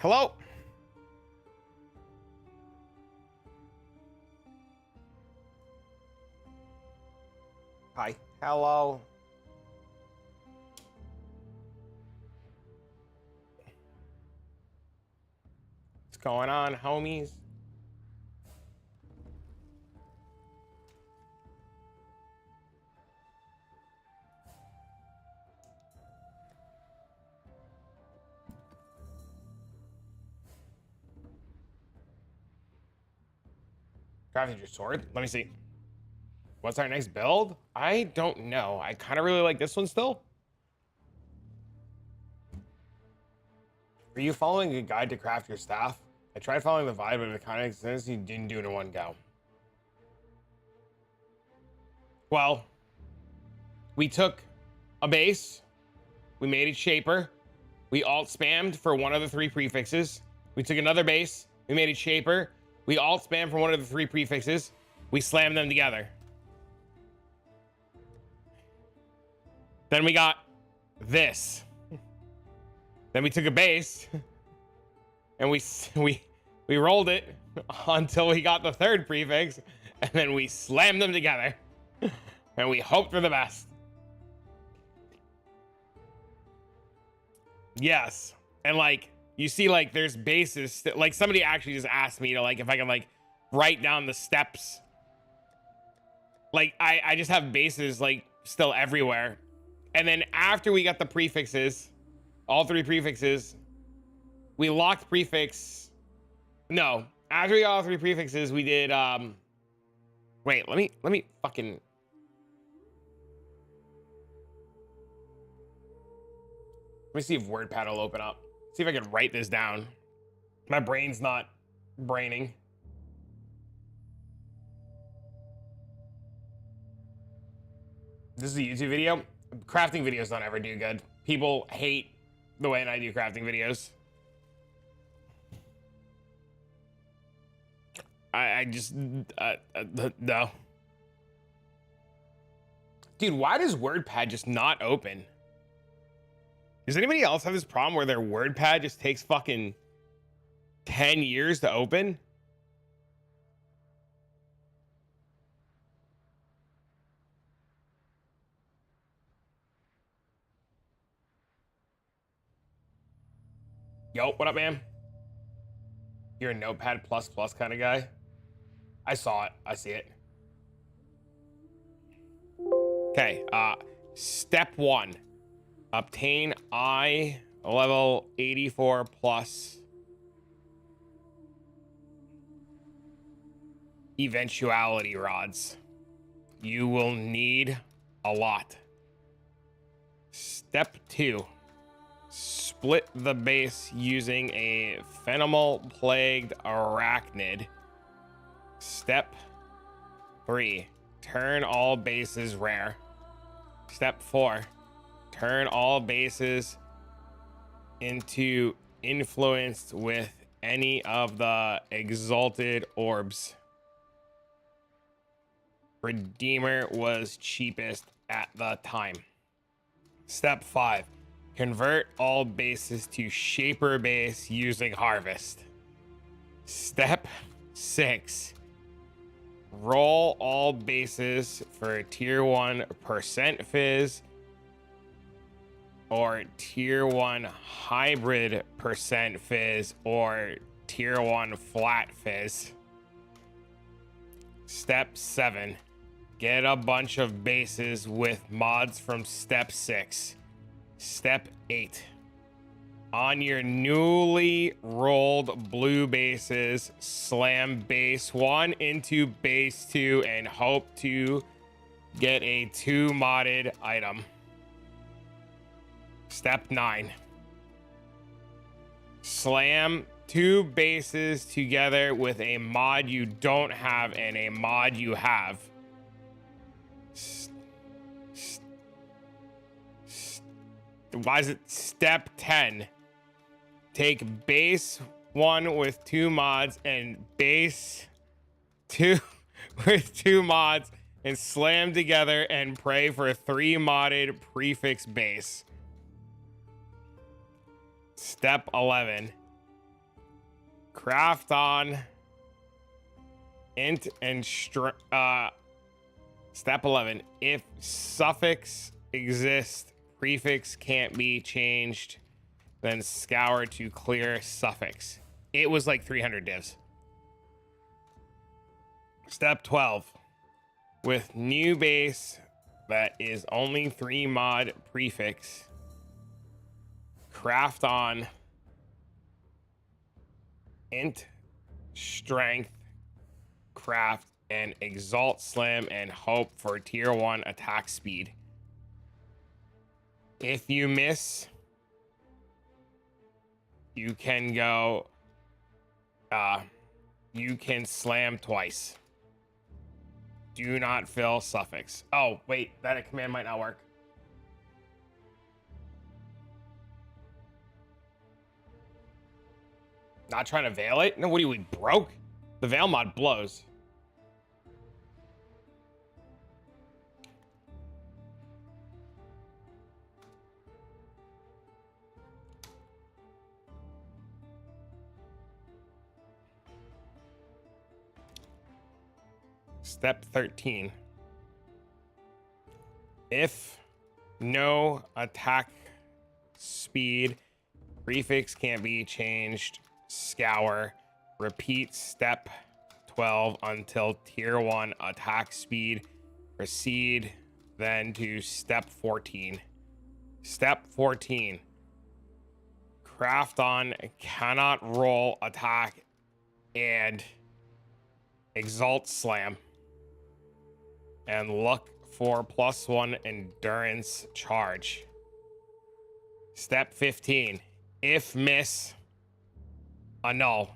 Hello. Hi. Hello. What's going on, homies? Crafted your sword? Let me see. What's our next build? I don't know. I kind of really like this one still. Are you following a guide to craft your staff? I tried following the vibe, but it kind of says you didn't do it in one go. Well, we took a base, we made it shaper, we alt spammed for one of the 3 prefixes. We took another base, we made it shaper, we alt spammed for one of the 3 prefixes, we slammed them together. Then we got this. Then we took a base and we rolled it until we got the 3rd prefix, and then we slammed them together and we hoped for the best. Yes. And like, you see, like, there's bases that, like, somebody actually just asked me to, like, if I can, like, write down the steps. Like, I just have bases, like, still everywhere. And then after we got the prefixes, all 3 prefixes, we locked prefix. No, after we got all 3 prefixes, we did, wait, let me fucking. Let me see if WordPad will open up. See if I can write this down. My brain's not braining. This is a YouTube video. Crafting videos don't ever do good. People hate the way I do crafting videos. I just, no. Dude, why does WordPad just not open? Does anybody else have this problem where their WordPad just takes fucking 10 years to open? Yo, what up, man? You're a Notepad++ kind of guy? I saw it. I see it. Okay, step 1. Obtain I level 84 plus eventuality rods. You will need a lot. Step 2. Split the base using a phenomenal plagued arachnid. Step 3. Turn all bases rare. Step 4. Turn all bases into influenced with any of the exalted orbs. Redeemer was cheapest at the time. Step 5. Convert all bases to shaper base using harvest. Step 6. Roll all bases for tier 1 percent fizz or tier 1 hybrid percent fizz or tier 1 flat fizz. Step 7. Get a bunch of bases with mods from step 6. Step 8. On your newly rolled blue bases, slam base 1 into base 2 and hope to get a 2 modded item. Step 9. Slam 2 bases together with a mod you don't have and a mod you have. Why is it step 10? Take base 1 with 2 mods and base 2 with 2 mods and slam together and pray for 3 modded prefix base. Step 11. craft on int and step 11. If suffix exists, prefix can't be changed, then scour to clear suffix. It was like 300 divs. Step 12. With new base that is only 3 mod prefix, craft on int strength, craft and exalt slam and hope for tier 1 attack speed. If you miss, you can go you can slam twice. Do not fill suffix. Oh wait, that command might not work. Not trying to veil it? No, what are you, we broke? The veil mod blows. Step 13. If no attack speed prefix can't be changed, scour. Repeat step 12 until tier 1 attack speed. Proceed then to step 14. Step 14. Craft on cannot roll attack and exalt slam. And look for +1 endurance charge. Step 15. If miss, annul.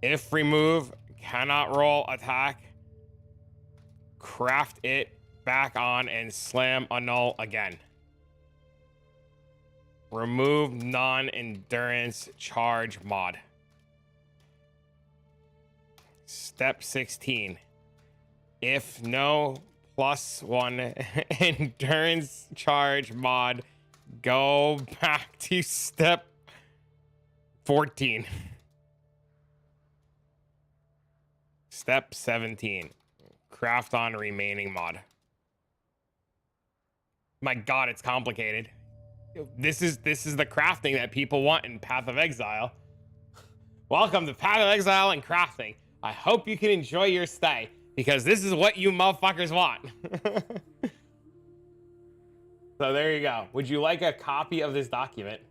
If remove, cannot roll attack, craft it back on and slam annul again. Remove non-endurance charge mod. Step 16. If no +1 endurance charge mod, go back to step 14. Step 17. Craft on remaining mod. My God, it's complicated. This is the crafting that people want in Path of Exile. Welcome to Path of Exile and crafting. I hope you can enjoy your stay, because this is what you motherfuckers want. So there you go. Would you like a copy of this document?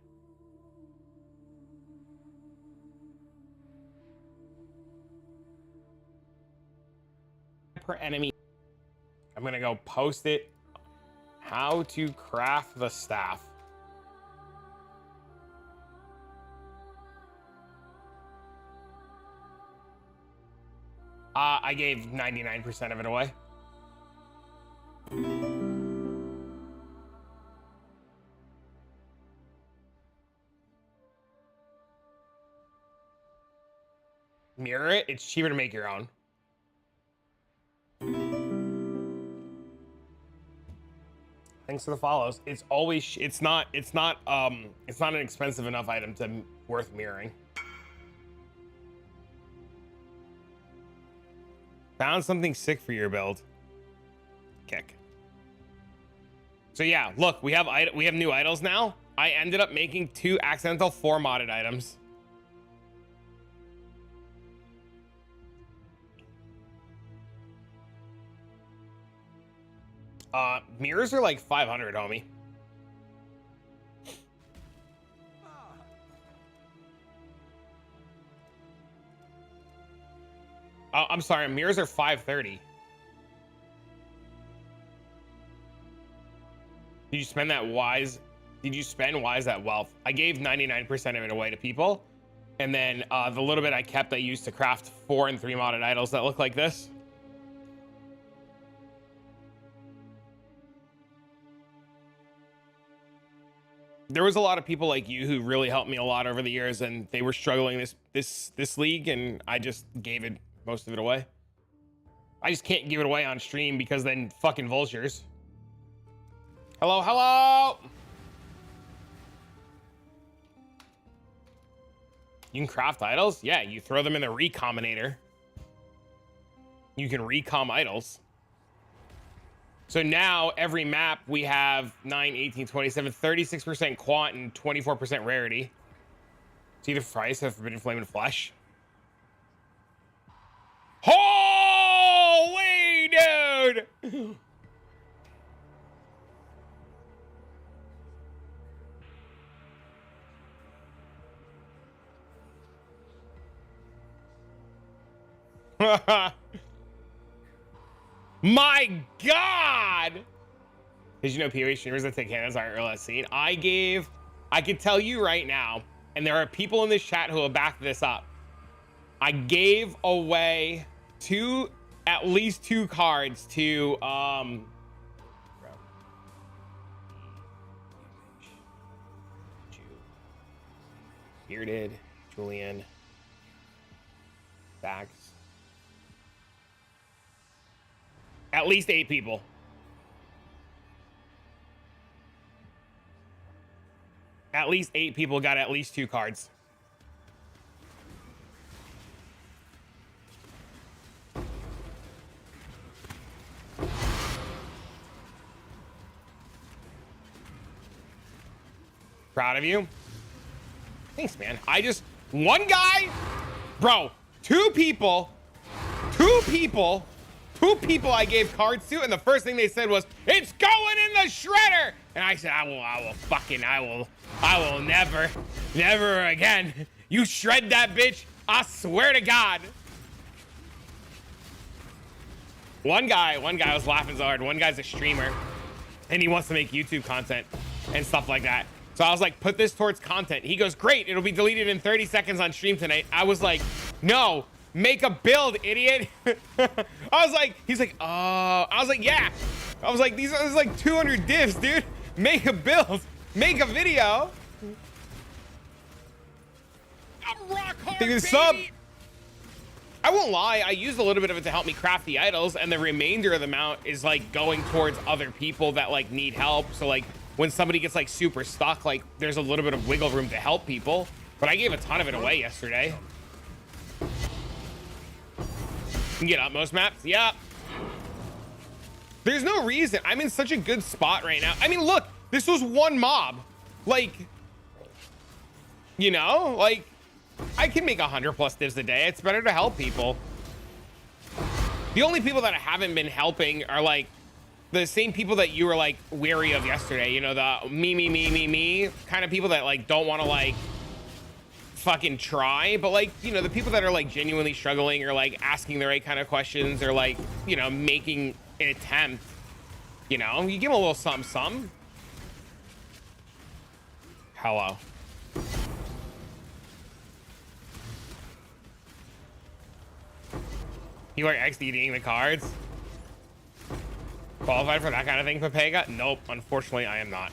Per enemy. I'm gonna go post it. How to craft the staff. I gave 99% of it away. Mirror it. It's cheaper to make your own. Thanks for the follows. It's always it's not an expensive enough item to worth mirroring. Found something sick for your build. Kick. So yeah, look, we have new idols now. I ended up making 2 accidental 4 modded items. Mirrors are like 500, homie. Oh, I'm sorry, mirrors are 530. Did you spend that wise? Did you spend wise that wealth? I gave 99% of it away to people. And then the little bit I kept, I used to craft 4 and 3 modded idols that look like this. There was a lot of people like you who really helped me a lot over the years, and they were struggling this league, and I just gave it most of it away. I just can't give it away on stream because then fucking vultures. Hello, hello. You can craft idols? Yeah, you throw them in the recombinator. You can recom idols. So now every map we have 9, 18, 27, 36% quant and 24% rarity. It's either price of Forbidden Flame and Flesh. Holy dude! My God! Did you know PoE streamers that take cannons aren't real as seen? I could tell you right now, and there are people in this chat who will back this up. I gave away at least two cards to Bearded, Julian, Bax. At least 8 people. At least 8 people got at least 2 cards. Proud of you. Thanks, man. One guy, bro, two people I gave cards to, and the first thing they said was, "It's going in the shredder." And I said, I will never again. You shred that bitch, I swear to God. One guy was laughing so hard. One guy's a streamer, and he wants to make YouTube content and stuff like that. So I was like, put this towards content. He goes, great, it'll be deleted in 30 seconds on stream tonight. I was like, no, make a build, idiot. I was like, he's like, oh. I was like, yeah. I was like, these are like 200 divs, dude. Make a build, make a video. I'm rock hard, baby. Sub. I won't lie, I used a little bit of it to help me craft the idols, and the remainder of the amount is like going towards other people that like need help. So like when somebody gets like super stuck, like there's a little bit of wiggle room to help people. But I gave a ton of it away yesterday. You can get Utmost maps, yeah. There's no reason. I'm in such a good spot right now. I mean, look, this was one mob. Like, you know, like I can make 100+ divs a day. It's better to help people. The only people that I haven't been helping are like the same people that you were like wary of yesterday. You know, the me kind of people that like don't want to like fucking try, but like, you know, the people that are like genuinely struggling or like asking the right kind of questions or like, you know, making an attempt, you know, you give them a little something. Hello. You are XDDing the cards? Qualified for that kind of thing, Pepega? Nope, unfortunately I am not.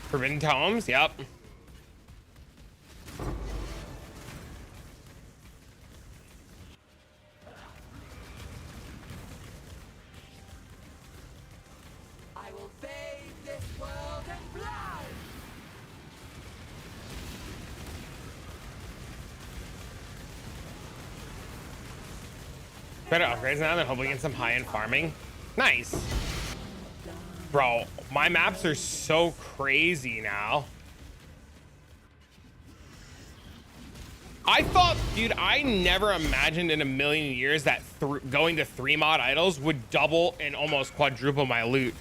Forbidden Tomes, yep. I will save this world and blood. Better upgrades now than hoping in some high-end farming. Nice. Bro, my maps are so crazy now. I thought, dude, I never imagined in a million years that going to 3 mod idols would double and almost quadruple my loot.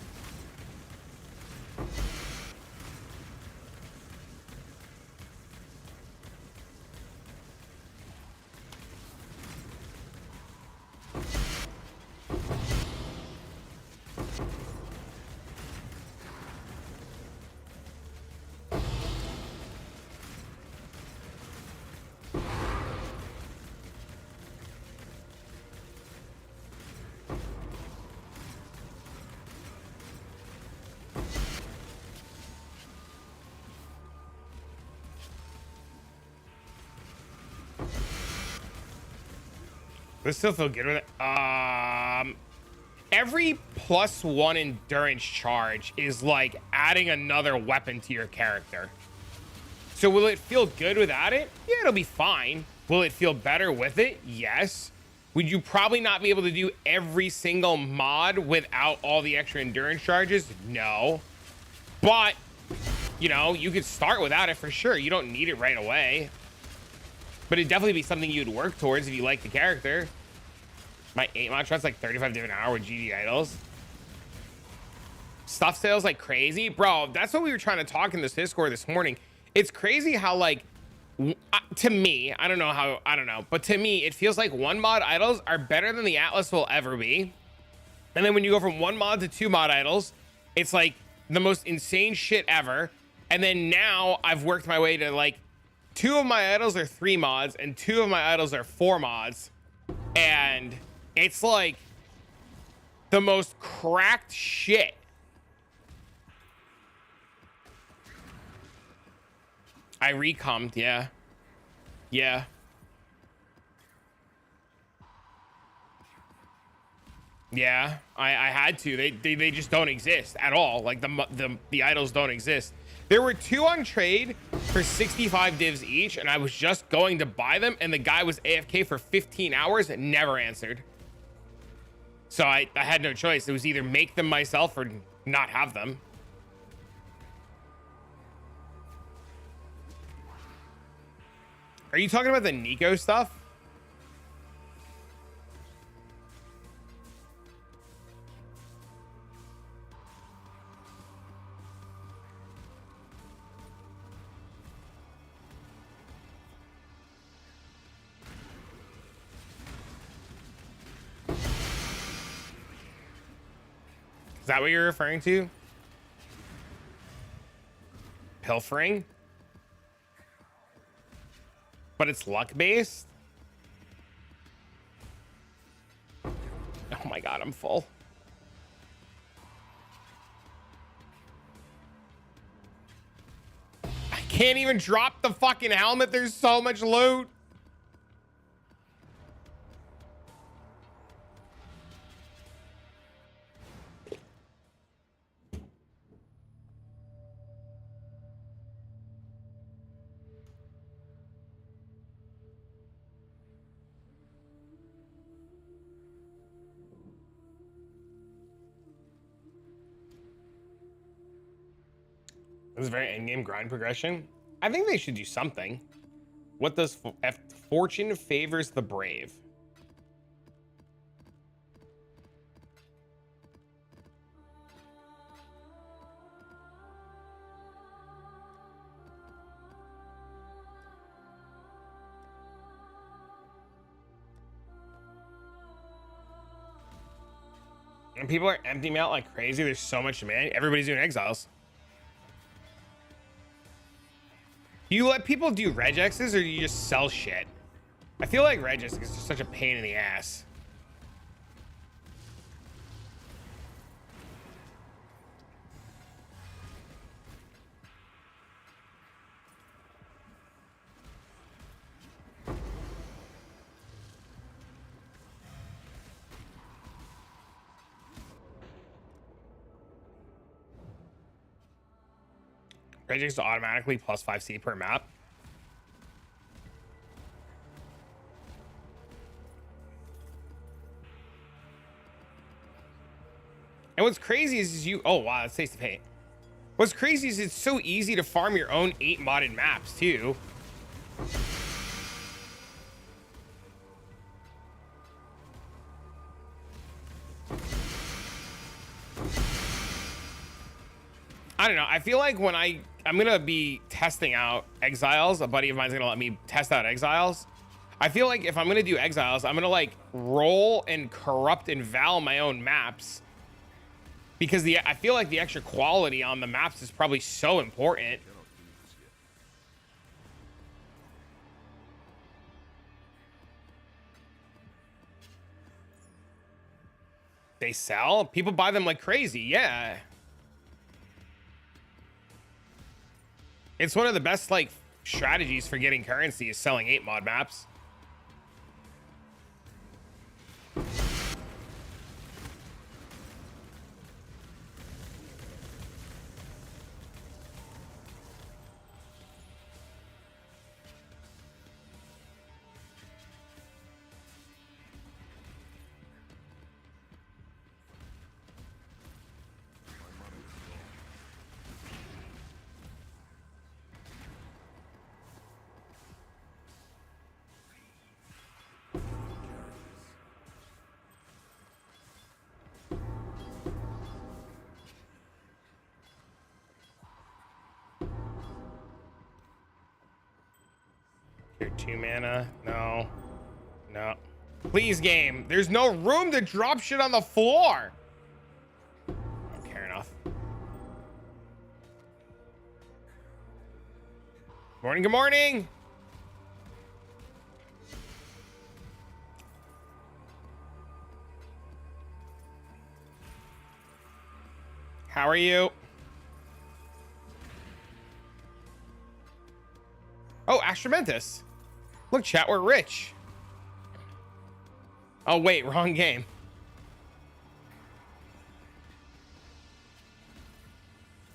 Does it still feel good with it? every +1 endurance charge is like adding another weapon to your character. So will it feel good without it? Yeah, it'll be fine. Will it feel better with it? Yes. Would you probably not be able to do every single mod without all the extra endurance charges? No. But, you know, you could start without it for sure. You don't need it right away. But it'd definitely be something you'd work towards if you like the character. My 8-mod trust's like 35 div an hour with GG Idols. Stuff sales like crazy. Bro, that's what we were trying to talk in this Discord this morning. It's crazy how, like, to me, I don't know, but to me, it feels like 1-mod idols are better than the Atlas will ever be. And then when you go from 1-mod to 2-mod idols, it's like the most insane shit ever. And then now I've worked my way to like 2 of my idols are 3 mods and 2 of my idols are 4 mods. And it's like the most cracked shit. I recommed, yeah. Yeah. Yeah, I had to. They just don't exist at all. Like the idols don't exist. There were 2 on trade for 65 divs each, and I was just going to buy them, and the guy was AFK for 15 hours and never answered. So I had no choice. It was either make them myself or not have them. Are you talking about the Nico stuff? Is that what you're referring to? Pilfering? But it's luck based? Oh my god, I'm full. I can't even drop the fucking helmet. There's so much loot. This is very endgame grind progression. I think they should do something. What does fortune favors the brave? And people are emptying out like crazy. There's so much demand. Everybody's doing exiles. You let people do regexes or you just sell shit? I feel like regex is just such a pain in the ass. Regex is automatically plus 5C per map. And what's crazy is you, oh wow, that's tasty paint. What's crazy is it's so easy to farm your own 8 modded maps too. I don't know. I feel like when I'm gonna be testing out exiles, a buddy of mine's gonna let me test out exiles. I feel like if I'm gonna do exiles, I'm gonna like roll and corrupt and val my own maps, because I feel like the extra quality on the maps is probably so important. They sell? People buy them like crazy, yeah. It's one of the best like strategies for getting currency is selling 8 mod maps. 2 mana. No. No. Please, game. There's no room to drop shit on the floor. Don't care enough. Morning, good morning. How are you? Oh, Astromentus. Look, chat, we're rich. Oh, wait, wrong game.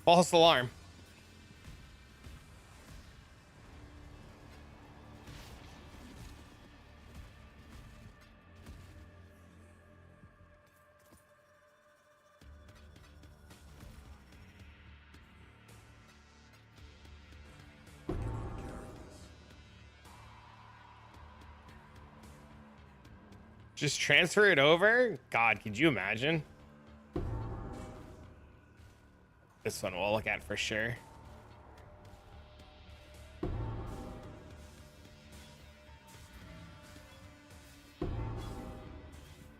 False alarm. Just transfer it over? God, could you imagine? This one we'll look at for sure.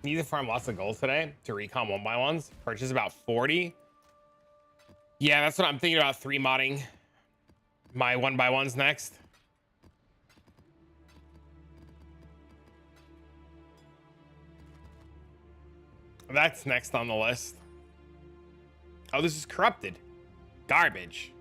Need to farm lots of gold today to recon 1x1s. Purchase about 40. Yeah, that's what I'm thinking about, 3-modding my 1x1s next. That's next on the list. Oh, this is corrupted. Garbage.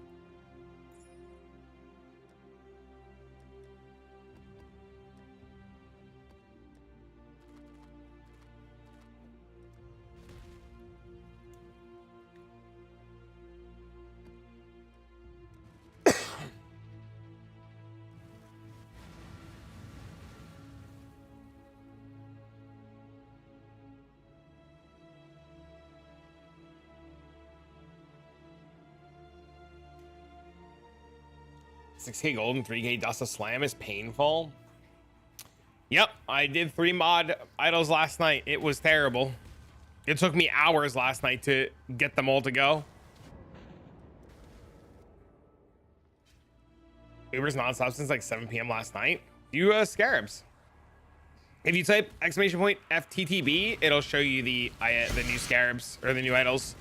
$6K gold and 3K dust of slam is painful. Yep, I did 3 mod idols last night. It was terrible. It took me hours last night to get them all to go. Uber's nonstop since like 7 p.m. last night. You Scarabs. If you type !FTTB, it'll show you the new Scarabs or the new idols.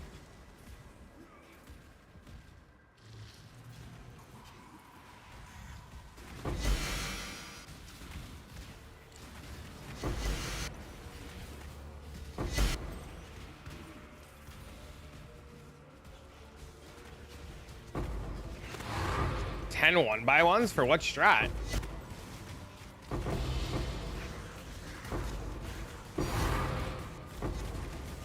One by ones for what strat?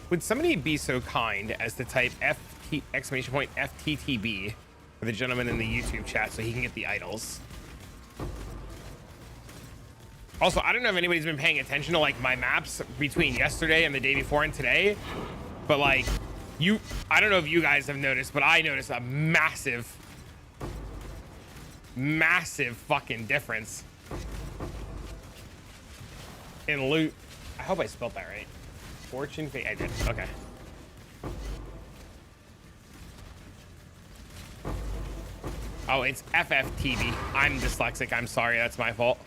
Would somebody be so kind as to type !FTTB for the gentleman in the YouTube chat so he can get the idols? Also, I don't know if anybody's been paying attention to like my maps between yesterday and the day before and today, but like I don't know if you guys have noticed, but I noticed a massive fucking difference in loot. I hope I spelled that right. Fortune fate. I did. Okay. Oh, it's FFTB. I'm dyslexic. I'm sorry. That's my fault.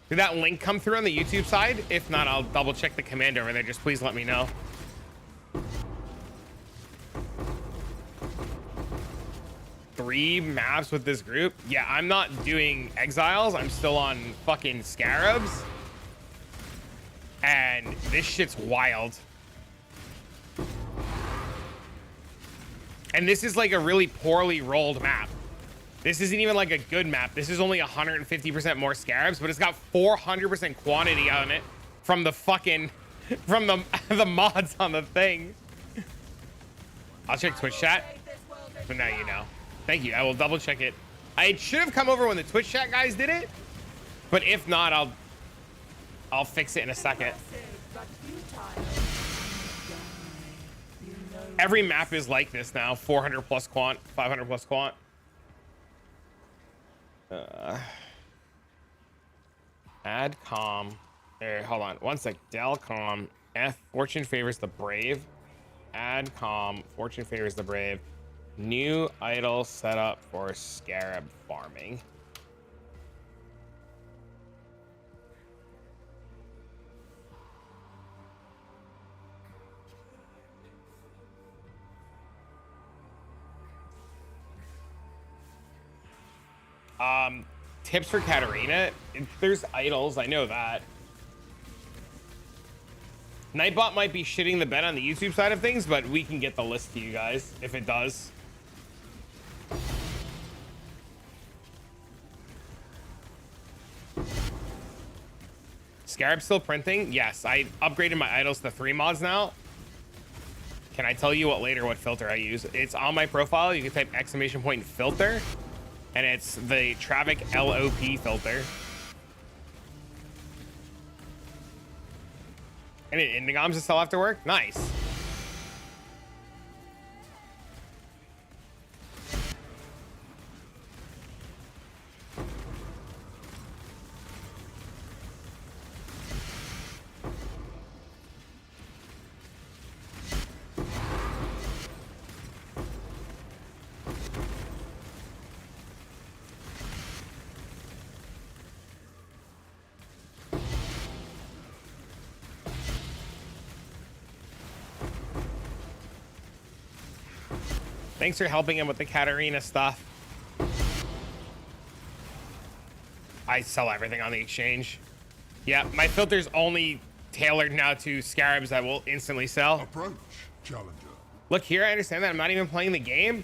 Did that link come through on the YouTube side? If not, I'll double check the command over there. Just please let me know. Three maps with this group. Yeah, I'm not doing exiles. I'm still on fucking Scarabs. And this shit's wild. And this is like a really poorly rolled map. This isn't even like a good map. This is only 150% more Scarabs, but it's got 400% quantity on it from the fucking, from the mods on the thing. I'll check Twitch chat, but now you know. Thank you. I will double check it. I should have come over when the Twitch chat guys did it, but if not, I'll fix it in a second. Every map is like this now. 400 plus quant, 500 plus quant. Add com. There, hold on. One sec. Del com. Fortune favors the brave. Add com. Fortune favors the brave. New idol set up for Scarab farming. Tips for Katarina. There's idols, I know that. Nightbot might be shitting the bed on the YouTube side of things, but we can get the list to you guys if it does. Scarab still printing? Yes, I upgraded my idols to 3 mods now. Can I tell you what filter I use? It's on my profile. You can type ! filter, and it's the Travic LOP filter. And Indigams is still after work? Nice. Thanks for helping him with the Katarina stuff. I sell everything on the exchange. Yeah, my filter's only tailored now to scarabs that will instantly sell. Approach, challenger. Look here, I understand that I'm not even playing the game.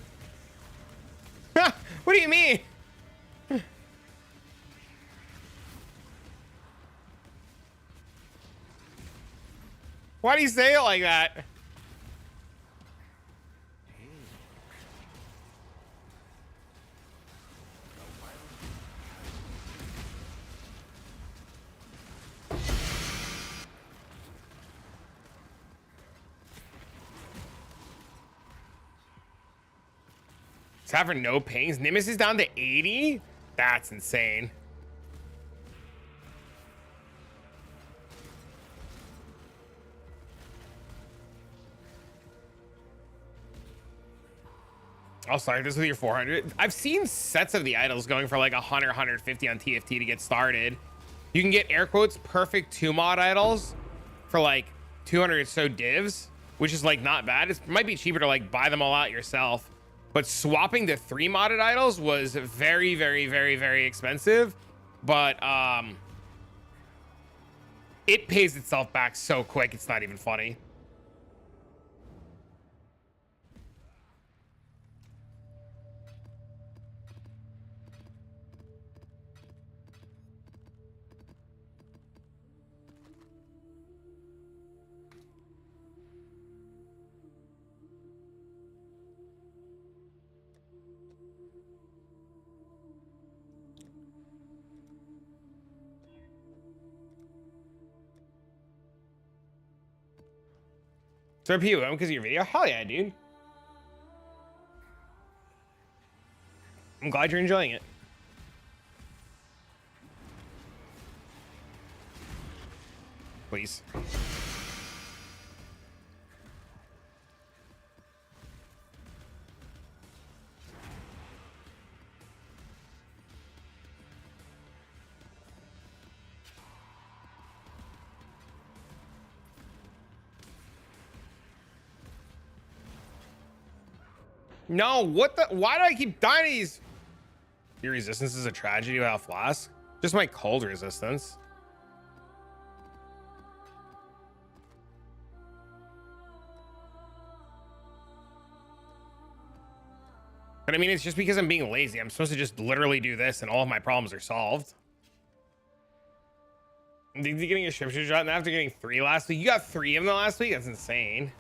What do you mean? Why do you say it like that? Tavern no pings. Nimbus is down to 80? That's insane. I'll start this with your 400. I've seen sets of the idols going for like 100, 150 on TFT to get started. You can get air quotes perfect 2-mod idols for like 200 or so divs, which is like not bad. It might be cheaper to like buy them all out yourself. But swapping to 3 modded idols was very, very, very, very expensive. But it pays itself back so quick, it's not even funny. So POM because of your video? Hell yeah, dude. I'm glad you're enjoying it. Please. No, what the? Why do I keep dying to these? Your resistance is a tragedy without flask. Just my cold resistance. But I mean, it's just because I'm being lazy. I'm supposed to just literally do this and all of my problems are solved. Did you getting a scripture shot after getting 3 last week? You got 3 of them last week? That's insane.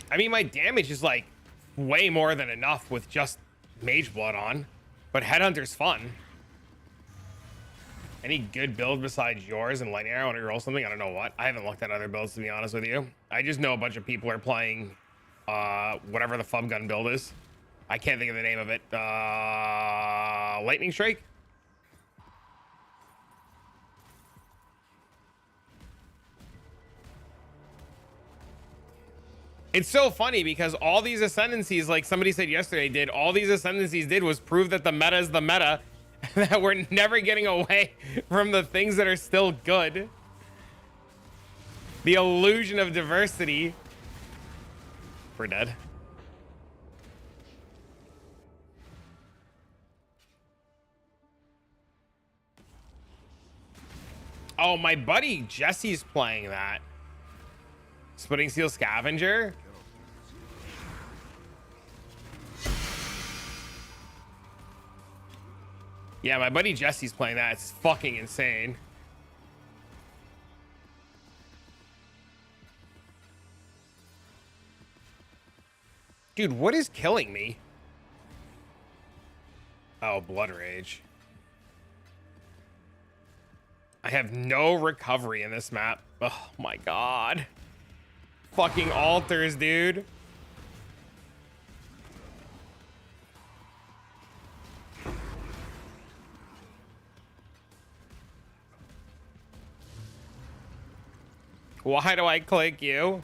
I mean, my damage is like way more than enough with just Mage Blood on, but Headhunter's fun. Any good build besides yours and Lightning Arrow? Want to roll something? I don't know what. I haven't looked at other builds, to be honest with you. I just know a bunch of people are playing whatever the Fub Gun build is. I can't think of the name of it. Lightning Strike? It's so funny because all these ascendancies, like somebody said yesterday, all these ascendancies did was prove that the meta is the meta, that we're never getting away from the things that are still good. The illusion of diversity. We're dead. Oh, my buddy Jesse's playing that. Splitting Steel Scavenger. Yeah, my buddy Jesse's playing that. It's fucking insane. Dude, what is killing me? Oh, Blood Rage. I have no recovery in this map. Oh my god. Fucking altars, dude. Why do I click you?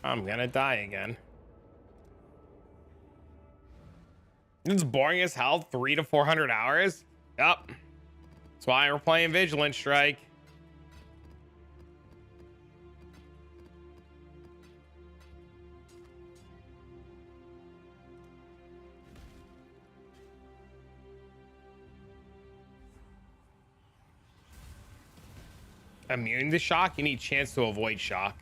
I'm gonna die again. It's boring as hell. 300 to 400 hours. Yep. That's why we're playing Vigilant Strike. Immune to shock? You need chance to avoid shock.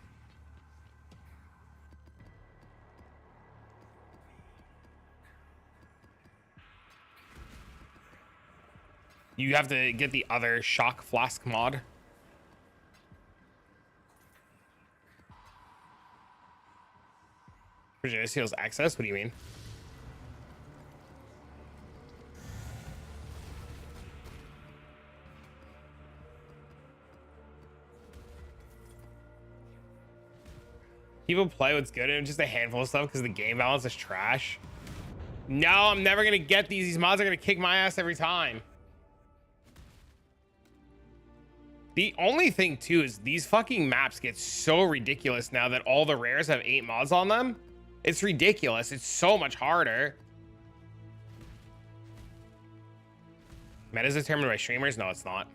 You have to get the other shock flask mod. Virginia Seals access? What do you mean? People play what's good and just a handful of stuff because the game balance is trash. No, I'm never gonna get these. These mods are gonna kick my ass every time. The only thing too is these fucking maps get so ridiculous now that all the rares have 8 mods on them. It's ridiculous. It's so much harder. Meta is determined by streamers? No, it's not.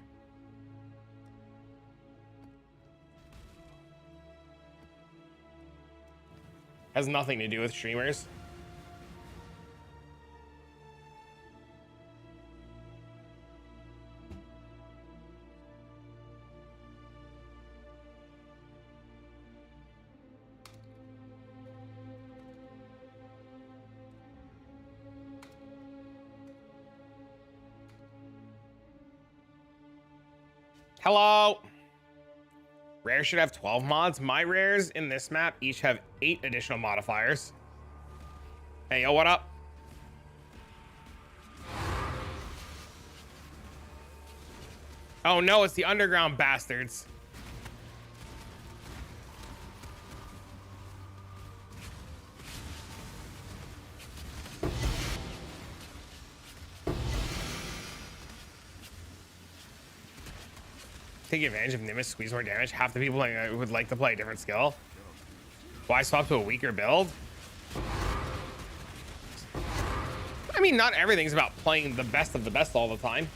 Has nothing to do with streamers. Hello. Rare should have 12 mods. My rares in this map each have 8 additional modifiers. Hey, yo, what up? Oh no, it's the underground bastards. Take advantage of Nimbus, squeeze more damage. Half the people would like to play a different skill. Why swap to a weaker build? I mean, not everything's about playing the best of the best all the time.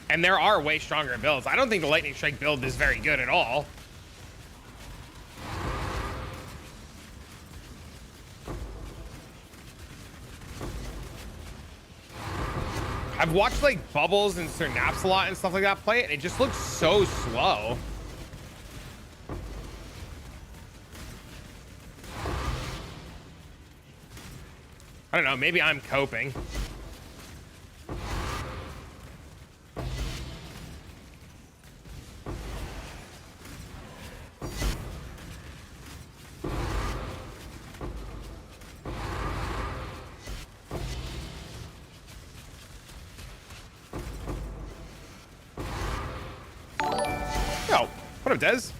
And there are way stronger builds. I don't think the Lightning Strike build is very good at all. I've watched like Bubbles and Sir Naps a lot and stuff like that play it, and it just looks so slow. I don't know, maybe I'm coping. What up, Dez?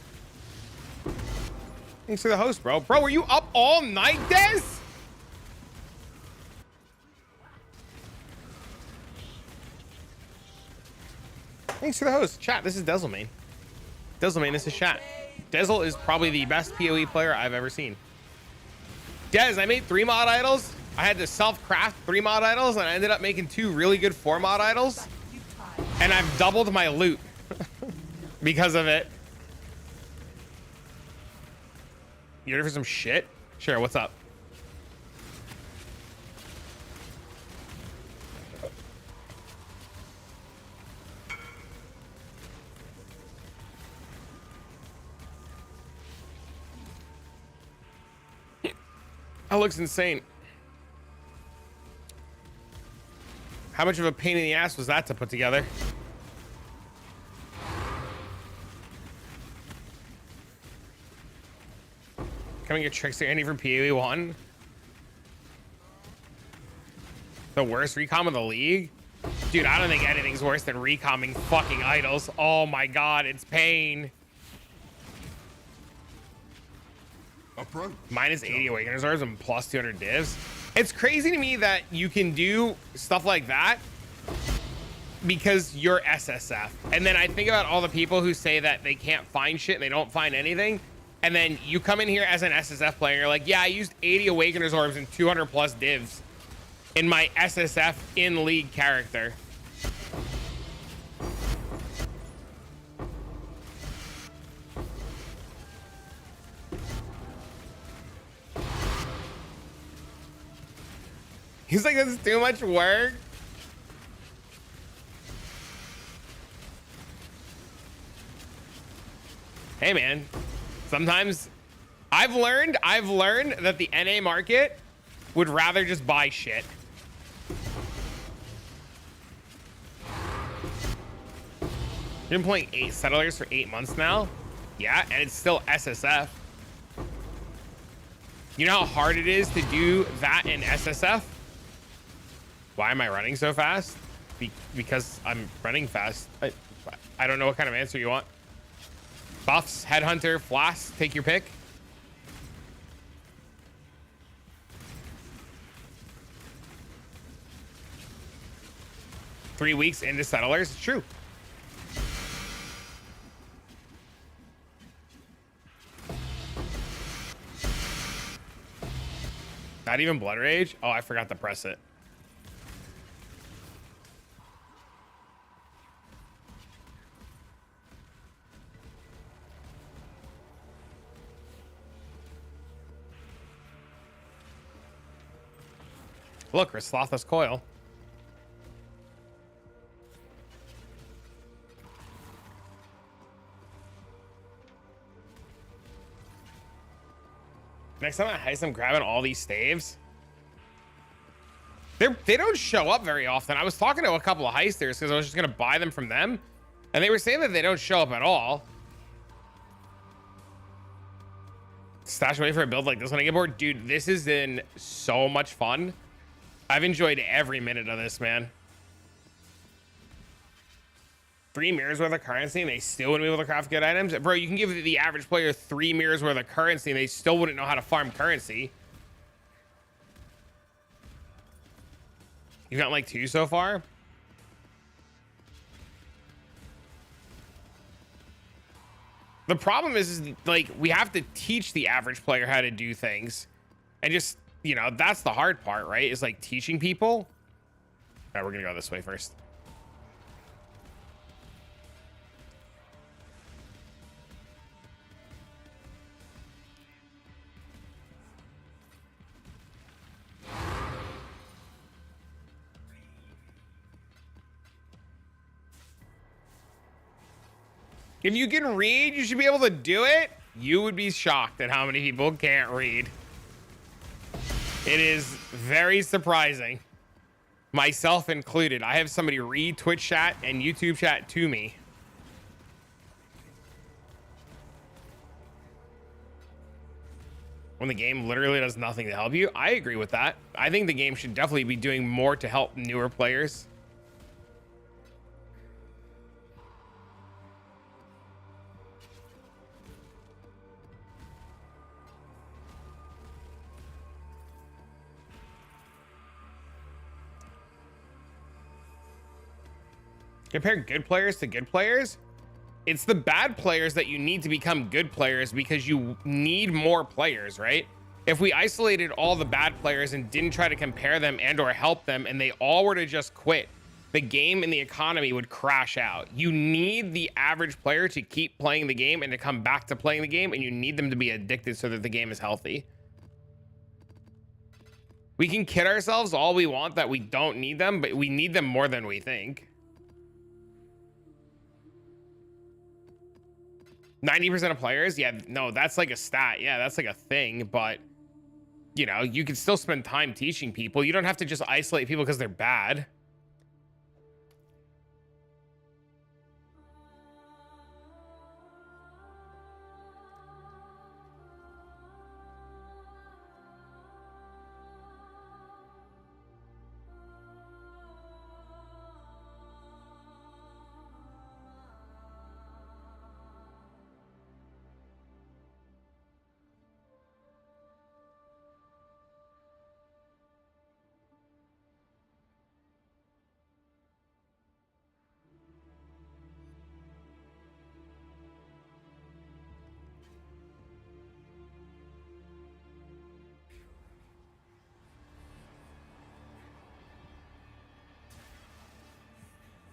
Thanks for the host, bro. Bro, were you up all night, Dez? Thanks for the host. Chat, this is Dezelmane. Dezelmane, this is chat. Dezel is probably the best PoE player I've ever seen. Dez, I made 3 mod idols. I had to self-craft 3 mod idols, and I ended up making 2 really good 4 mod idols. And I've doubled my loot because of it. You ready for some shit? Sure, what's up? That looks insane. How much of a pain in the ass was that to put together? Coming your trickster Andy for PoE 1. The worst recom of the league? Dude, I don't think anything's worse than recomming fucking idols. Oh my god, it's pain. Minus 80 awakening reserves and plus 200 divs. It's crazy to me that you can do stuff like that because you're SSF. And then I think about all the people who say that they can't find shit and they don't find anything. And then you come in here as an SSF player, you're like, yeah, I used 80 awakeners orbs and 200 plus divs in my SSF in league character. He's like, this is too much work. Hey man, sometimes I've learned that the NA market would rather just buy shit. You've been playing 8 settlers for 8 months now? Yeah, and it's still SSF. You know how hard it is to do that in SSF? Why am I running so fast? Because I'm running fast. I don't know what kind of answer you want. Buffs, Headhunter, Flask, take your pick. Three weeks into settlers, it's true. Not even Blood Rage? Oh, I forgot to press it. Look, Rothless Coil. Next time I heist, I'm grabbing all these staves. They don't show up very often. I was talking to a couple of heisters because I was just gonna buy them from them, and they were saying that they don't show up at all. Stash away for a build like this when I get bored. Dude, this has been so much fun. I've enjoyed every minute of this, man. 3 mirrors worth of currency and they still wouldn't be able to craft good items. Bro, you can give the average player 3 mirrors worth of currency and they still wouldn't know how to farm currency. You've got like 2 so far? The problem is like we have to teach the average player how to do things. And just, you know, that's the hard part, right? Is like teaching people. All right, we're gonna go this way first. If you can read, you should be able to do it. You would be shocked at how many people can't read. It is very surprising, myself included. I have somebody read Twitch chat and YouTube chat to me. When the game literally does nothing to help you. I agree with that. I think the game should definitely be doing more to help newer players. Compare good players to good players. It's the bad players that you need to become good players because you need more players, right? If we isolated all the bad players and didn't try to compare them and or help them and they all were to just quit, the game and the economy would crash out. You need the average player to keep playing the game and to come back to playing the game, and you need them to be addicted so that the game is healthy. We can kid ourselves all we want that we don't need them, but we need them more than we think. 90% of players, yeah, no, that's like a stat. Yeah, that's like a thing, but you know, you can still spend time teaching people. You don't have to just isolate people because they're bad.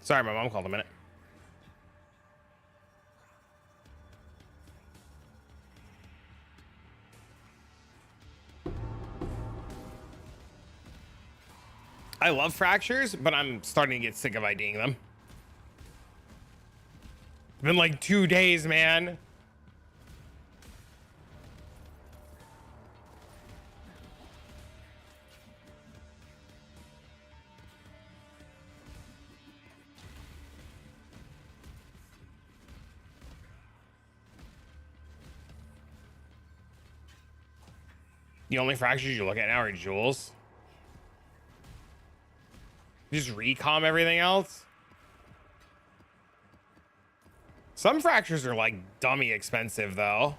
Sorry, my mom called a minute. I love fractures, but I'm starting to get sick of IDing them. It's been like 2 days, man. The only fractures you look at now are jewels. Just recom everything else. Some fractures are like dummy expensive though.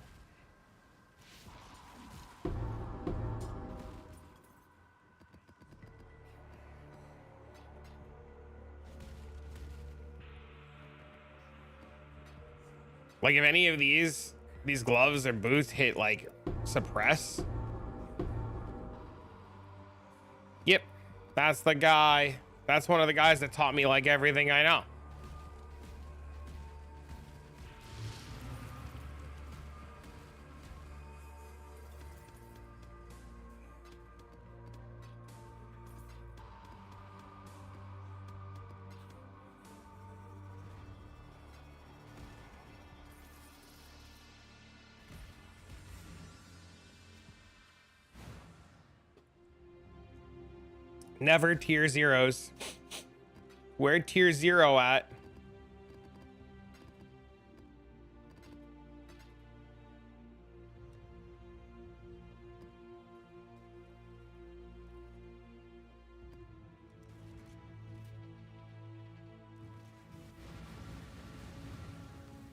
Like if any of these gloves or boots hit like suppress. Yep, that's the guy. That's one of the guys that taught me like everything I know. Never tier zeros. Where tier 0 at?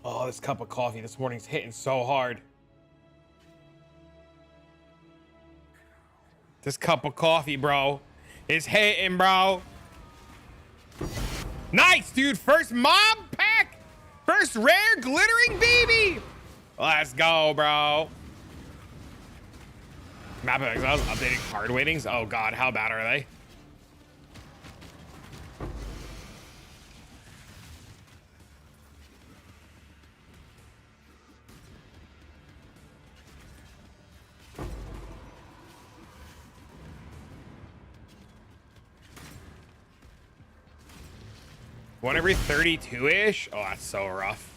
Oh, this cup of coffee this morning's hitting so hard. This cup of coffee, bro, is hitting, bro. Nice, dude. First mob pack. First rare glittering baby. Let's go, bro. Map of Exiles updating card weightings. Oh, God. How bad are they? One every 32-ish? Oh, that's so rough.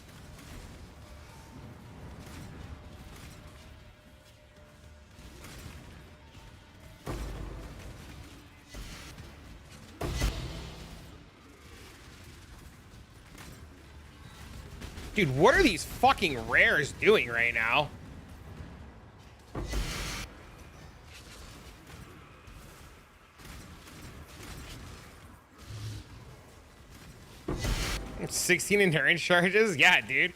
Dude, what are these fucking rares doing right now? It's 16 endurance charges? Yeah, dude.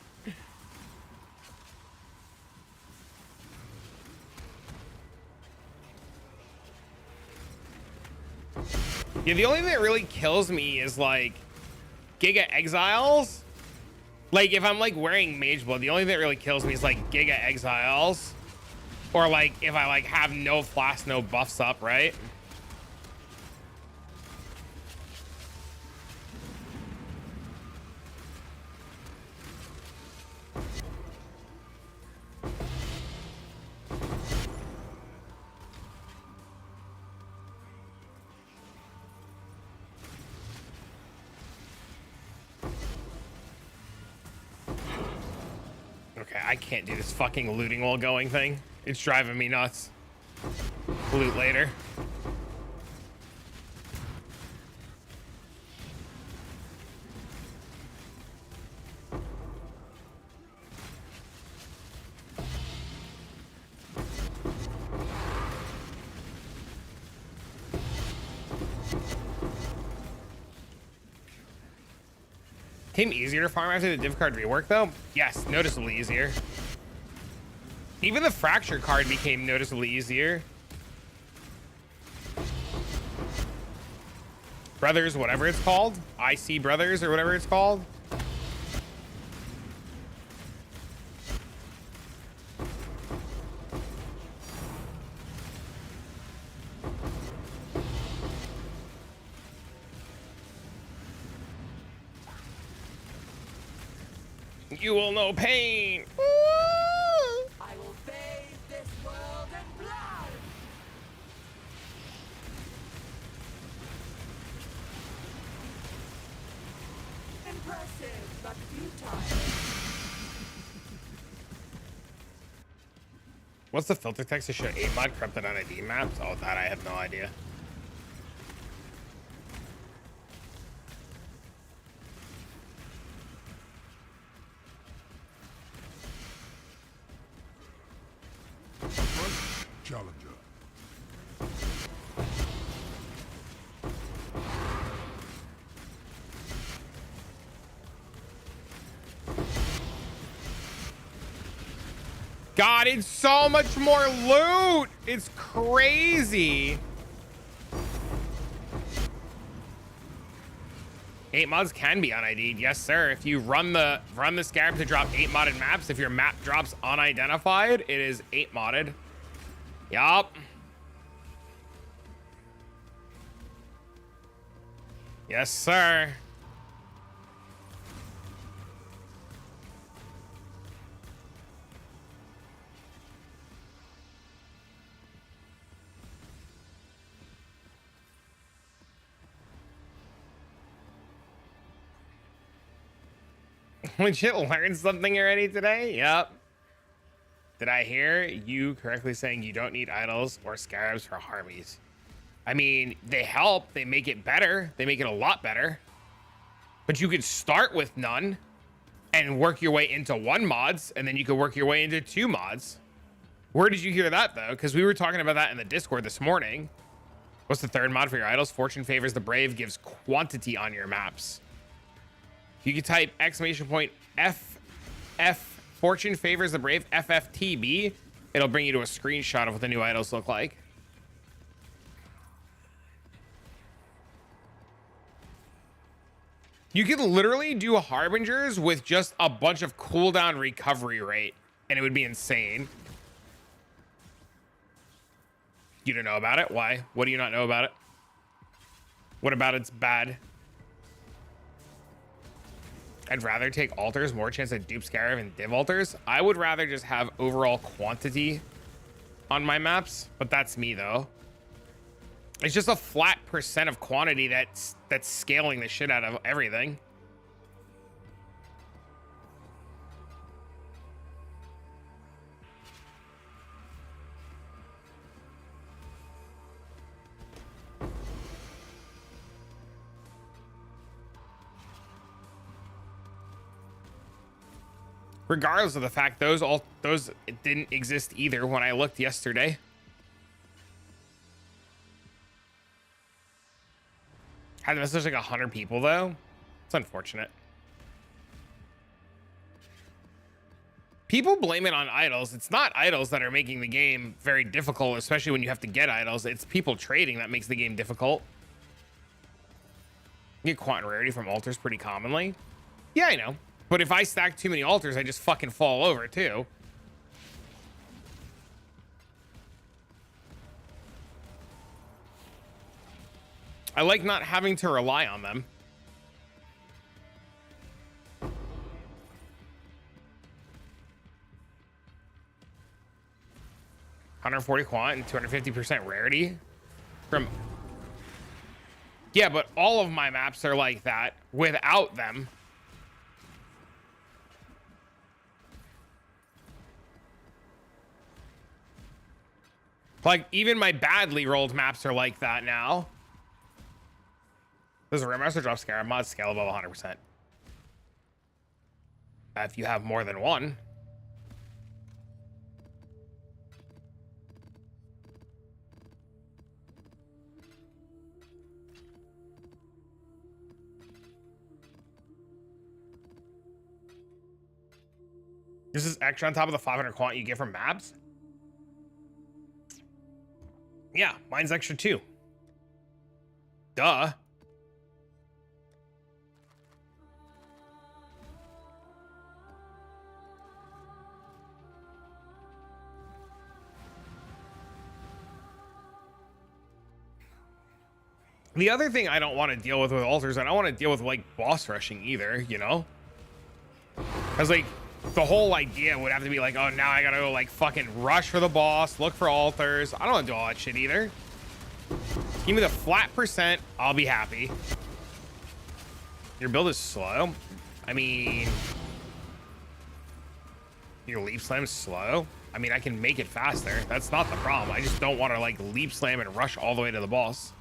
Yeah, the only thing that really kills me is like Giga Exiles. Like if I'm like wearing Mage Blood, the only thing that really kills me is like Giga Exiles. Or like if I like have no flash, no buffs up, right? Okay, I can't do this fucking looting while going thing. It's driving me nuts. Loot later. Became easier to farm after the div card rework though? Yes, noticeably easier. Even the fracture card became noticeably easier. Brothers, whatever it's called. IC Brothers or whatever it's called. You will know pain. I will bathe this world in blood. Impressive, but futile. What's the filter text to show 8 mod corrupted on ID maps? Oh, that I have no idea. Challenger. God, it's so much more loot. It's crazy. 8 mods can be unID'd, yes sir. If you run the Scarab to drop 8 modded maps, if your map drops unidentified, it is 8 modded. Yup. Yes sir. Legit learned something already today? Yep. Did I hear you correctly saying you don't need idols or scarabs for harmies? I mean, they help. They make it better. They make it a lot better. But you could start with none and work your way into 1 mods, and then you could work your way into 2 mods. Where did you hear that, though? Because we were talking about that in the Discord this morning. What's the 3rd mod for your idols? Fortune favors the brave, gives quantity on your maps. You can type !FF Fortune favors the brave FFTB. It'll bring you to a screenshot of what the new idols look like. You could literally do harbingers with just a bunch of cooldown recovery rate, and it would be insane. You don't know about it? Why? What do you not know about it? What about it's bad? I'd rather take altars, more chance at dupe scarab and div altars. I would rather just have overall quantity on my maps, but that's me though. It's just a flat % of quantity that's scaling the shit out of everything. Regardless of the fact those didn't exist either when I looked yesterday. Had the message like 100 people though. It's unfortunate. People blame it on idols. It's not idols that are making the game very difficult, especially when you have to get idols. It's people trading that makes the game difficult. You get quant rarity from altars pretty commonly. Yeah, I know. But if I stack too many altars, I just fucking fall over too. I like not having to rely on them. $140 quant and 250% rarity from... Yeah, but all of my maps are like that without them. Like, even my badly rolled maps are like that now. There's a remaster drop Scarab mod scale above 100%. If you have more than one. This is extra on top of the 500 quant you get from maps? Yeah, mine's extra too. Duh. The other thing I don't want to deal with altars, I don't want to deal with like boss rushing either, you know? Because like the whole idea would have to be like, oh, now I gotta go like fucking rush for the boss, look for altars. I don't want to do all that shit either. Give me the flat percent, I'll be happy. Your build is slow. I mean, your leap slam is slow. I mean, I can make it faster. That's not the problem. I just don't want to like leap slam and rush all the way to the boss.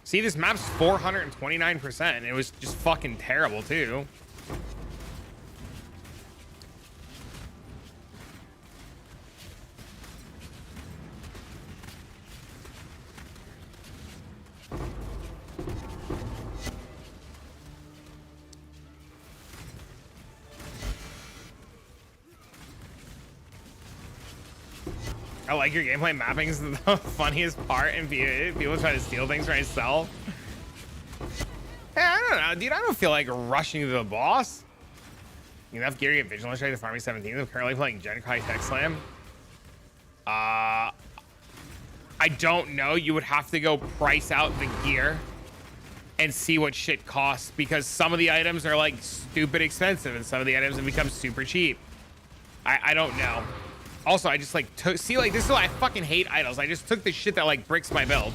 See, this map's 429%, and it was just fucking terrible too. I like your gameplay mapping is the funniest part, and people try to steal things for myself. Hey, I don't know, dude. I don't feel like rushing to the boss. You have gear to get Vigilant straight to farming 17. I'm currently playing Gen Kai Tech Slam. I don't know. You would have to go price out the gear and see what shit costs, because some of the items are like stupid expensive and some of the items have become super cheap. I don't know. Also, I just like see, like, this is why I fucking hate idols. I just took the shit that like bricks my build.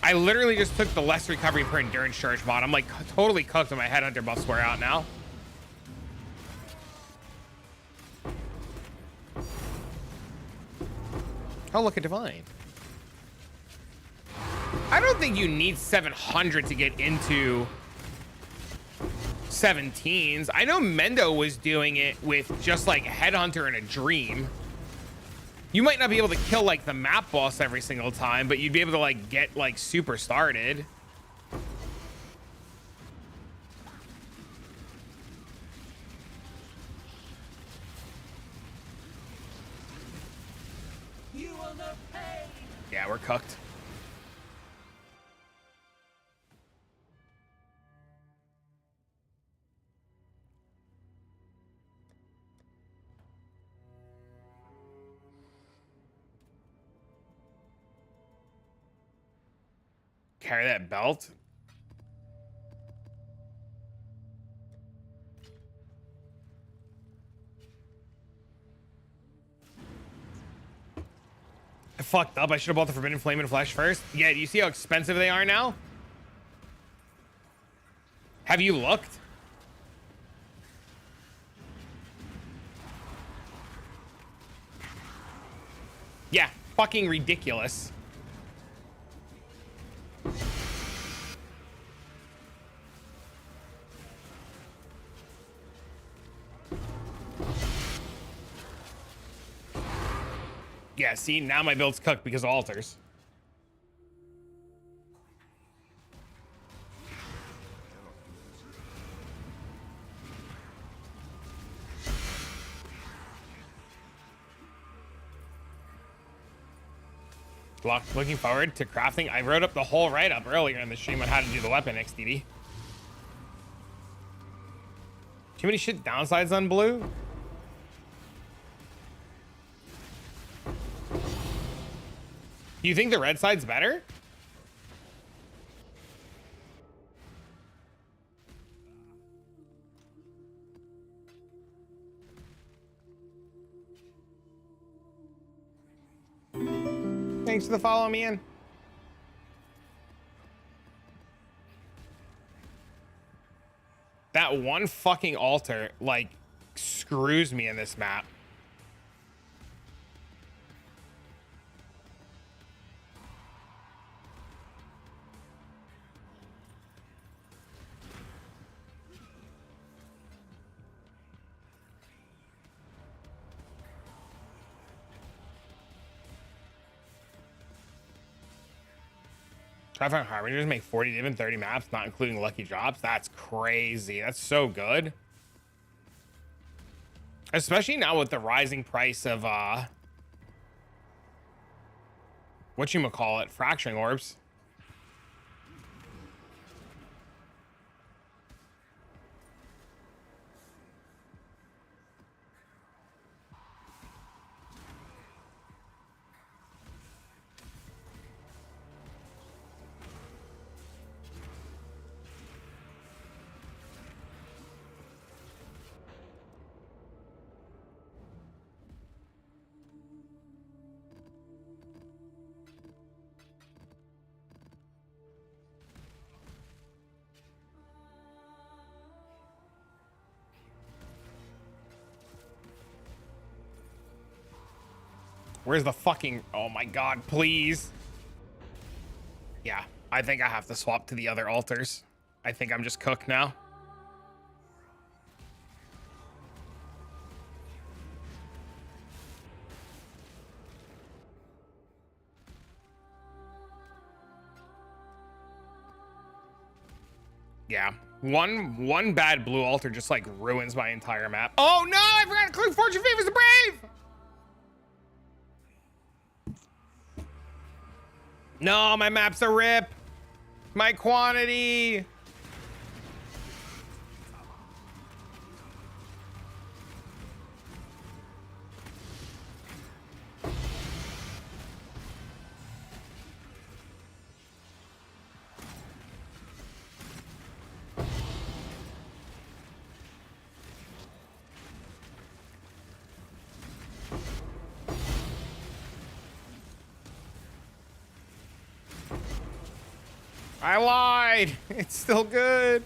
I literally just took the less recovery per endurance charge mod. I'm like totally cooked and my headhunter buffs wear out now. Oh, look at Divine. I don't think you need 700 to get into 17s. I know Mendo was doing it with just like Headhunter and a Dream. You might not be able to kill like the map boss every single time, but you'd be able to like get like super started. You will not pay. Yeah, we're cooked. Carry that belt. I fucked up. I should have bought the Forbidden Flame and Flesh first. Yeah, do you see how expensive they are now? Have you looked? Yeah, fucking ridiculous. Yeah, see, now my build's cooked because of altars. Looking forward to crafting. I wrote up the whole write-up earlier in the stream on how to do the weapon XDD. Too many shit downsides on blue? Do you think the red side's better? Thanks for the follow, man. That one fucking altar, like, screws me in this map. Traffic harbingers make 40 div in 30 maps, not including lucky drops. That's crazy. That's so good. Especially now with the rising price of whatchamacallit, fracturing orbs. Where's the fucking... Oh my god, please. Yeah, I think I have to swap to the other altars. I think I'm just cooked now. Yeah, one bad blue altar just like ruins my entire map. Oh no, I forgot to click Fortune Favors the Brave! No, my map's a rip. My quantity. I lied. It's still good.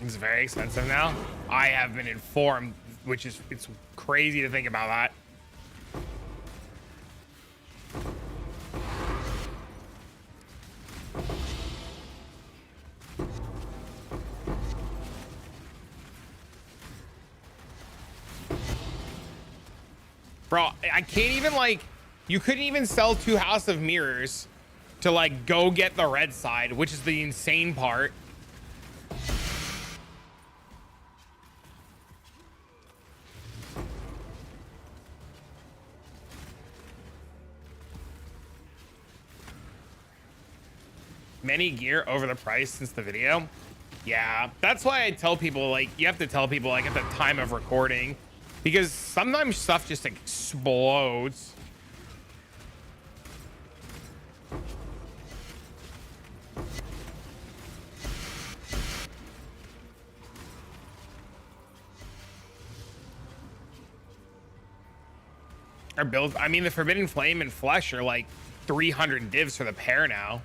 It's very expensive now. I have been informed, which is, it's crazy to think about that. Bro, I can't even, like, you couldn't even sell 2 House of Mirrors to, like, go get the red side, which is the insane part. Many gear over the price since the video. Yeah, that's why I tell people, like, you have to tell people, like, at the time of recording. Because sometimes stuff just explodes. Our build, I mean, the Forbidden Flame and Flesh are like 300 divs for the pair now.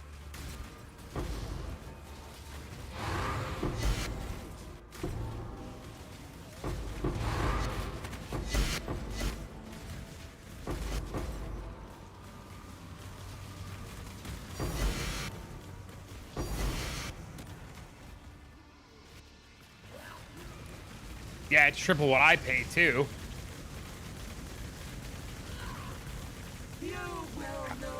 Yeah, it's triple what I pay too.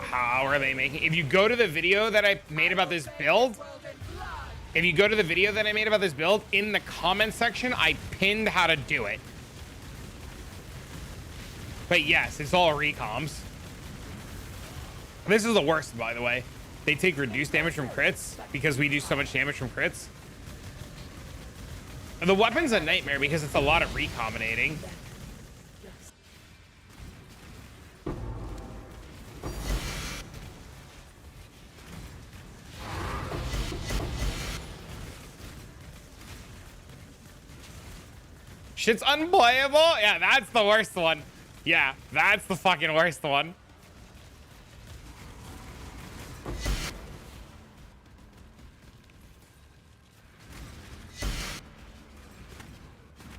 How are they making? If you go to the video that I made about this build, in the comment section, I pinned how to do it. But yes, it's all recoms. This is the worst, by the way. They take reduced damage from crits because we do so much damage from crits. The weapon's a nightmare because it's a lot of recombinating. Shit's unplayable? Yeah, that's the worst one. Yeah, that's the fucking worst one.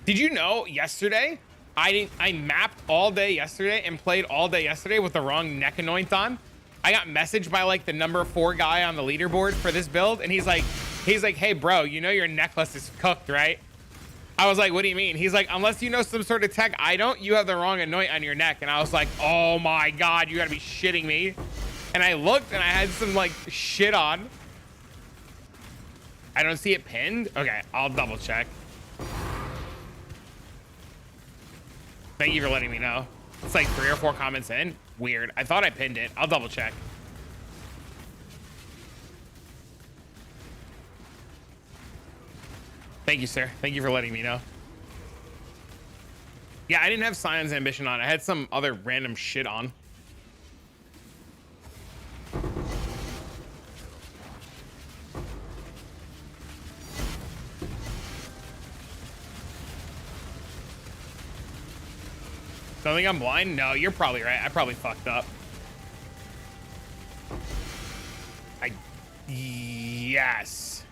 Did you know yesterday I mapped all day yesterday and played all day yesterday with the wrong neck anoint on? I got messaged by like the number 4 guy on the leaderboard for this build, and he's like, hey bro, you know your necklace is cooked, right? I was like, what do you mean? He's like, unless you know some sort of tech I don't, you have the wrong anoint on your neck. And I was like, oh my God, you gotta be shitting me. And I looked and I had some like shit on. I don't see it pinned. Okay, I'll double check. Thank you for letting me know. It's like 3 or 4 comments in. Weird. I thought I pinned it. I'll double check. Thank you, sir. Thank you for letting me know. Yeah, I didn't have Scion's ambition on. I had some other random shit on. Don't think I'm blind? No, you're probably right. I probably fucked up. Yes.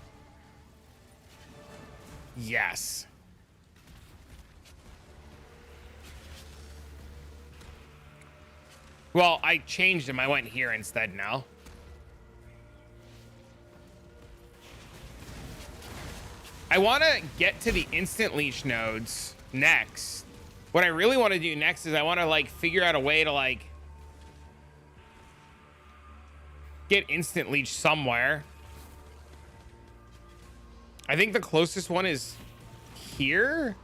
Yes. Well, I changed him. I went here instead now. I want to get to the instant leech nodes next. What I really want to do next is I want to like figure out a way to like get instant leech somewhere. I think the closest one is here.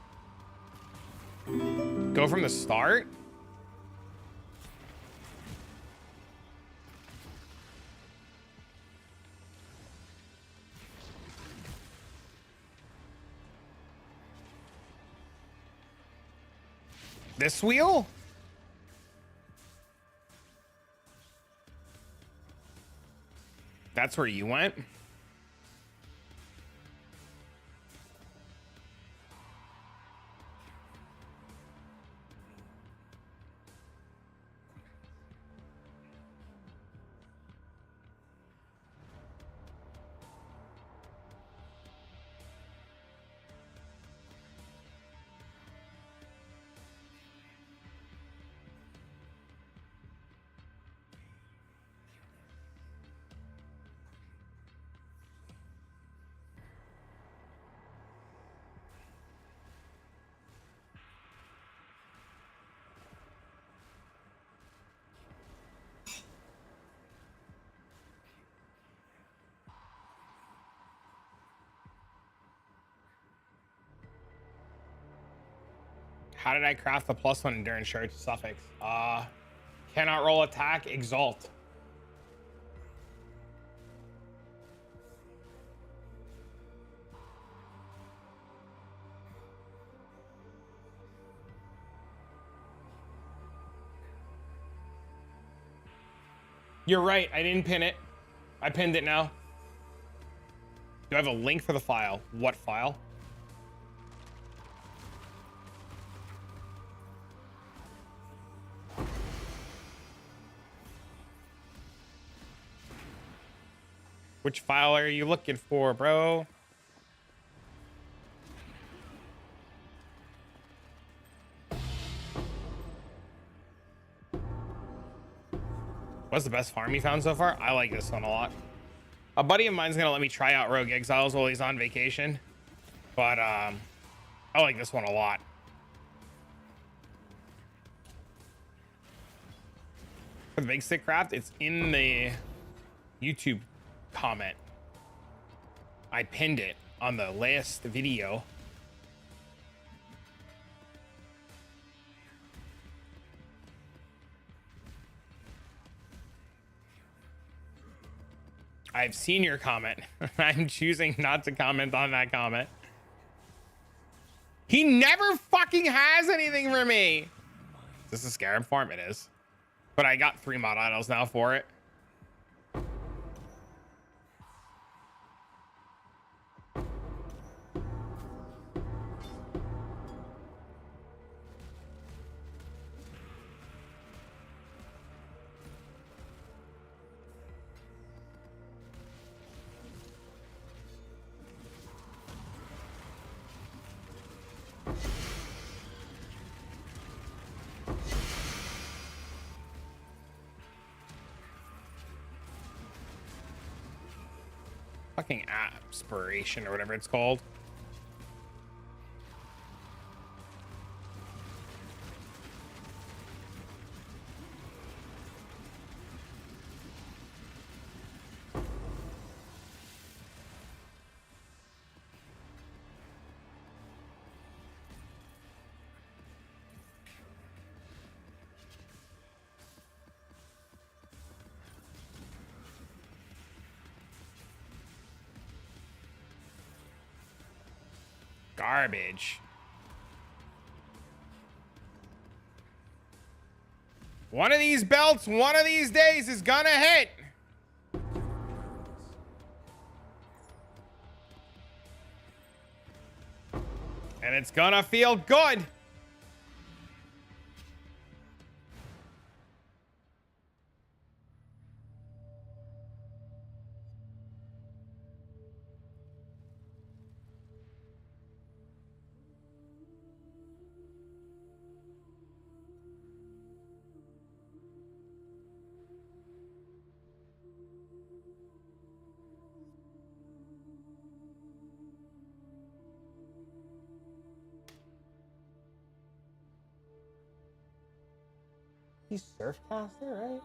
Go from the start. This wheel? That's where you went? How did I craft the +1 endurance charge suffix? Cannot roll attack, exalt. You're right, I didn't pin it. I pinned it now. Do I have a link for the file? What file? Which file are you looking for, bro? What's the best farm you found so far? I like this one a lot. A buddy of mine's gonna let me try out Rogue Exiles while he's on vacation. But I like this one a lot. For the big stick craft, it's in the YouTube comment. I pinned it on the last video. I've seen your comment. I'm choosing not to comment on that comment. He never fucking has anything for me. Is this a Scarab farm? It is. But I got 3 mod idols now for it. Fucking aspiration or whatever it's called. Garbage. One of these belts, one of these days is gonna hit. And it's gonna feel good. He's Surfcaster, right?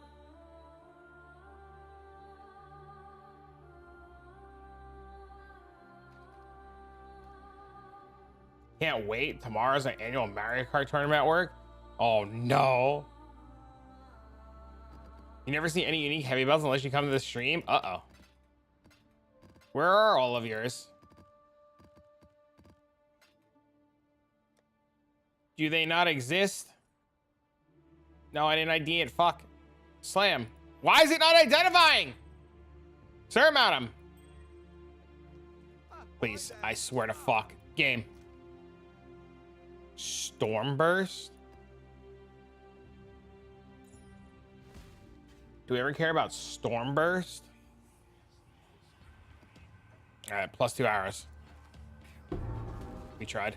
Can't wait. Tomorrow's an annual Mario Kart tournament at work. Oh no. You never see any unique heavy belts unless you come to the stream? Uh-oh. Where are all of yours? Do they not exist? No, I didn't ID it. Fuck. Slam. Why is it not identifying? Sir, madam. Please, I swear to fuck. Game. Stormburst? Do we ever care about Stormburst? All right, plus 2 arrows. We tried.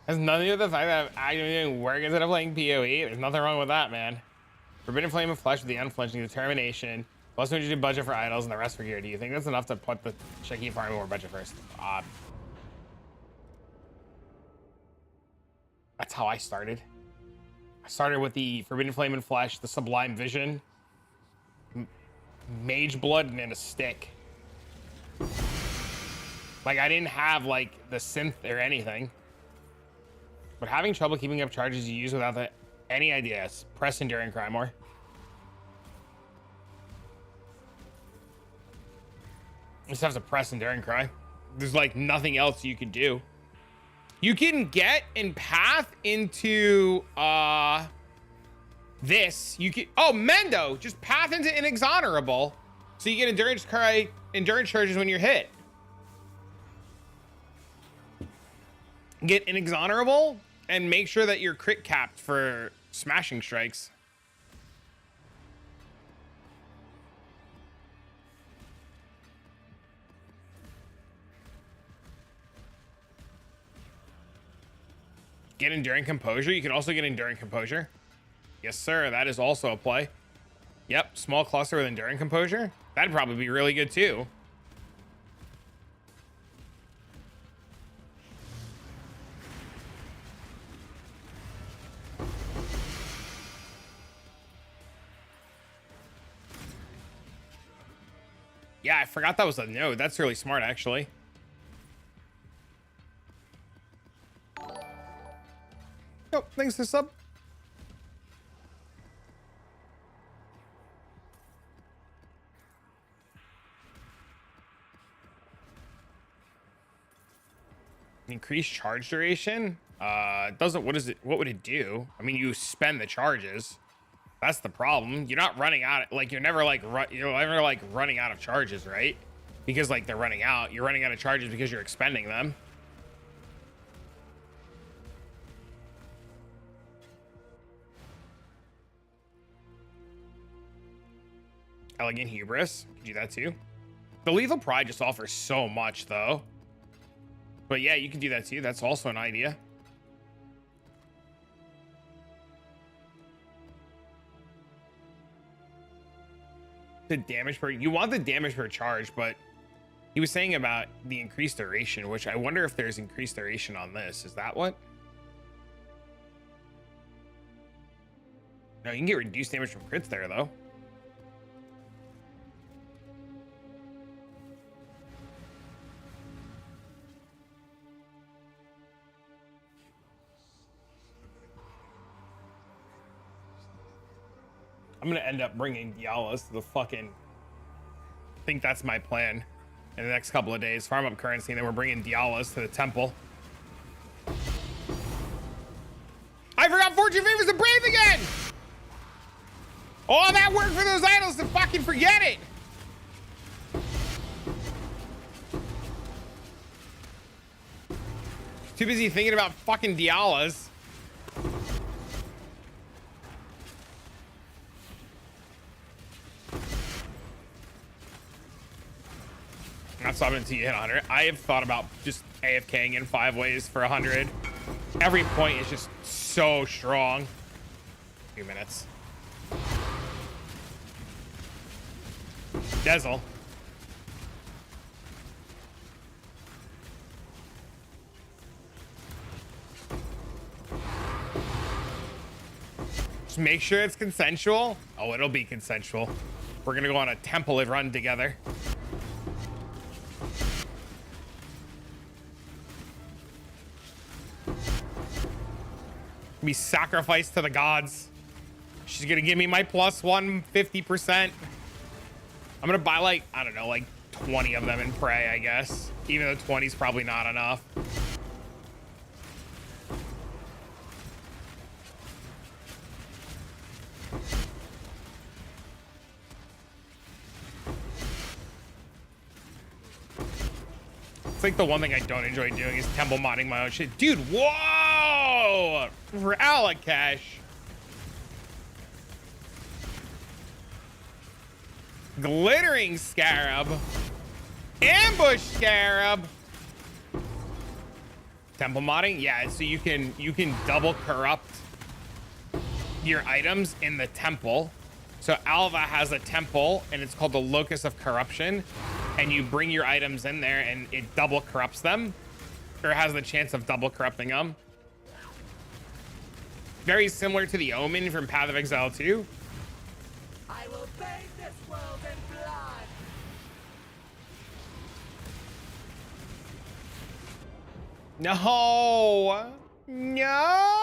Has nothing to do with the fact that I'm actively doing work instead of playing PoE. There's nothing wrong with that, man. Forbidden Flame of Flesh with the unflinching determination. Plus 200 budget for idols and the rest for gear. Do you think that's enough to put the Shaky farming more budget first? That's how I started. I started with the Forbidden Flame and Flesh, the Sublime Vision, Mage Blood, and then a stick. Like, I didn't have, like, the synth or anything. But having trouble keeping up charges you use without any ideas. Press Enduring Cry more. You just have to press Enduring Cry. There's, like, nothing else you can do. You can get and path into this. You can Mendo, just path into Inexhonorable. So you get endurance charges when you're hit. Get Inexhonorable and make sure that you're crit capped for smashing strikes. Get Enduring Composure. You can also get Enduring Composure. Yes, sir. That is also a play. Yep. Small cluster with Enduring Composure. That'd probably be really good too. Yeah, I forgot that was a node. That's really smart, actually. Oh, thanks for sub. Increase charge duration? Doesn't, what would it do? I mean, you spend the charges. That's the problem. You're not running out, like, you're never running out of charges, right? Because, like, they're running out. You're running out of charges because you're expending them. Elegant Hubris. You can do that too. The Lethal Pride just offers so much, though. But yeah, you can do that too. That's also an idea. The damage per... You want the damage per charge, but he was saying about the increased duration, which I wonder if there's increased duration on this. Is that what? No, you can get reduced damage from crits there, though. I'm gonna end up bringing Dialos to the fucking... I think that's my plan. in the next couple of days. Farm up currency, and then we're bringing Dialas to the temple. I forgot Fortune Favors the Brave again! All that work for those idols to fucking forget it! Too busy thinking about fucking Dialas. Not stopping until you hit 100. I have thought about just AFKing in 5 ways for 100. Every point is just so strong. 2 minutes. Dezel. Just make sure it's consensual. Oh, it'll be consensual. We're gonna go on a temple run together. Be sacrificed to the gods. She's gonna give me my plus 150%. I'm gonna buy like, I don't know, like 20 of them and pray, I guess. Even though 20 is probably not enough. It's like the one thing I don't enjoy doing is temple modding my own shit. Dude, whoa! For Alacash. Glittering Scarab. Ambush Scarab. Temple modding? Yeah, so you can double corrupt your items in the temple. So Alva has a temple and it's called the Locus of Corruption. And you bring your items in there and it double corrupts them, or has the chance of double corrupting them. Very similar to the Omen from Path of Exile 2. I will bathe this world in blood. No, no.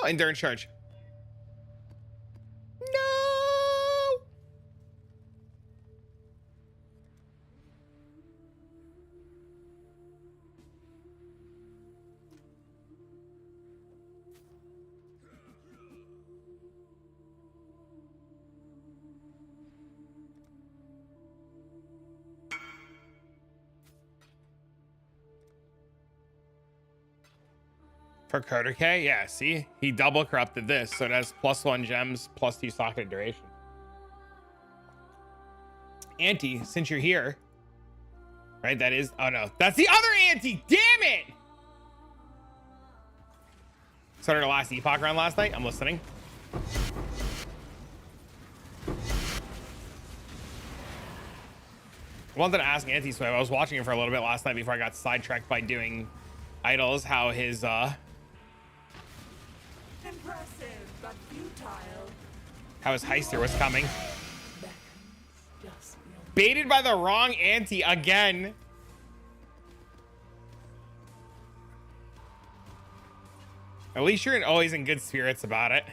Endurance charge. No. For Coder K, yeah, see? He double corrupted this, so it has +1 gems, +2 socket duration. Auntie, since you're here, right? That is, oh no, that's the other Auntie, damn it! Started our last Epoch round last night, I'm listening. I wanted to ask Auntie Sway, I was watching him for a little bit last night before I got sidetracked by doing idols, how his, Impressive, but futile. how his heister was coming. Baited by the wrong Auntie again. At least you're always in good spirits about it.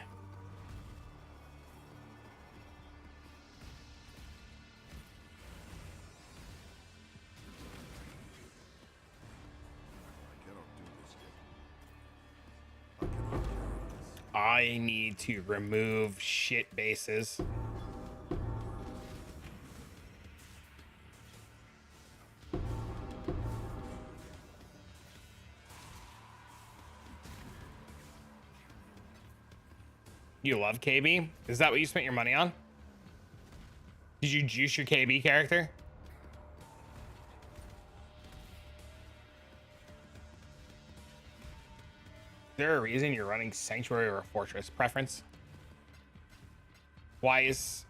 I need to remove shit bases. You love KB? Is that what you spent your money on? Did you juice your KB character? Is there a reason you're running Sanctuary or Fortress preference? Why is...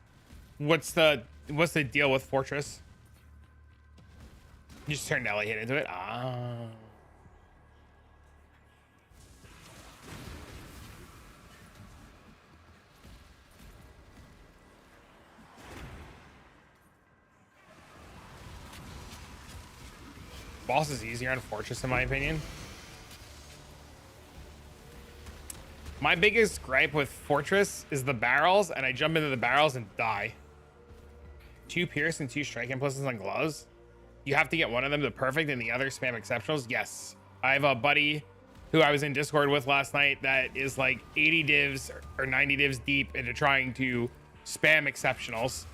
What's the deal with Fortress? You just turned Ellie hit into it? Ah. Boss is easier on Fortress in my opinion. My biggest gripe with Fortress is the barrels, and I jump into the barrels and die. 2 pierce and 2 strike impulses on gloves. You have to get one of them to perfect and the other spam exceptionals. Yes. I have a buddy who I was in Discord with last night that is like 80 divs or 90 divs deep into trying to spam exceptionals.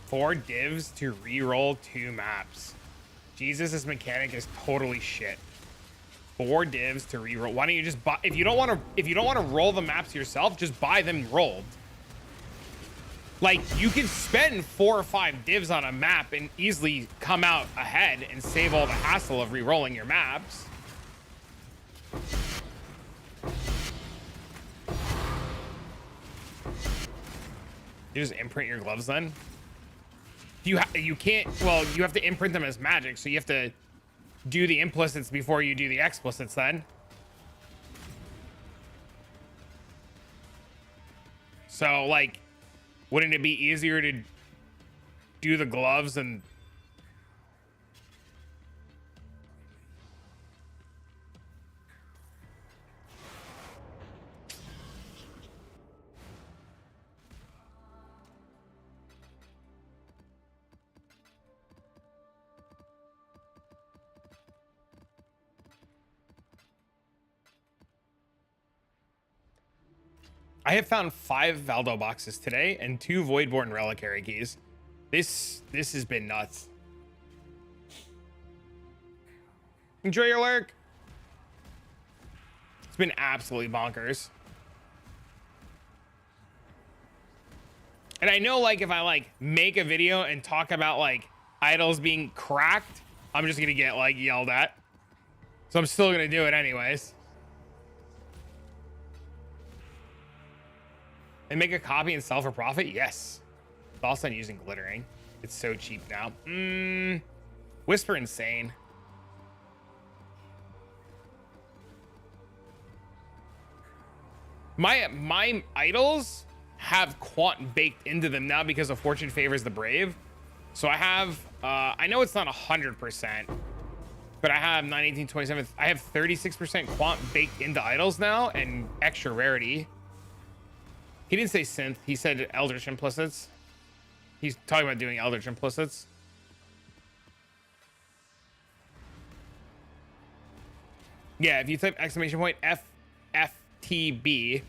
Four divs to re-roll 2 maps. Jesus, this mechanic is totally shit. 4 divs to re-roll. Why don't you just buy, if you don't want to roll the maps yourself, just buy them rolled. Like, you can spend 4 or 5 divs on a map and easily come out ahead and save all the hassle of re-rolling your maps. You just imprint your gloves then? You can't, well, you have to imprint them as magic, so you have to do the implicits before you do the explicits then. So, like, wouldn't it be easier to do the gloves and... I have found 5 Valdo boxes today and 2 Voidborn Reliquary keys. This has been nuts. Enjoy your lurk. It's been absolutely bonkers. And I know, like, if I like make a video and talk about like idols being cracked, I'm just gonna get like yelled at. So I'm still gonna do it anyways. And make a copy and sell for profit? Yes. Also, I'm using glittering. It's so cheap now. Whisper insane. My idols have quant baked into them now because of Fortune Favors the Brave. So I have, I know it's not 100%, but I have 9, 18, 27. I have 36% quant baked into idols now and extra rarity. He didn't say synth. He said Eldritch implicits. He's talking about doing Eldritch implicits. Yeah, if you type exclamation point FFTB,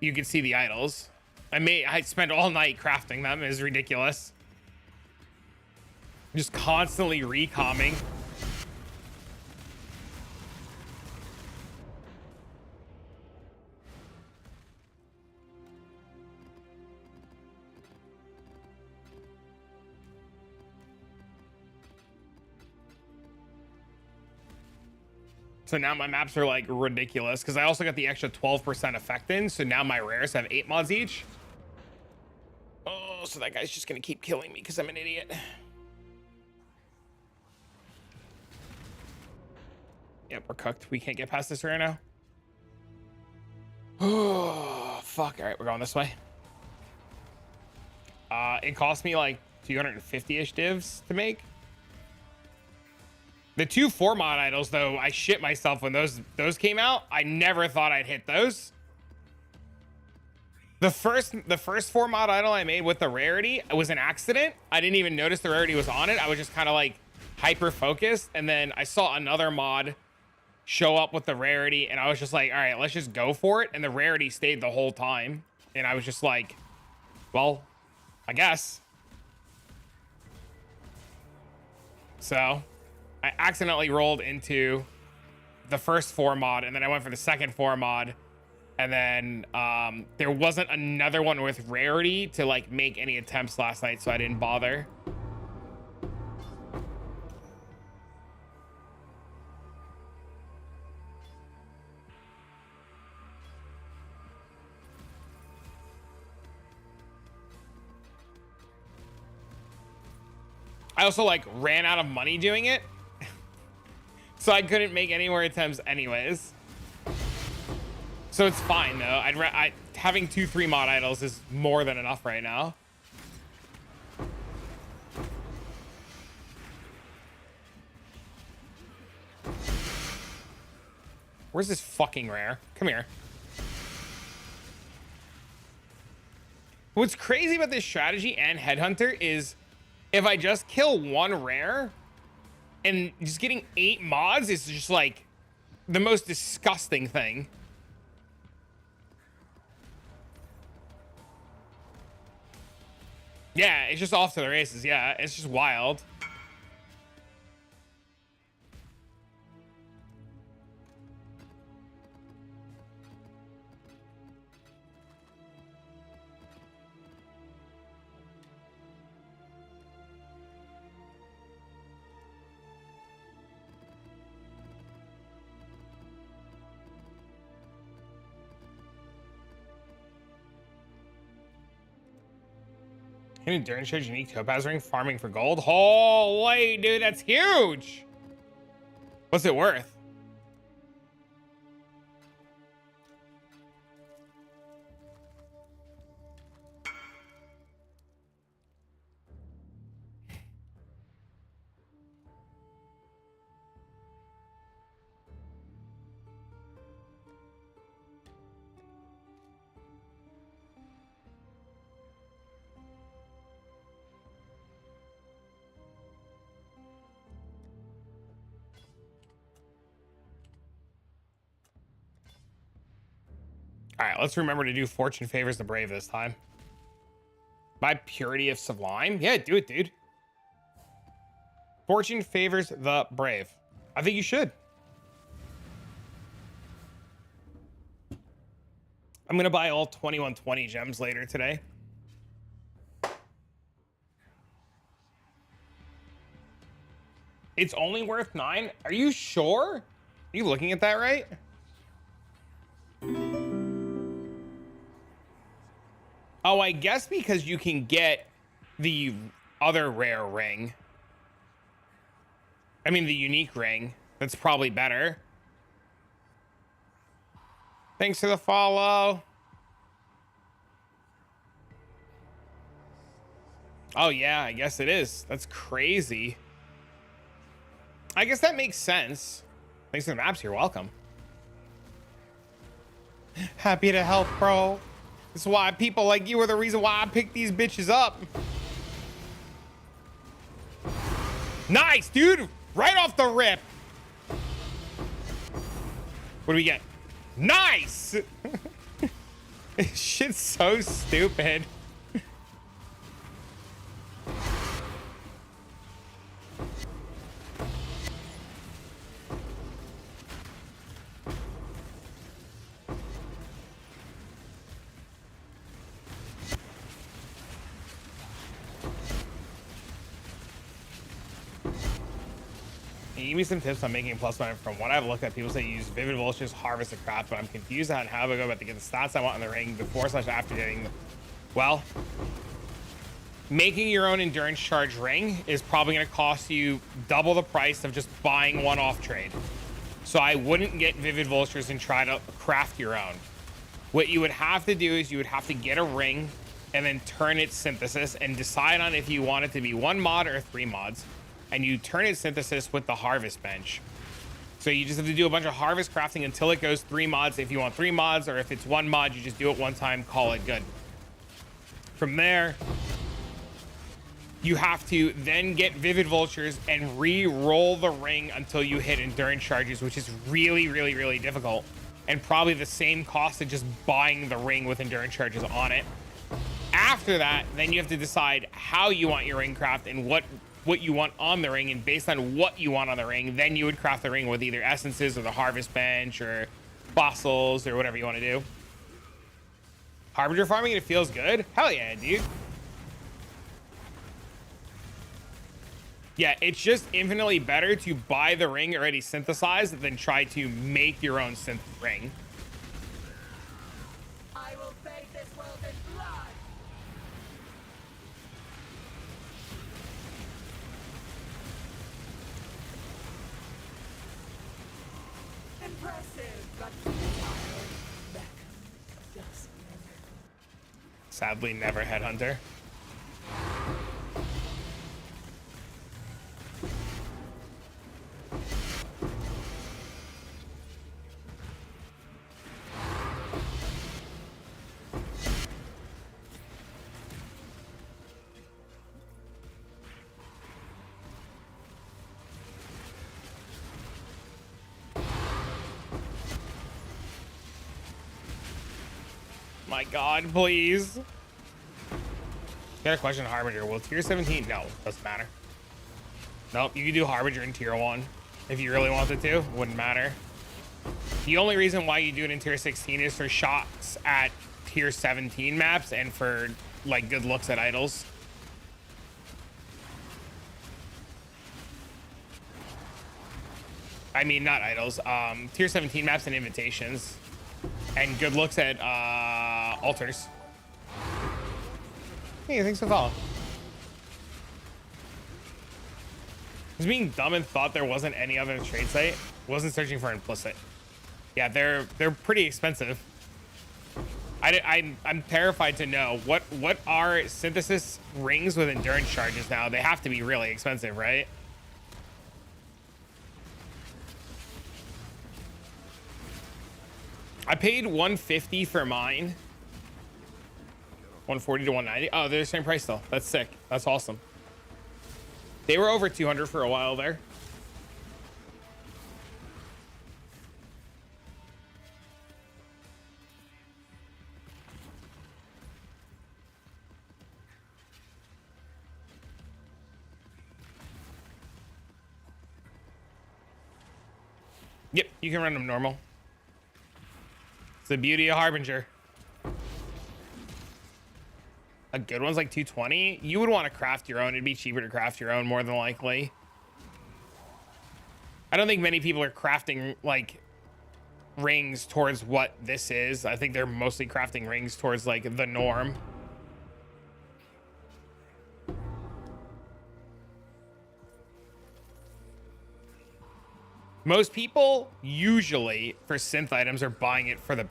you can see the idols. I spent all night crafting them. It's ridiculous. Just constantly recomming. So now my maps are like ridiculous because I also got the extra 12% effect in. So now my rares have 8 mods each. Oh, so that guy's just going to keep killing me because I'm an idiot. Yep, we're cooked. We can't get past this right now. Oh, fuck. All right, we're going this way. It cost me like 250-ish divs to make. The 2 4 mod idols, though, I shit myself when those came out. I never thought I'd hit those. The first 4 mod idol I made with the rarity, it was an accident. I didn't even notice the rarity was on it. I was just kind of like hyper focused, and then I saw another mod show up with the rarity, and I was just like, all right, let's just go for it. And the rarity stayed the whole time, and I was just like, well, I guess. So I accidentally rolled into the first 4 mod, and then I went for the second 4 mod, and then there wasn't another one with rarity to like make any attempts last night, so I didn't bother. I also like ran out of money doing it. So I couldn't make any more attempts anyways. So it's fine though. Having 2 3 mod idols is more than enough right now. Where's this fucking rare? Come here. What's crazy about this strategy and Headhunter is if I just kill one rare and just getting 8 mods is just like the most disgusting thing. Yeah, it's just off to the races. Yeah, it's just wild. An endurance charge unique topaz ring farming for gold. Holy dude, that's huge. What's it worth? All right, let's remember to do Fortune Favors the Brave this time. By Purity of Sublime? Yeah, do it, dude. Fortune Favors the Brave. I think you should. I'm going to buy all 2120 gems later today. It's only worth 9? Are you sure? Are you looking at that right? Oh, I guess because you can get the other rare ring. I mean, the unique ring. That's probably better. Thanks for the follow. Oh, yeah, I guess it is. That's crazy. I guess that makes sense. Thanks for the maps. You're welcome. Happy to help, bro. That's why people like you are the reason why I picked these bitches up. Nice, dude. Right off the rip. What do we get? Nice. This shit's so stupid. Give me some tips on making plus money. From what I've looked at, people say use Vivid Vultures, Harvest the Craft, but I'm confused on how I go about to get the stats I want in the ring before/after getting. Well, making your own endurance charge ring is probably going to cost you double the price of just buying one off trade. So I wouldn't get Vivid Vultures and try to craft your own. What you would have to do is you would have to get a ring and then turn its synthesis and decide on if you want it to be 1 mod or 3 mods. And you turn its synthesis with the harvest bench. So you just have to do a bunch of harvest crafting until it goes 3 mods if you want 3 mods, or if it's 1 mod, you just do it 1 time, call it good. From there, you have to then get Vivid Vultures and re-roll the ring until you hit endurance charges, which is really, really, really difficult. And probably the same cost of just buying the ring with endurance charges on it. After that, then you have to decide how you want your ring craft and what you want on the ring, and based on what you want on the ring, then you would craft the ring with either essences or the harvest bench or fossils or whatever you want to do. Harbinger farming, it feels good. Hell yeah, dude. Yeah, it's just infinitely better to buy the ring already synthesized than try to make your own synth ring. I will bathe this world in blood. Impressive, but tired. Just Sadly, never Headhunter. my god, please. Got a question, Harbinger. Will tier 17? No, doesn't matter. Nope, you can do Harbinger in tier 1 if you really wanted to. Wouldn't matter. The only reason why you do it in tier 16 is for shots at tier 17 maps and for like good looks at idols. I mean, not idols, tier 17 maps and invitations and good looks at altars. Hey, thanks for the follow. I was being dumb and thought there wasn't any other trade site. Wasn't searching for implicit. Yeah, they're pretty expensive. I'm terrified to know what are synthesis rings with endurance charges now. They have to be really expensive, right? I paid 150 for mine. 140 to 190. Oh, they're the same price though. That's sick. That's awesome. They were over 200 for a while there. Yep, you can run them normal. It's the beauty of Harbinger. A good one's like 220. You would want to craft your own. It'd be cheaper to craft your own more than likely. I don't think many people are crafting like rings towards what this is. I think they're mostly crafting rings towards like the norm. Most people usually for synth items are buying it for the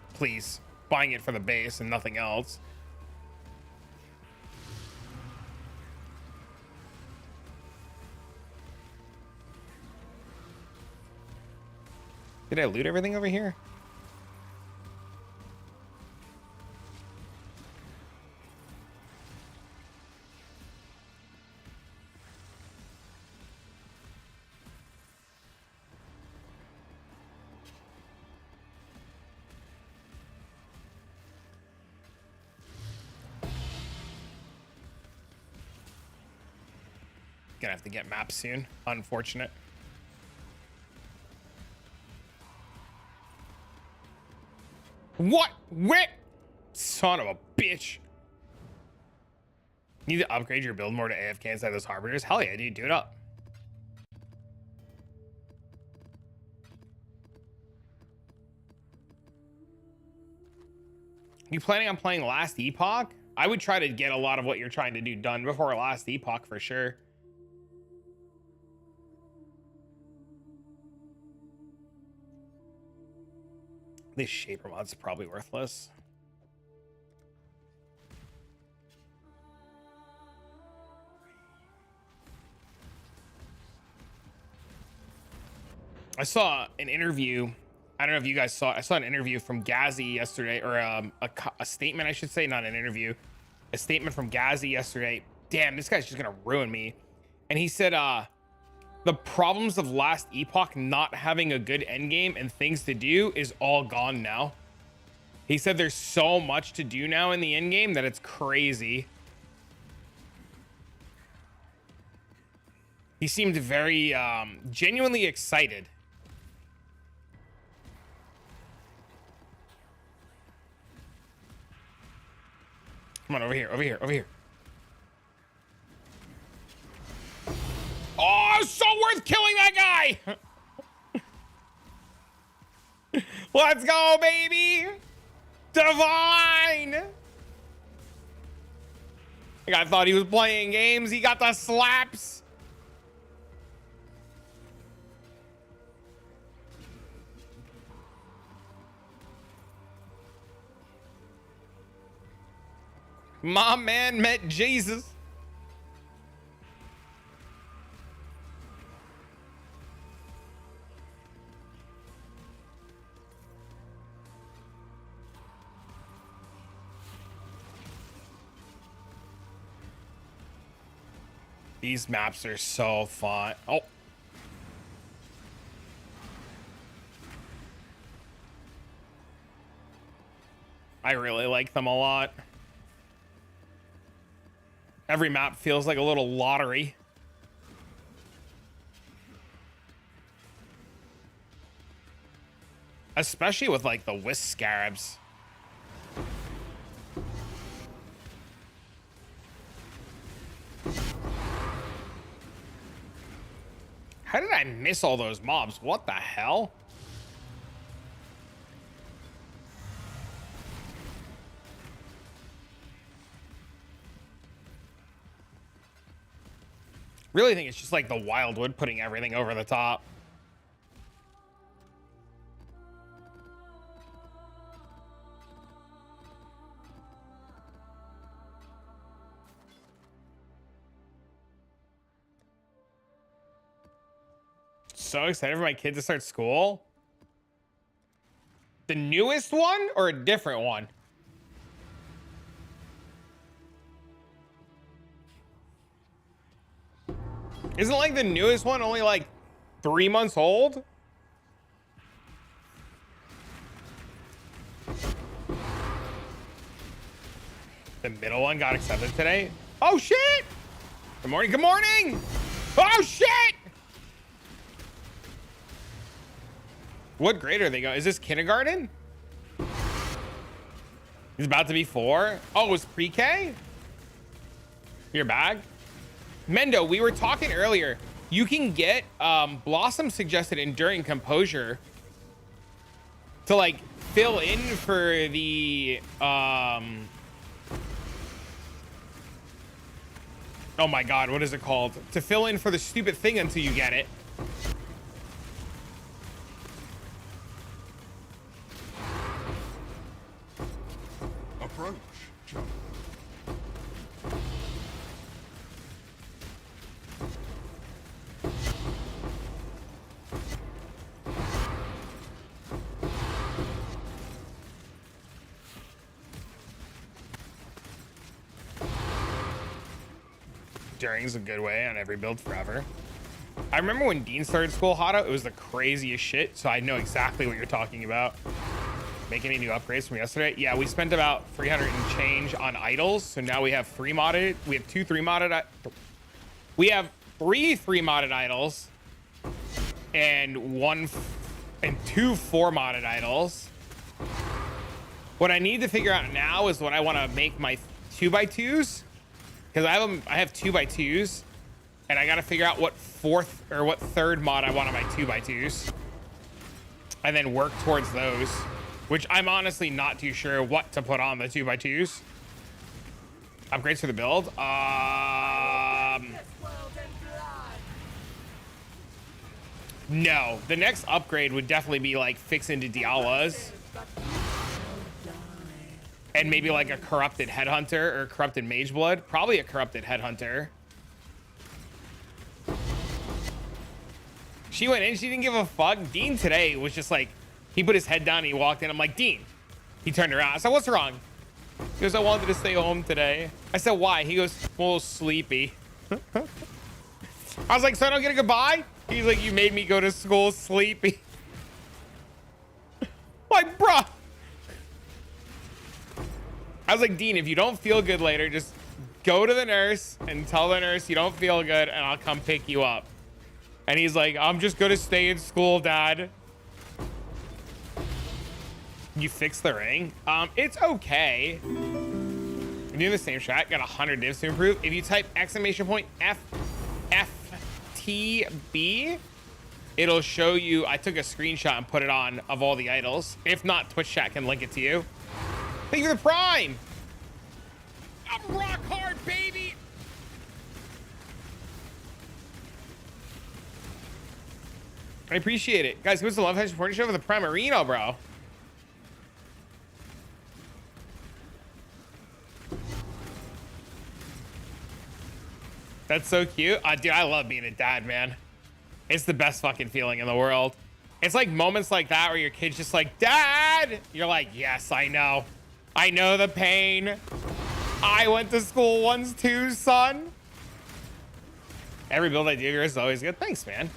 buying it for the base and nothing else. Did I loot everything over here? Gonna have to get maps soon. Unfortunate. What? Where? Son of a bitch. Need to upgrade your build more to AFK inside those harbingers? Hell yeah, dude. Do it up. You planning on playing Last Epoch? I would try to get a lot of what you're trying to do done before Last Epoch for sure. This shaper mod's probably worthless. I saw an interview. I don't know if you guys saw. I saw an interview from Gazzy yesterday, or a statement, I should say, not an interview. A statement from Gazzy yesterday. Damn, this guy's just gonna ruin me. And he said, the problems of Last Epoch not having a good endgame and things to do is all gone now. He said there's so much to do now in the endgame that it's crazy. He seemed very genuinely excited. Come on, over here, over here, over here. Oh, so worth killing that guy. Let's go, baby. Divine. I thought he was playing games. He got the slaps. My man met Jesus. These maps are so fun. Oh. really like them a lot. Every map feels like a little lottery. Especially with like the Wisp Scarabs. How did I miss all those mobs? What the hell? Really think it's just like the Wildwood putting everything over the top. So excited for my kid to start school. The newest one or a different one? Isn't like the newest one only like 3 months old? The middle one got accepted today. Oh shit! Good morning, good morning! Oh shit! What grade are they going? Is this kindergarten? He's about to be 4. Oh, it's pre-K? Your bag? Mendo, we were talking earlier. You can get Blossom suggested Enduring Composure to like fill in for the oh my god, what is it called? To fill in for the stupid thing until you get it. Approach, chum. During's a good way on every build forever. I remember when Dean started school, Hado, it was the craziest shit, so I know exactly what you're talking about. Make any new upgrades from yesterday? Yeah, we spent about 300 and change on idols, so now we have 3 modded. We have 2 3 modded. We have 3 3 modded idols and 2 4 modded idols. What I need to figure out now is what I want to make my 2x2s, because I have 2x2s, and I got to figure out what 4th or what 3rd mod I want on my 2x2s, and then work towards those. Which I'm honestly not too sure what to put on the 2x2s. Upgrades for the build. No, the next upgrade would definitely be like fix into Dialas. And maybe like a corrupted headhunter or corrupted mageblood. Probably a corrupted headhunter. She went in, she didn't give a fuck. Dean today was just like, he put his head down and he walked in. I'm like, Dean. He turned around. I said, what's wrong? He goes, I wanted to stay home today. I said, why? He goes, well, sleepy. I was like, so I don't get a goodbye? He's like, you made me go to school sleepy. Like, bruh. I was like, Dean, if you don't feel good later, just go to the nurse and tell the nurse you don't feel good and I'll come pick you up. And he's like, I'm just going to stay in school, Dad. You fixed the ring? It's okay. You're doing the same strat. Got 100 divs to improve. If you type FFTB, it'll show you. I took a screenshot and put it on of all the idols. If not, Twitch chat can link it to you. Thank you for the prime. I'm rock hard, baby. I appreciate it. Guys, who's the Love Hedge supporting show for the Primarino, bro? That's so cute. Dude, I love being a dad, man. It's the best fucking feeling in the world. It's like moments like that where your kid's just like, Dad! You're like, yes, I know. I know the pain. I went to school once too, son. Every build I do of yours is always good. Thanks, man.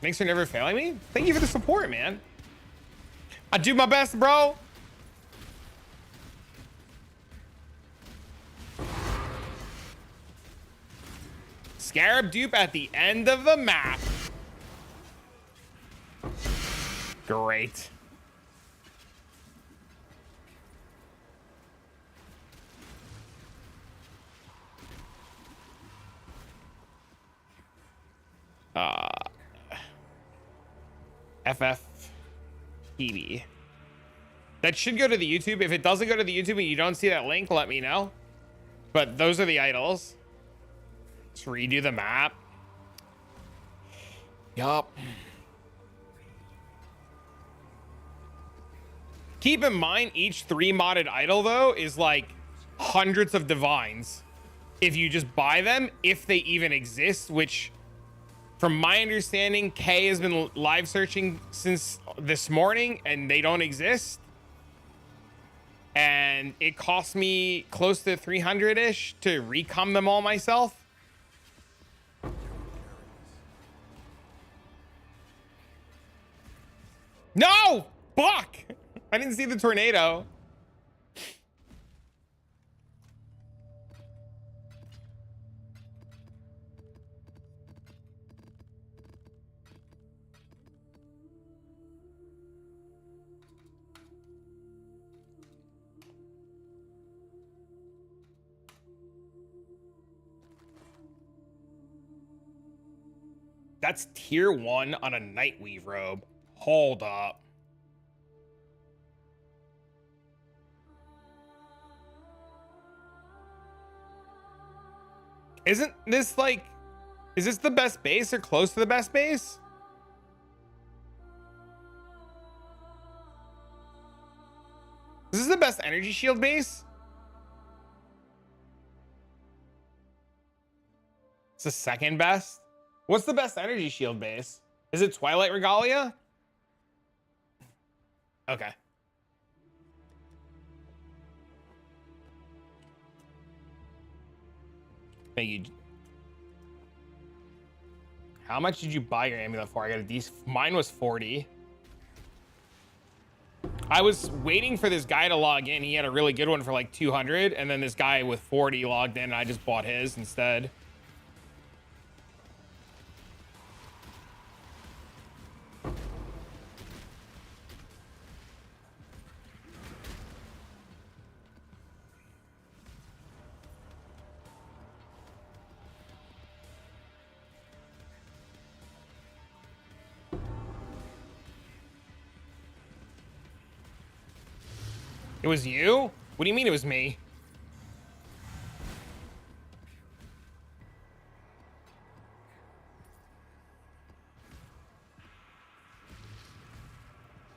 Thanks for never failing me. Thank you for the support, man. I do my best, bro. Scarab dupe at the end of the map. Great. FFTB. That should go to the YouTube. If it doesn't go to the YouTube and you don't see that link, let me know. But those are the idols. Let's redo the map. Yup. Keep in mind, each 3 modded idol, though, is like hundreds of divines. If you just buy them, if they even exist, which, from my understanding, Kay has been live searching since this morning, and they don't exist. And it cost me close to 300-ish to recom them all myself. No! Fuck! I didn't see the tornado. That's tier 1 on a Nightweave robe. Hold up. Isn't this like, is this the best base or close to the best base? Is this the best energy shield base? It's the second best. What's the best energy shield base? Is it Twilight Regalia? Okay. Thank you. How much did you buy your amulet for? I got a decent. Mine was 40. I was waiting for this guy to log in. He had a really good one for like 200, and then this guy with 40 logged in, and I just bought his instead. It was you? What do you mean it was me?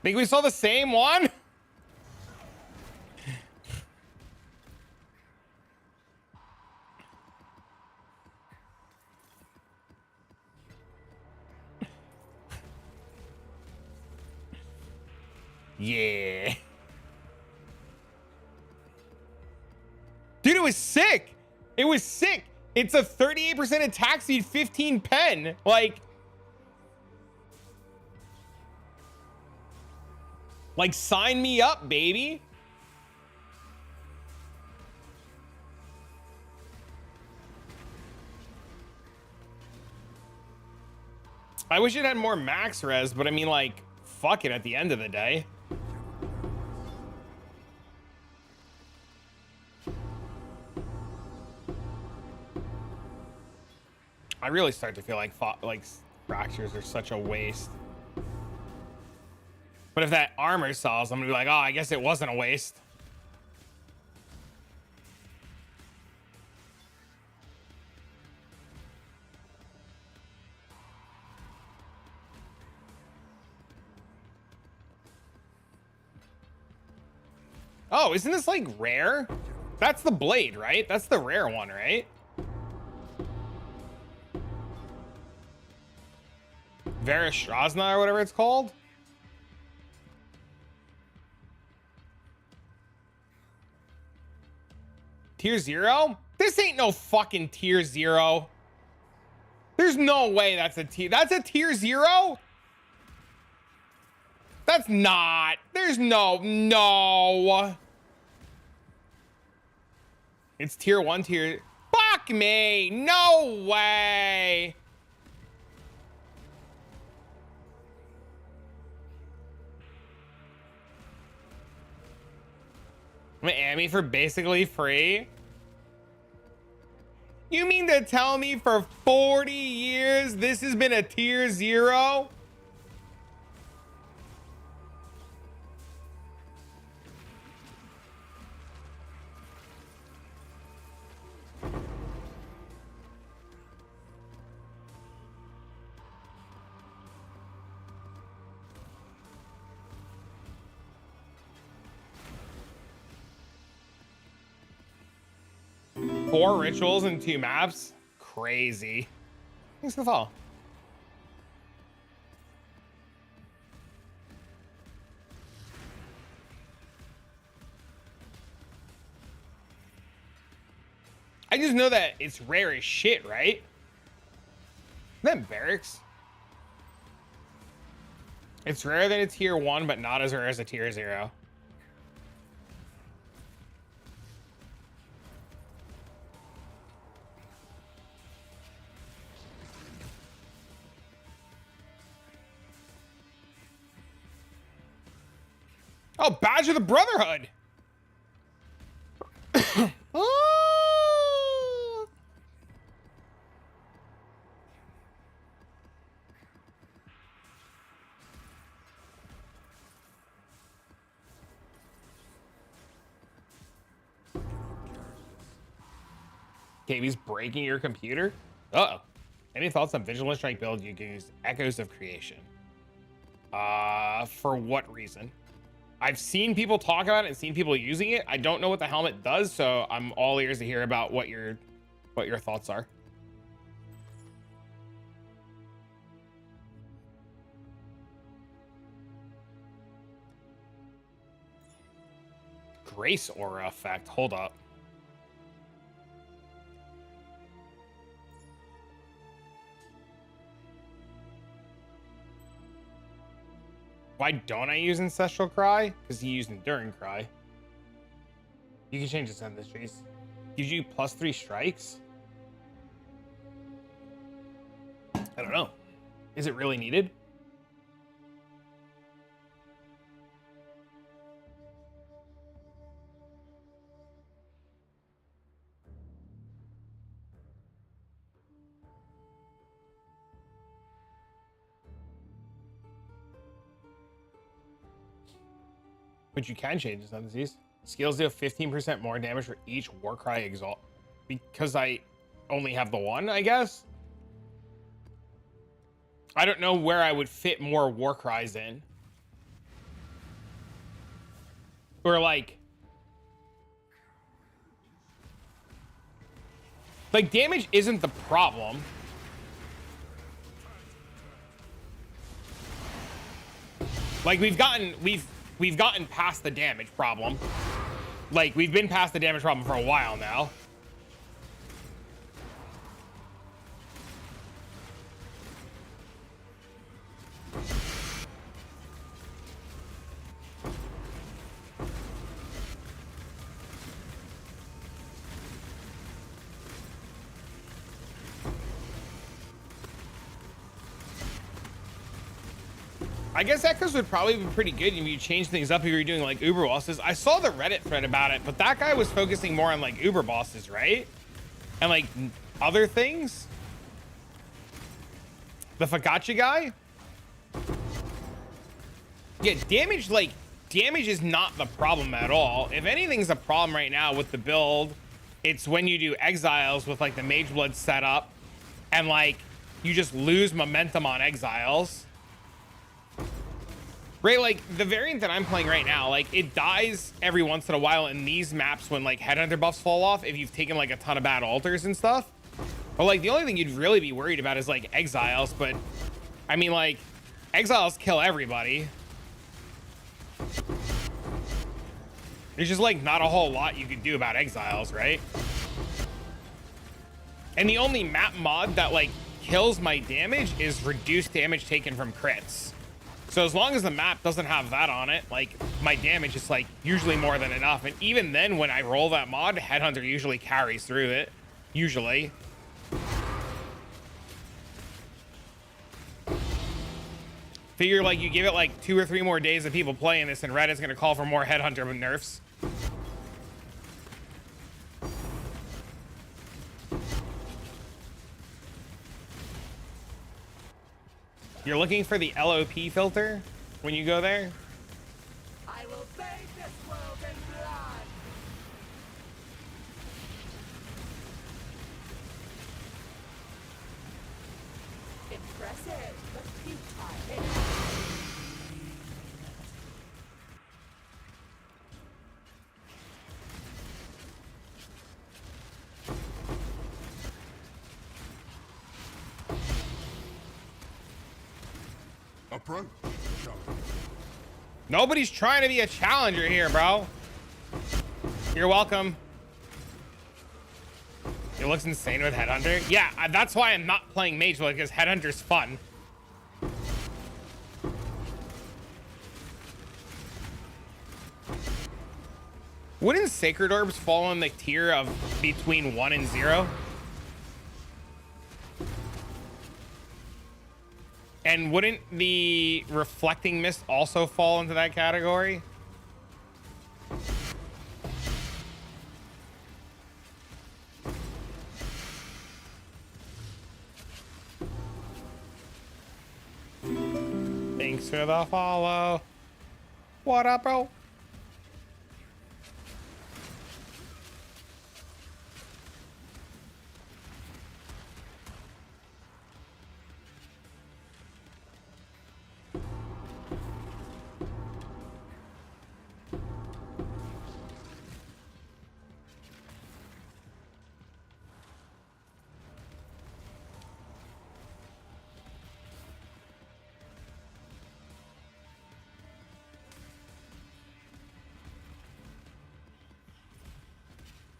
Think we saw the same one? Yeah. Dude, it was sick. It was sick. It's a 38% attack speed, 15 pen. Like sign me up, baby. I wish it had more max res, but I mean, like, fuck it at the end of the day. I really start to feel like fractures are such a waste. But if that armor sells, I'm gonna be like, oh, I guess it wasn't a waste. Oh, isn't this like rare? That's the blade, right? That's the rare one, right? Vereshrazna or whatever it's called. Tier 0? This ain't no fucking tier 0. There's no way that's a tier. That's a tier 0? That's not. There's no. It's tier 1, tier. Fuck me. No way. Miami for basically free? You mean to tell me for 40 years this has been a tier 0? Four rituals and 2 maps? Crazy. Thanks for the follow. I just know that it's rare as shit, right? Isn't that barracks? It's rarer than a tier 1, but not as rare as a tier 0. Oh, Badge of the Brotherhood. Oh. Davey's breaking your computer? Uh-oh. Any thoughts on Vigilant Strike build? You can use Echoes of Creation. For what reason? I've seen people talk about it and seen people using it. I don't know what the helmet does, so I'm all ears to hear about what your thoughts are. Grace aura effect. Hold up. Why don't I use Ancestral Cry? Because you used Enduring Cry. You can change the sentence trees. Gives you +3 strikes? I don't know. Is it really needed? But you can change the sentences. Skills deal 15% more damage for each Warcry Exalt. Because I only have the one, I guess? I don't know where I would fit more Warcries in. Or like damage isn't the problem. Like we've gotten past the damage problem. Like we've been past the damage problem for a while now. I guess Echoes would probably be pretty good if you change things up if you're doing like Uber bosses. I saw the Reddit thread about it, but that guy was focusing more on like Uber bosses, right? And like other things. The Fakachi guy. Yeah, damage is not the problem at all. If anything's a problem right now with the build, it's when you do Exiles with like the Mage Blood setup and like you just lose momentum on Exiles. Right, like the variant that I'm playing right now, like it dies every once in a while in these maps when like Headhunter buffs fall off if you've taken like a ton of bad altars and stuff. But like the only thing you'd really be worried about is like Exiles, but I mean like Exiles kill everybody. There's just like not a whole lot you could do about Exiles, right? And the only map mod that like kills my damage is reduced damage taken from crits. So as long as the map doesn't have that on it, like my damage is like usually more than enough. And even then when I roll that mod, Headhunter usually carries through it. Usually. Figure like you give it like 2 or 3 more days of people playing this and Reddit's gonna call for more Headhunter nerfs. You're looking for the LOP filter when you go there? I will bathe this world in blood. Impressive, but futile. Approach, challenge. Nobody's trying to be a challenger here, bro. You're welcome. It looks insane with Headhunter. Yeah, that's why I'm not playing Mage, because Headhunter's fun. Wouldn't Sacred Orbs fall in the tier of between 1 and 0? And wouldn't the Reflecting Mist also fall into that category? Thanks for the follow. What up, bro?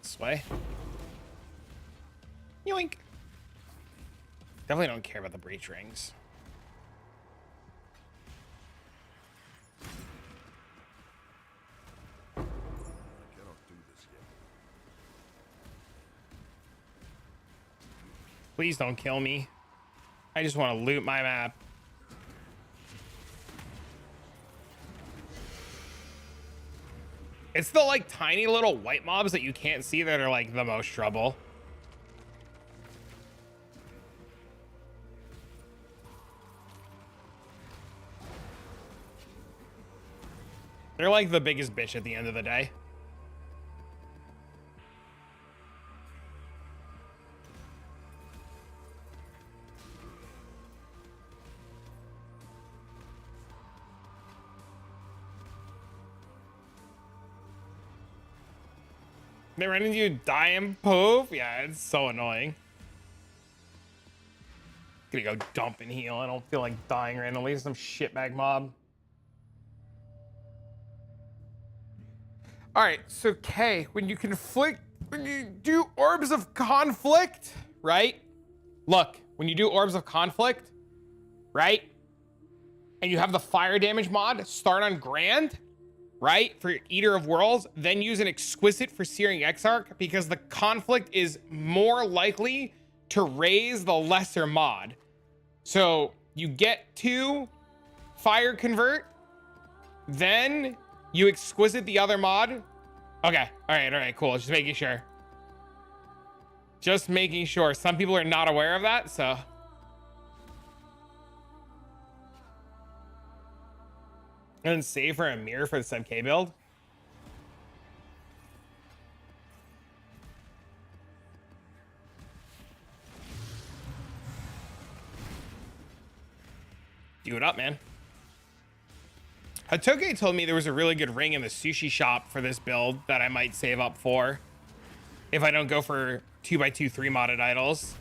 This way. Yoink. Definitely don't care about the breach rings. Cannot do this yet. Please don't kill me. I just want to loot my map. It's the like tiny little white mobs that you can't see that are like the most trouble. They're like the biggest bitch at the end of the day. They run into you, die and poof. Yeah, it's so annoying. Gonna go dump and heal. I don't feel like dying randomly. Some shitbag mob. All right, so K, when you do Orbs of Conflict, right? Look, when you do Orbs of Conflict, right? And you have the fire damage mod, start on Grand, right? For Eater of Worlds, then use an Exquisite for Searing Exarch because the conflict is more likely to raise the lesser mod. So you get 2 fire convert, then you Exquisite the other mod. Okay, all right, cool. Just making sure. Just making sure. Some people are not aware of that, so. And then save for a mirror for the sub K build. Do it up, man. Hatoke told me there was a really good ring in the sushi shop for this build that I might save up for if I don't go for 2x2 3 modded idols.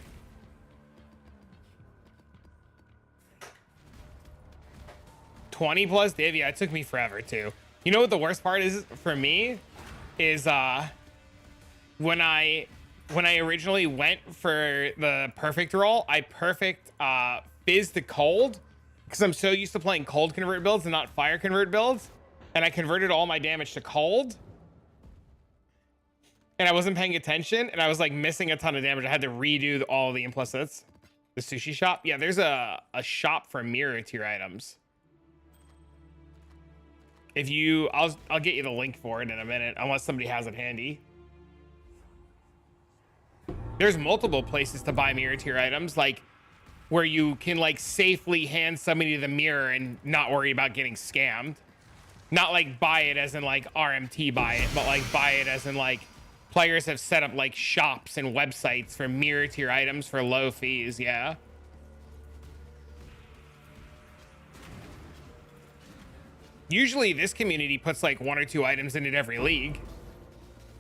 $20+ div. Yeah, it took me forever too. You know what the worst part is for me is when I originally went for the perfect roll, I perfect fizz to cold because I'm so used to playing cold convert builds and not fire convert builds, and I converted all my damage to cold, and I wasn't paying attention, and I was like missing a ton of damage. I had to redo all the implicits. The sushi shop, yeah, there's a shop for mirror tier items. If you, I'll get you the link for it in a minute, unless somebody has it handy. There's multiple places to buy mirror tier items, like where you can like safely hand somebody the mirror and not worry about getting scammed. Not like buy it as in like RMT buy it, but like buy it as in like players have set up like shops and websites for mirror tier items for low fees. Yeah. Usually this community puts like 1 or 2 items in it every league.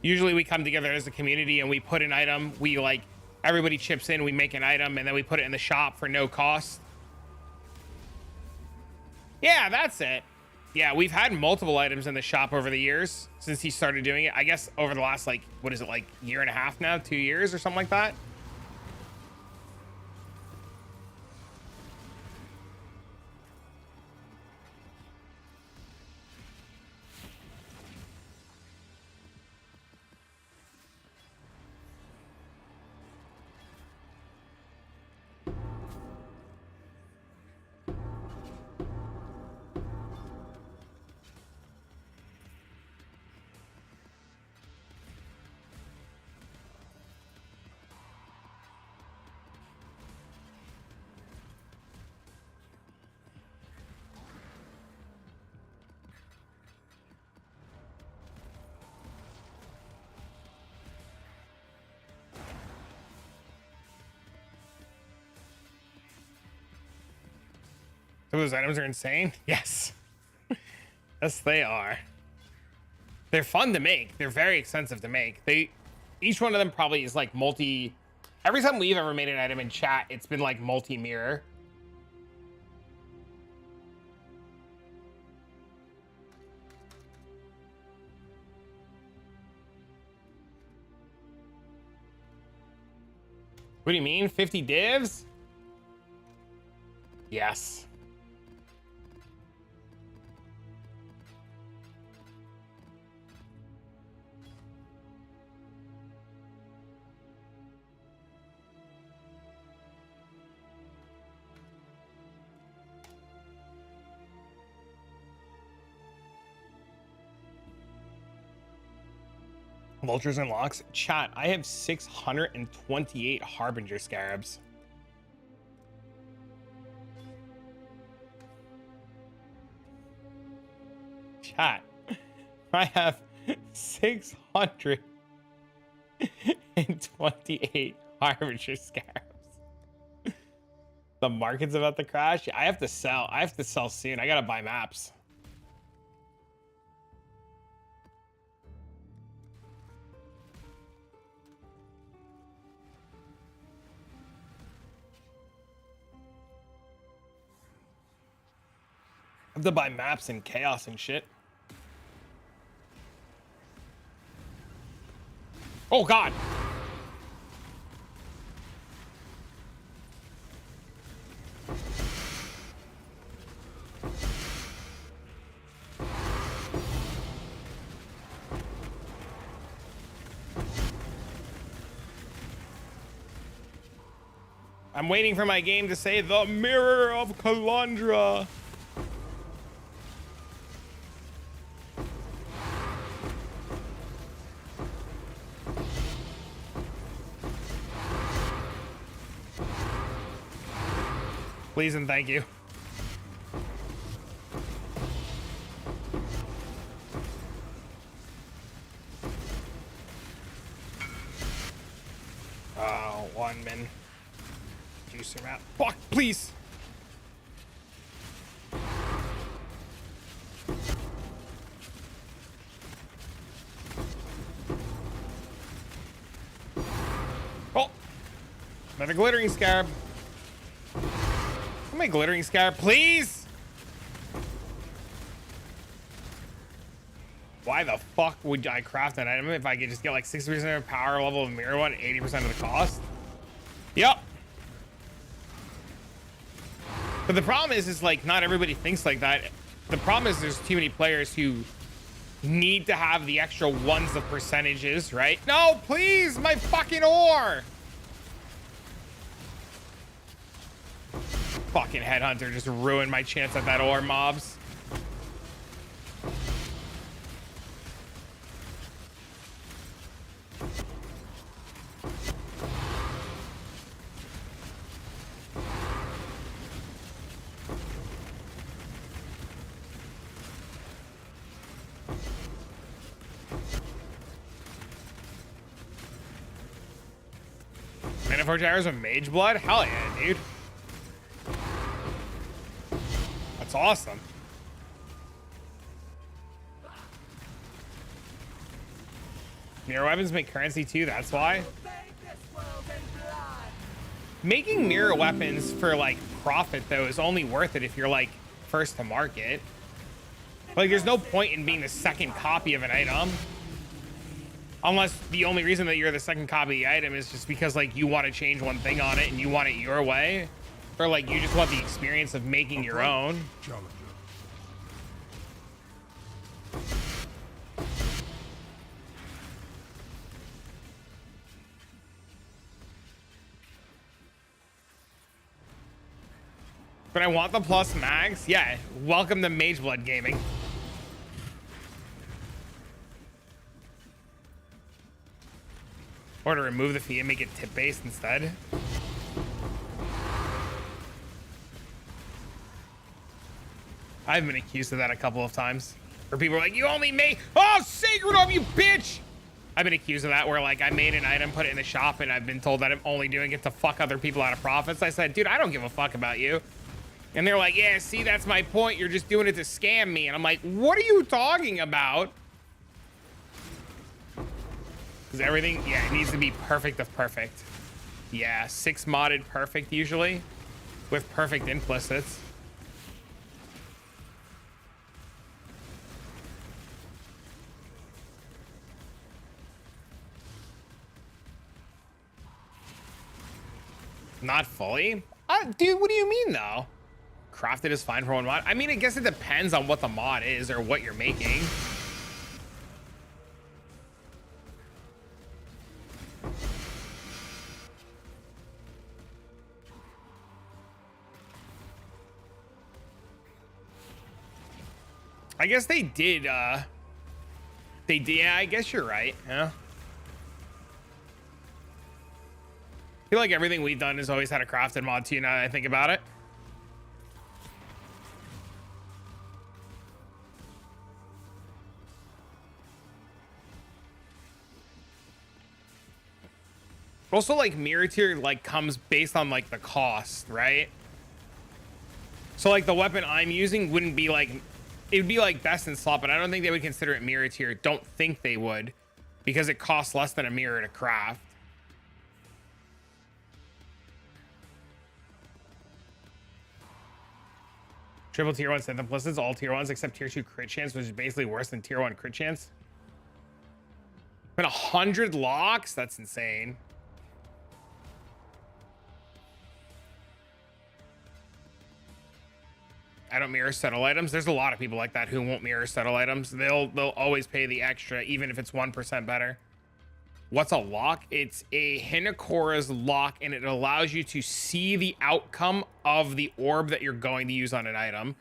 Usually we come together as a community and we put an item, we like, everybody chips in, we make an item, and then we put it in the shop for no cost. Yeah, that's it. Yeah, we've had multiple items in the shop over the years since he started doing it. I guess over the last, like, what is it, like year and a half now, 2 years or something like that. Some of those items are insane. Yes. Yes, they are. They're fun to make. They're very expensive to make. Each one of them probably is like multi. Every time we've ever made an item in chat, it's been like multi-mirror. What do you mean? 50 divs? Yes. Vultures and locks. Chat, I have 628 harbinger scarabs. Chat, I have 628 harbinger scarabs. The market's about to crash. I have to sell. I have to sell soon. I gotta buy maps. I have to buy maps and chaos and shit. Oh God. I'm waiting for my game to say the Mirror of Kalandra. Please and thank you. Oh, 1 min. Juicer map. Fuck, please. Oh, another glittering scarab. My glittering scarab, please. Why the fuck would I craft an item if I could just get like 60% of power level of mirror one, 80% of the cost? Yep. But the problem is like not everybody thinks like that. The problem is there's too many players who need to have the extra ones of percentages, right? No, please, my fucking ore. Fucking headhunter just ruined my chance at that ore, mobs. Manifold gyros with mage blood? Hell yeah, dude. That's awesome. Mirror weapons make currency too, that's why. Making mirror weapons for like profit though is only worth it if you're like first to market. Like there's no point in being the second copy of an item. Unless the only reason that you're the second copy of the item is just because like you want to change one thing on it and you want it your way. Or like you just want the experience of making your own. Challenger. But I want the plus max. Yeah, welcome to Mage Blood Gaming. Or to remove the fee and make it tip-based instead. I've been accused of that a couple of times. Where people are like, you only made, oh, Sacred of you bitch! I've been accused of that where like I made an item, put it in the shop, and I've been told that I'm only doing it to fuck other people out of profits. I said, dude, I don't give a fuck about you. And they're like, yeah, see, that's my point. You're just doing it to scam me. And I'm like, what are you talking about? Because everything, yeah, it needs to be perfect of perfect. Yeah, 6 modded perfect usually with perfect implicits. Not fully? Dude, what do you mean though? Crafted is fine for one mod. I mean, I guess it depends on what the mod is or what you're making. I guess they did, yeah, I guess you're right, yeah. I feel like everything we've done has always had a crafted mod too, now that I think about it. Also, like, mirror tier, like, comes based on, like, the cost, right? So, like, the weapon I'm using wouldn't be, like, it would be, like, best in slot, but I don't think they would consider it mirror tier. Don't think they would, because it costs less than a mirror to craft. Triple tier 1 synth implicits, all tier 1s except tier 2 crit chance, which is basically worse than tier 1 crit chance. But 100 locks? That's insane. I don't mirror settle items. There's a lot of people like that who won't mirror settle items. They'll always pay the extra, even if it's 1% better. What's a lock? It's a Hinakora's lock, and it allows you to see the outcome of the orb that you're going to use on an item.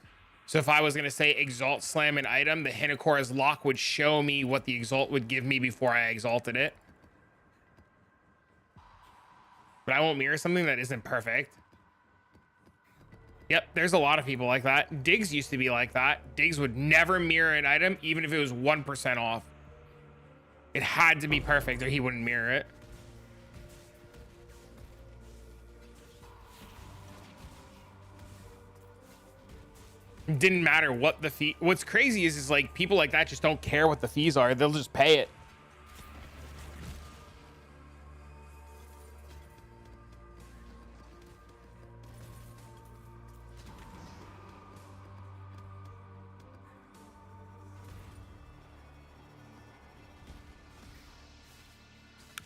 So if I was going to say exalt slam an item, the Hinakora's lock would show me what the exalt would give me before I exalted it. But I won't mirror something that isn't perfect. Yep, there's a lot of people like that. Diggs used to be like that. Diggs would never mirror an item, even if it was 1% off. It had to be perfect or he wouldn't mirror it. It didn't matter what the fee. What's crazy is like people like that just don't care what the fees are. They'll just pay it.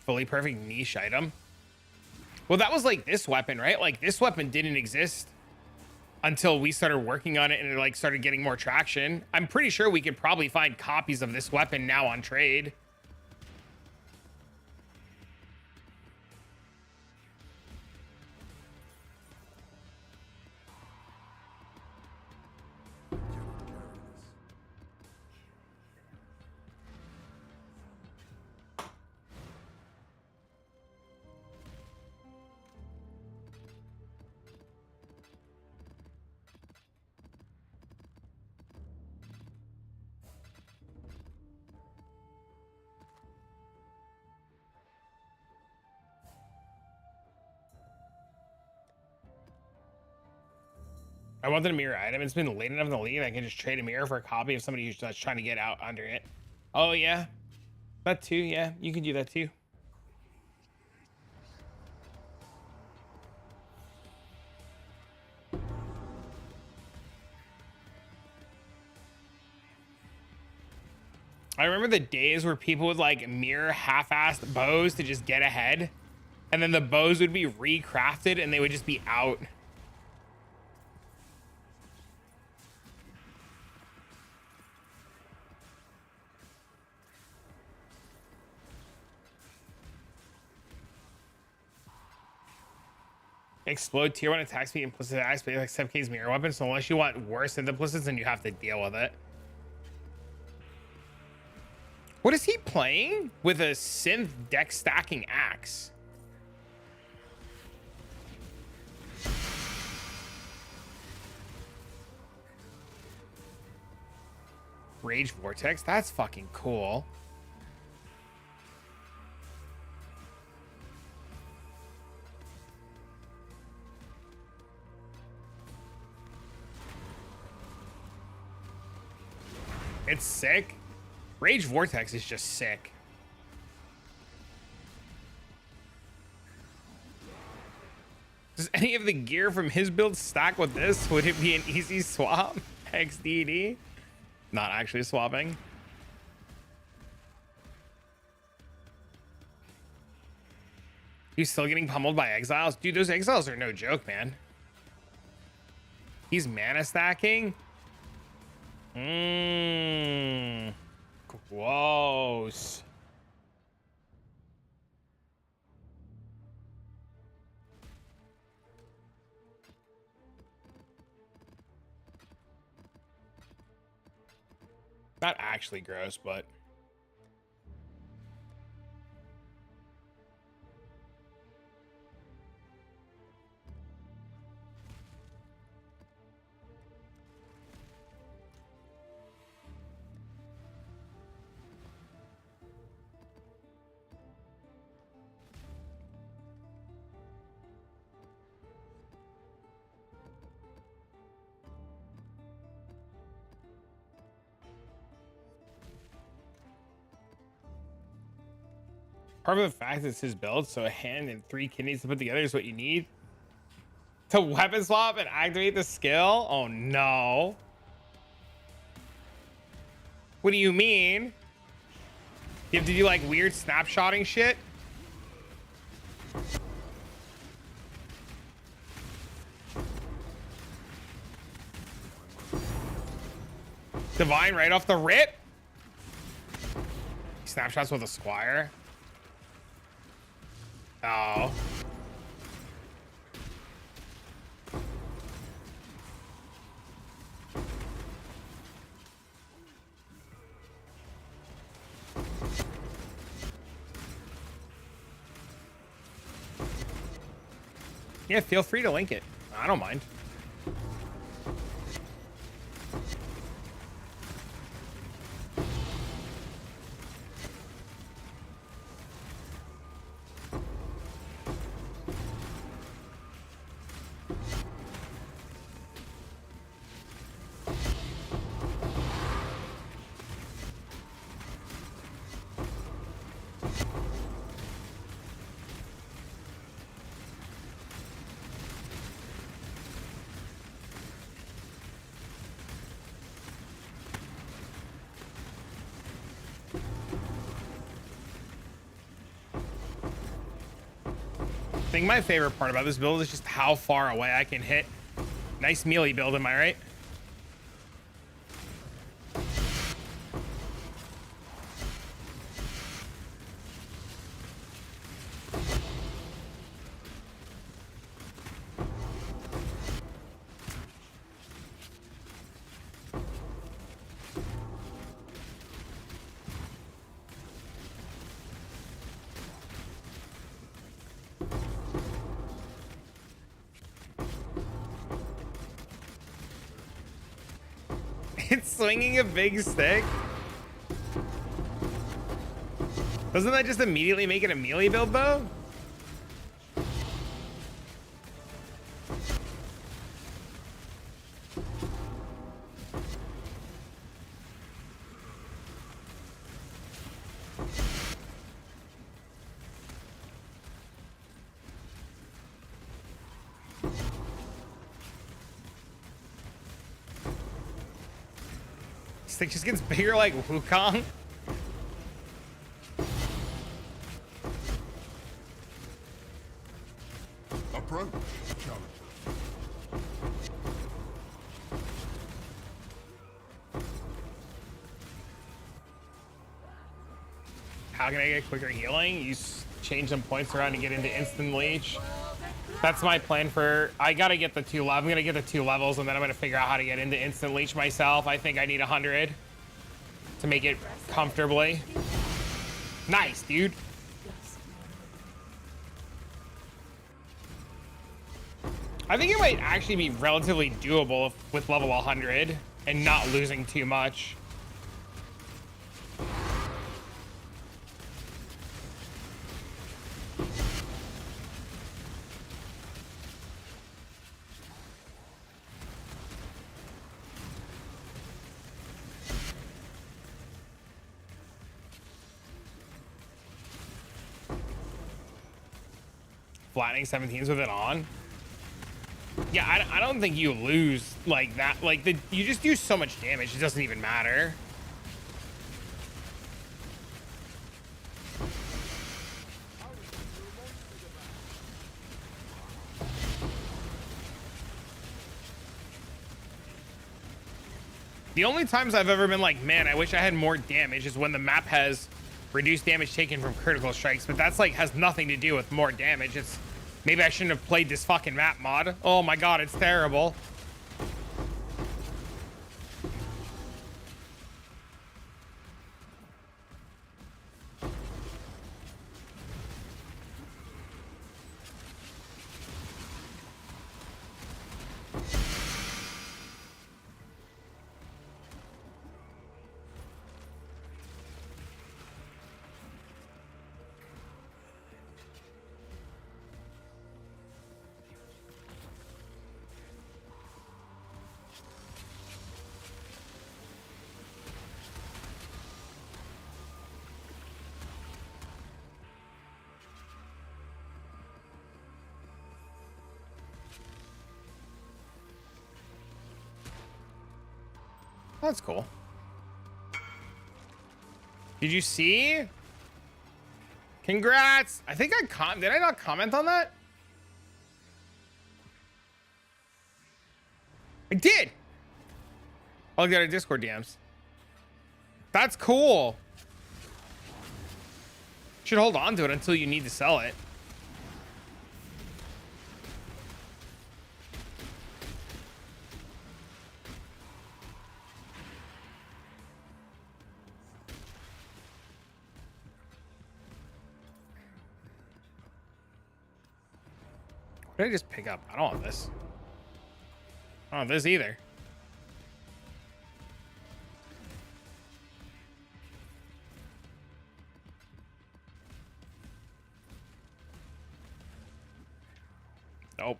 Fully perfect niche item. Well, that was like this weapon, right? Like this weapon didn't exist until we started working on it and it like started getting more traction. I'm pretty sure we could probably find copies of this weapon now on trade. I wanted a mirror item. It's been late enough in the league. I can just trade a mirror for a copy of somebody who's just trying to get out under it. Oh yeah, that too. Yeah, you can do that too. I remember the days where people would like mirror half-assed bows to just get ahead, and then the bows would be recrafted and they would just be out. Explode tier 1 attack speed implicit attack speed like 7k's mirror weapon, so unless you want worse than the implicits, then you have to deal with it. What is he playing with a synth deck stacking axe? Rage Vortex, that's fucking cool. It's sick. Rage Vortex is just sick. Does any of the gear from his build stack with this? Would it be an easy swap? XDD? Not actually swapping. You still getting pummeled by exiles? Dude, those exiles are no joke, man. He's mana stacking? Gross. Not actually gross, but part of the fact it's his build, so a hand and 3 kidneys to put together is what you need to weapon swap and activate the skill. Oh no. What do you mean? You have to do like weird snapshotting shit? Divine right off the rip? Snapshots with a squire? Oh. Yeah, feel free to link it. I don't mind. I think my favorite part about this build is just how far away I can hit Nice melee build, am I right? It's swinging a big stick. Doesn't that just immediately make it a melee build though? Stick just gets bigger like Wukong. Approach. Challenge. How can I get quicker healing? You change some points around to get into instant leech. That's my plan for, I gotta get the I'm gonna get the 2 levels and then I'm gonna figure out how to get into instant leech myself. I think I need 100 to make it comfortably. Nice, dude. I think it might actually be relatively doable with level 100 and not losing too much. Flattening 17s with it on. Yeah, I don't think you lose like that. Like, you just do so much damage, it doesn't even matter. The only times I've ever been like, man, I wish I had more damage is when the map has reduced damage taken from critical strikes, but that's like has nothing to do with more damage. It's maybe I shouldn't have played this fucking map mod. Oh my god, it's terrible. That's cool. Did you see? Congrats. I think did I not comment on that? I did. I looked at our Discord DMs. That's cool. Should hold on to it until you need to sell it. What did I just pick up? I don't want this. I don't want this either. Nope.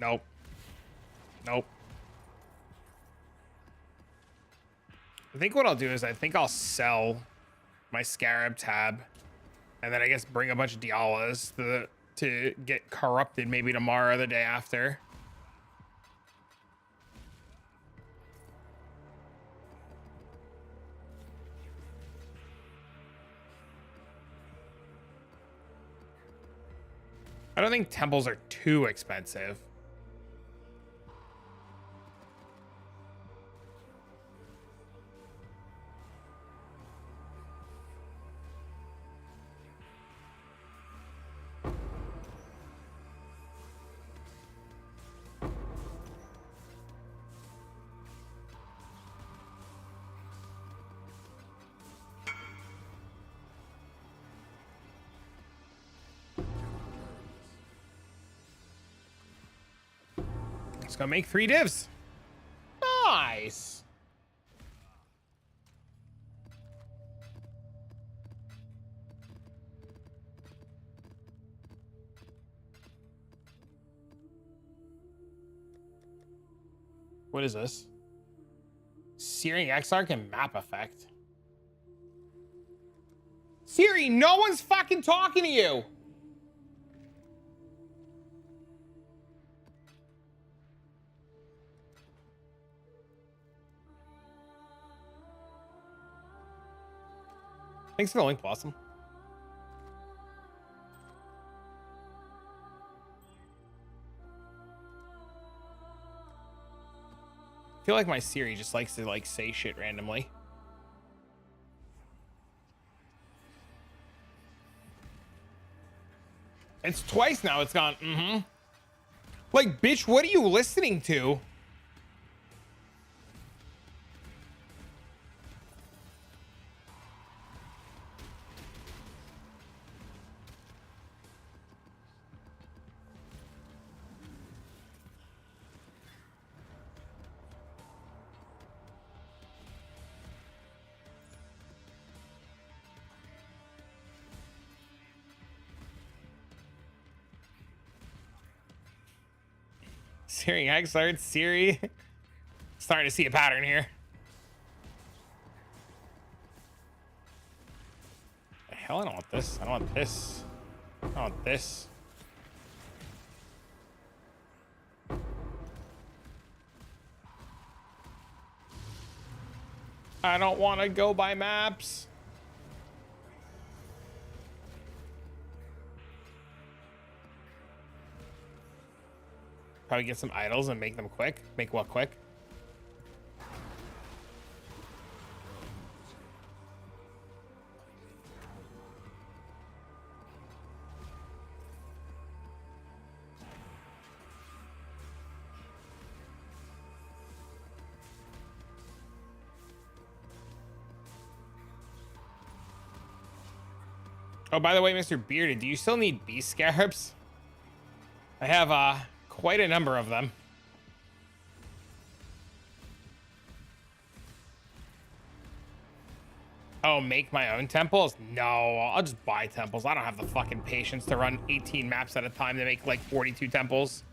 Nope. Nope. I think what I'll do is I think I'll sell my Scarab tab and then I guess bring a bunch of Dialas to get corrupted maybe tomorrow or the day after. I don't think temples are too expensive. Just gonna make 3 divs. Nice. What is this? Searing Exarch and map effect. Siri, no one's fucking talking to you. Thanks for the link, Blossom. I feel like my Siri just likes to like say shit randomly. It's twice now it's gone, Like, bitch, what are you listening to? Searing Exarch, Siri. Starting to see a pattern here. The hell, I don't want this. I don't want this. I don't want this. I don't want to go by maps. Probably get some idols and make them quick. Make what quick? Oh, by the way, Mr. Bearded, do you still need beast scarabs? I have quite a number of them. Oh, make my own temples? No, I'll just buy temples. I don't have the fucking patience to run 18 maps at a time to make like 42 temples.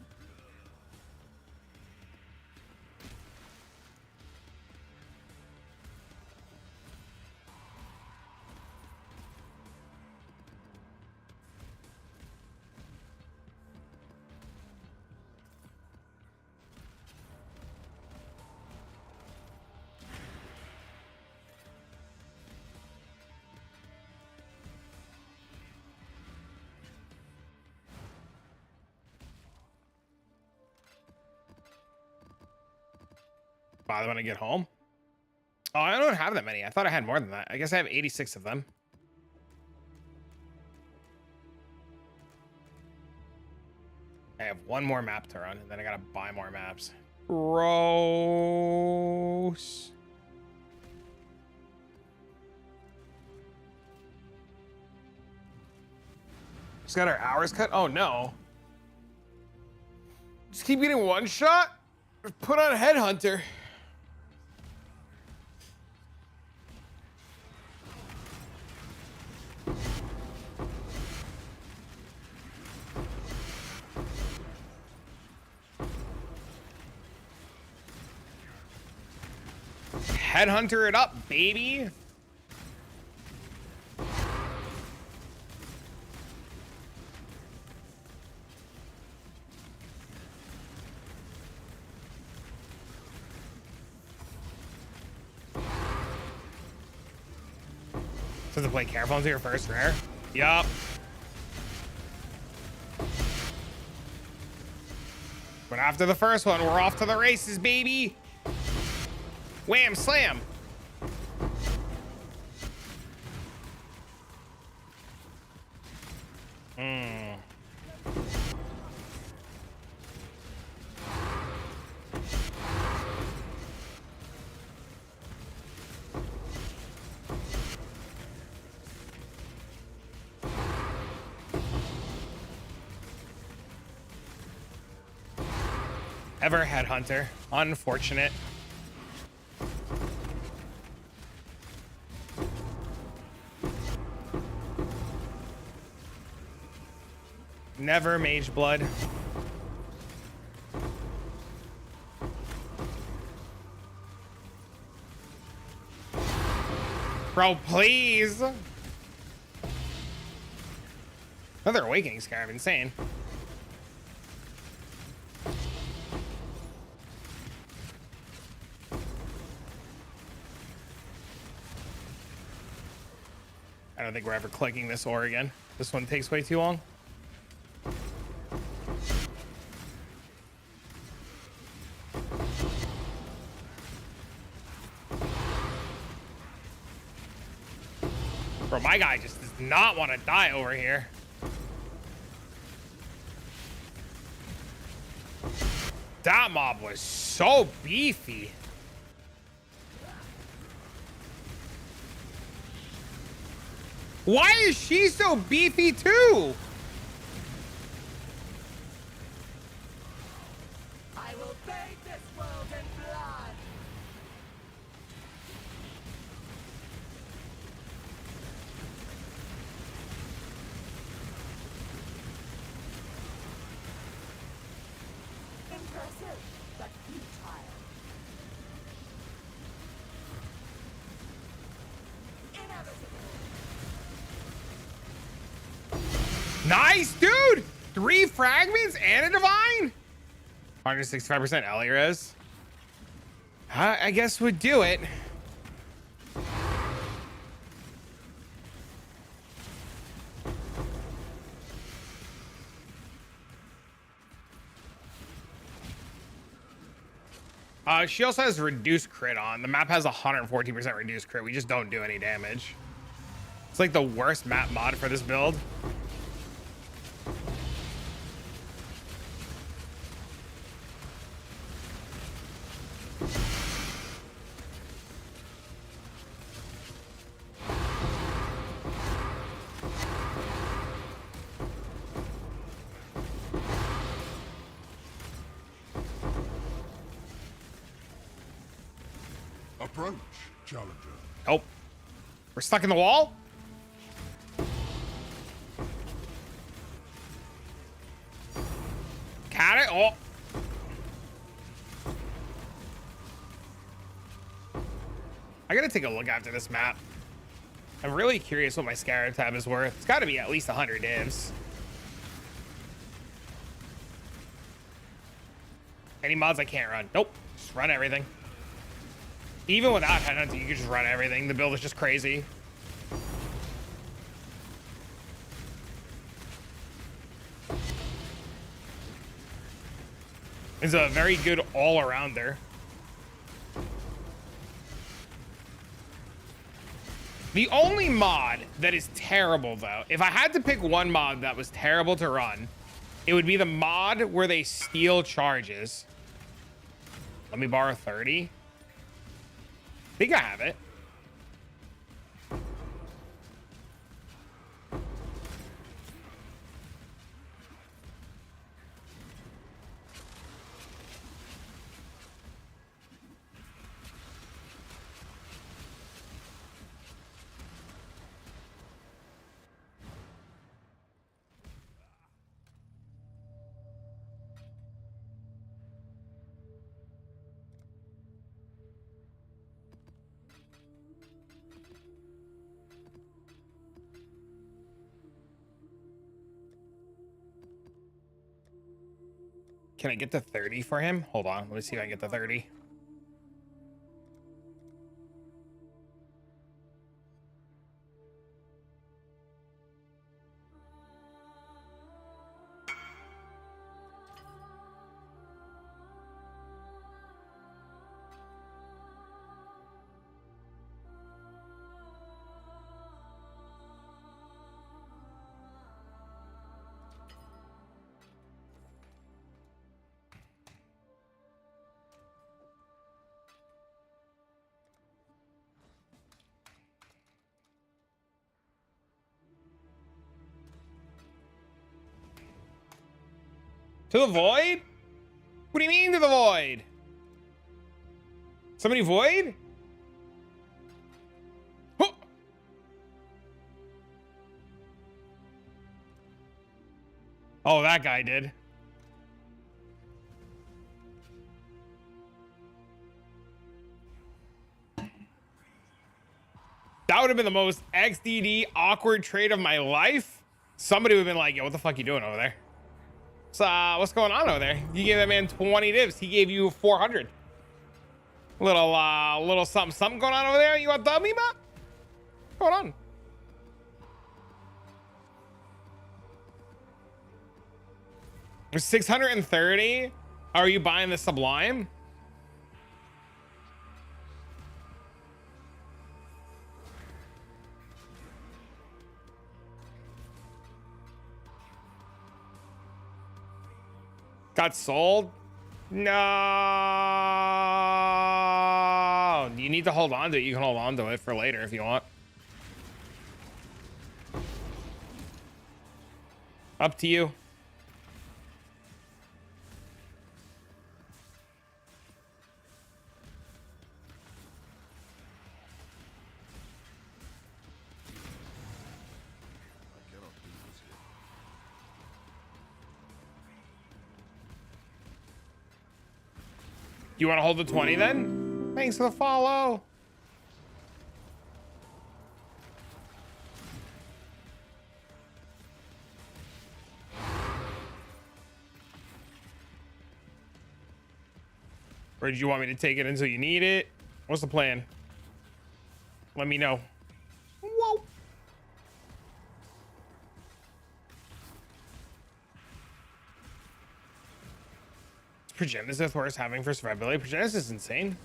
Bother when I get home. Oh, I don't have that many. I thought I had more than that. I guess I have 86 of them. I have one more map to run, and then I gotta buy more maps. Gross. Just got our hours cut. Oh no. Just keep getting one shot. Put on a headhunter. Headhunter it up, baby. Does it play careful into your first rare? Yup. But after the first one, we're off to the races, baby. Wham slam. Ever headhunter. Unfortunate. Never mage blood. Bro, please. Another awakening scarab, insane. I don't think we're ever clicking this ore again. This one takes way too long. Bro, my guy just does not want to die over here. That mob was so beefy. Why is she so beefy too? I will bathe this world in blood. Impressive, but futile. Inevitable. Nice, dude. 3 fragments and a divine. 165% Eliras. I guess would do it. She also has reduced crit on. The map has 114% reduced crit. We just don't do any damage. It's like the worst map mod for this build. Approach, challenger. Oh, we're stuck in the wall. Got it. Oh, I gotta take a look after this map. I'm really curious what my Scarab tab is worth. It's got to be at least 100 divs. Any mods I can't run? Nope. Just run everything. Even without headhunting, you can just run everything. The build is just crazy. It's a very good all-arounder. The only mod that is terrible, though, if I had to pick one mod that was terrible to run, it would be the mod where they steal charges. Let me borrow 30. I think I have it. Can I get to 30 for him? Hold on. Let me see if I can get to 30. To the void? What do you mean to the void? Somebody void? Huh. Oh, that guy did. That would have been the most XDD awkward trade of my life. Somebody would have been like, yo, what the fuck you doing over there? So, what's going on over there? You gave that man 20 divs. He gave you 400. Little something going on over there. You want dummy, man? What's going on? There's 630. Are you buying the Sublime? Got sold? No. You need to hold on to it. You can hold on to it for later if you want. Up to you. You want to hold the 20 then? Thanks for the follow. Or did you want me to take it until you need it? What's the plan? Let me know. Whoa. Progenitus worth having for survivability. Progenitus is insane.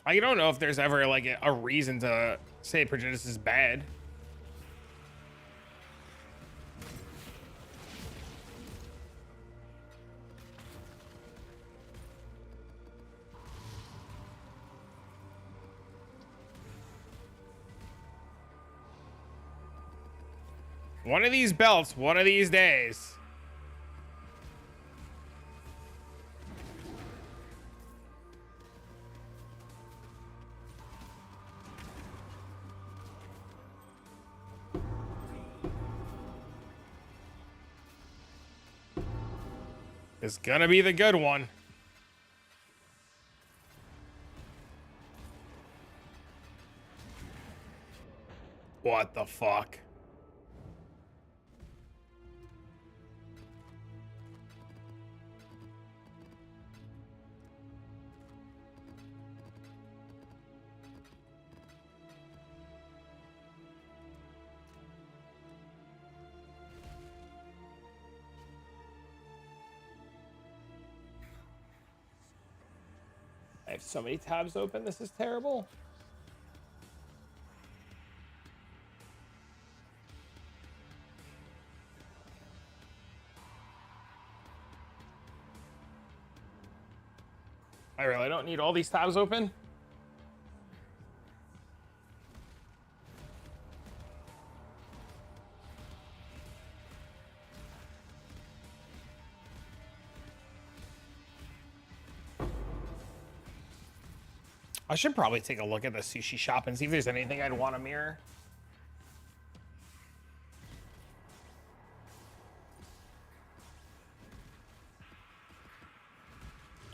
I don't know if there's ever like a reason to say Progenitus is bad. One of these belts, one of these days. It's gonna be the good one. What the fuck? I have so many tabs open. This is terrible. I really don't need all these tabs open. I should probably take a look at the sushi shop and see if there's anything I'd want to mirror.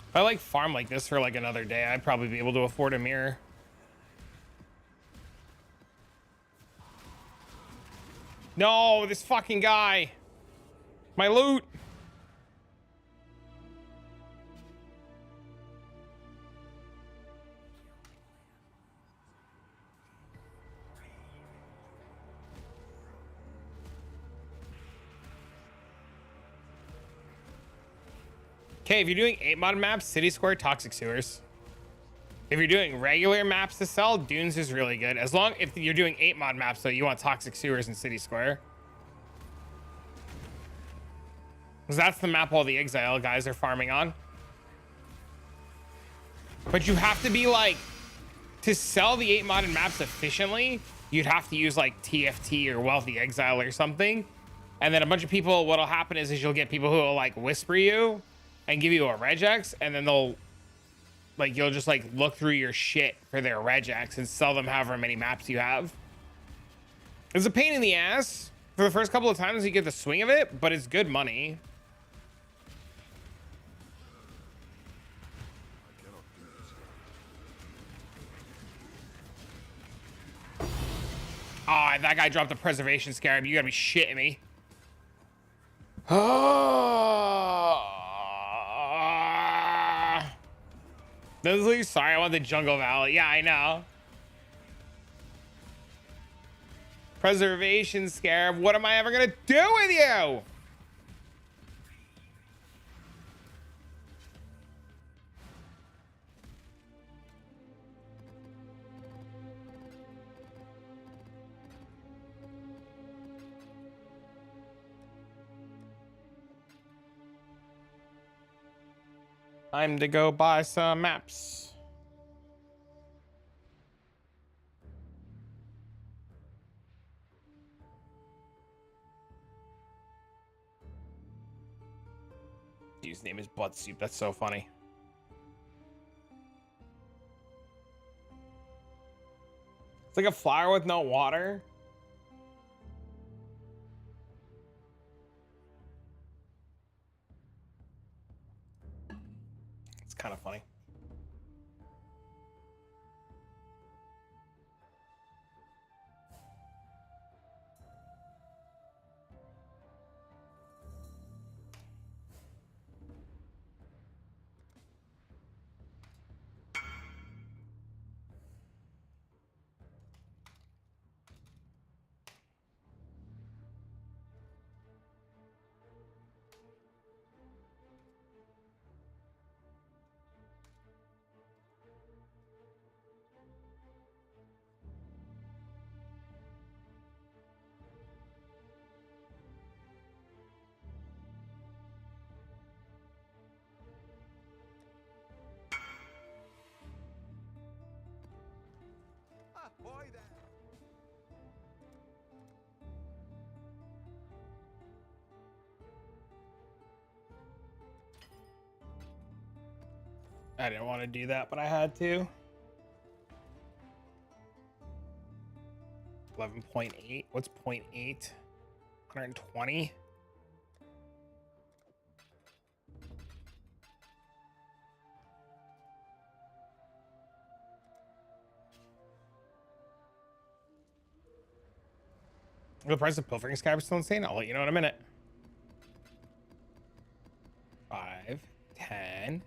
If I like farm like this for like another day, I'd probably be able to afford a mirror. No, this fucking guy. My loot. Okay, if you're doing 8 mod maps, City Square, Toxic Sewers. If you're doing regular maps to sell, Dunes is really good. As long if you're doing 8 mod maps, though, you want Toxic Sewers and City Square. Because that's the map all the Exile guys are farming on. But you have to be like to sell the 8 modded maps efficiently, you'd have to use like TFT or Wealthy Exile or something. And then a bunch of people, what'll happen is you'll get people who will like whisper you and give you a regex, and then they'll like, you'll just like look through your shit for their regex and sell them however many maps you have. It's a pain in the ass for the first couple of times you get the swing of it, but it's good money. Oh, that guy dropped the preservation scarab. You gotta be shitting me. Leslie, sorry, I want the Jungle Valley. Yeah, I know. Preservation scarab. What am I ever gonna do with you? Time to go buy some maps. His name is Butt Soup. That's so funny. It's like a flower with no water. It's kind of funny. Boy, there. I didn't want to do that, but I had to. 11.8. What's 0.8? 120. The price of pilfering scab is still insane. I'll let you know in a minute. 5, 10,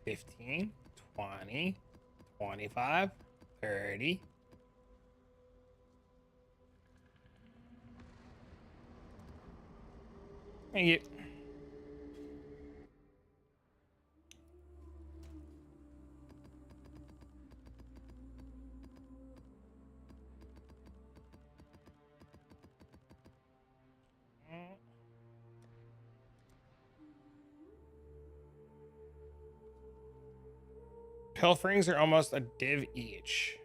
15, 20, 25, 30. Thank you. Pilferings are almost a div each.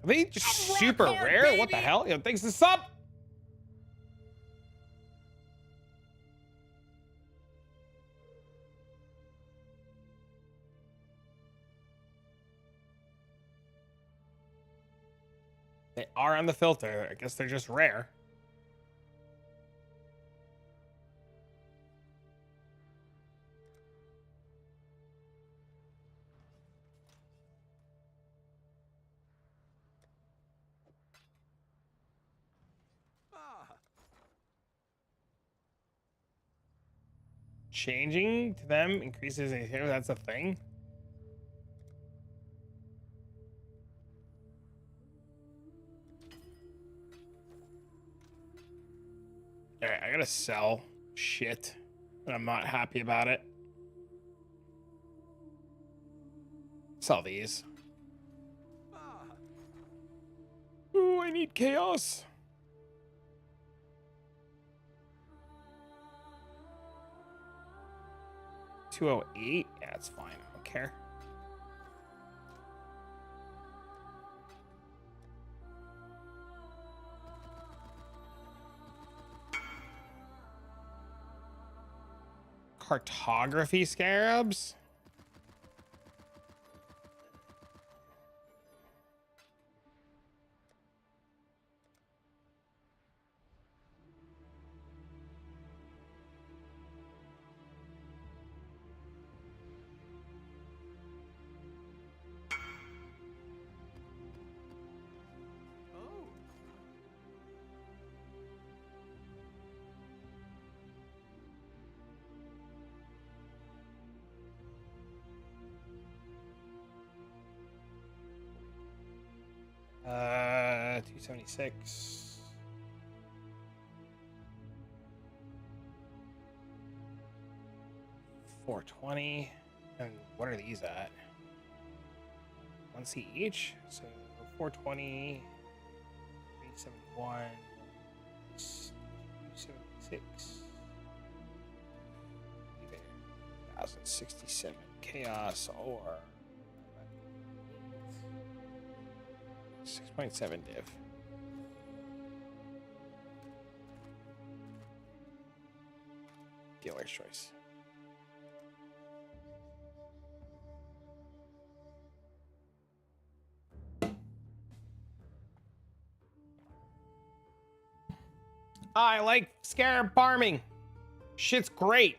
Are they just super rare? Baby. What the hell? Yo, thanks to sub. They are on the filter. I guess they're just rare. Changing to them increases a hit. That's a thing. All right, I gotta sell shit, and I'm not happy about it. Sell these. Ooh, I need chaos. 208. Yeah, that's fine. I don't care. Cartography scarabs. Oh. 276. $420. And what are these at? 1C each. So 420, 371, 276. 1067 chaos or 6.7 div. Dealer's choice. I like scarab farming. Shit's great.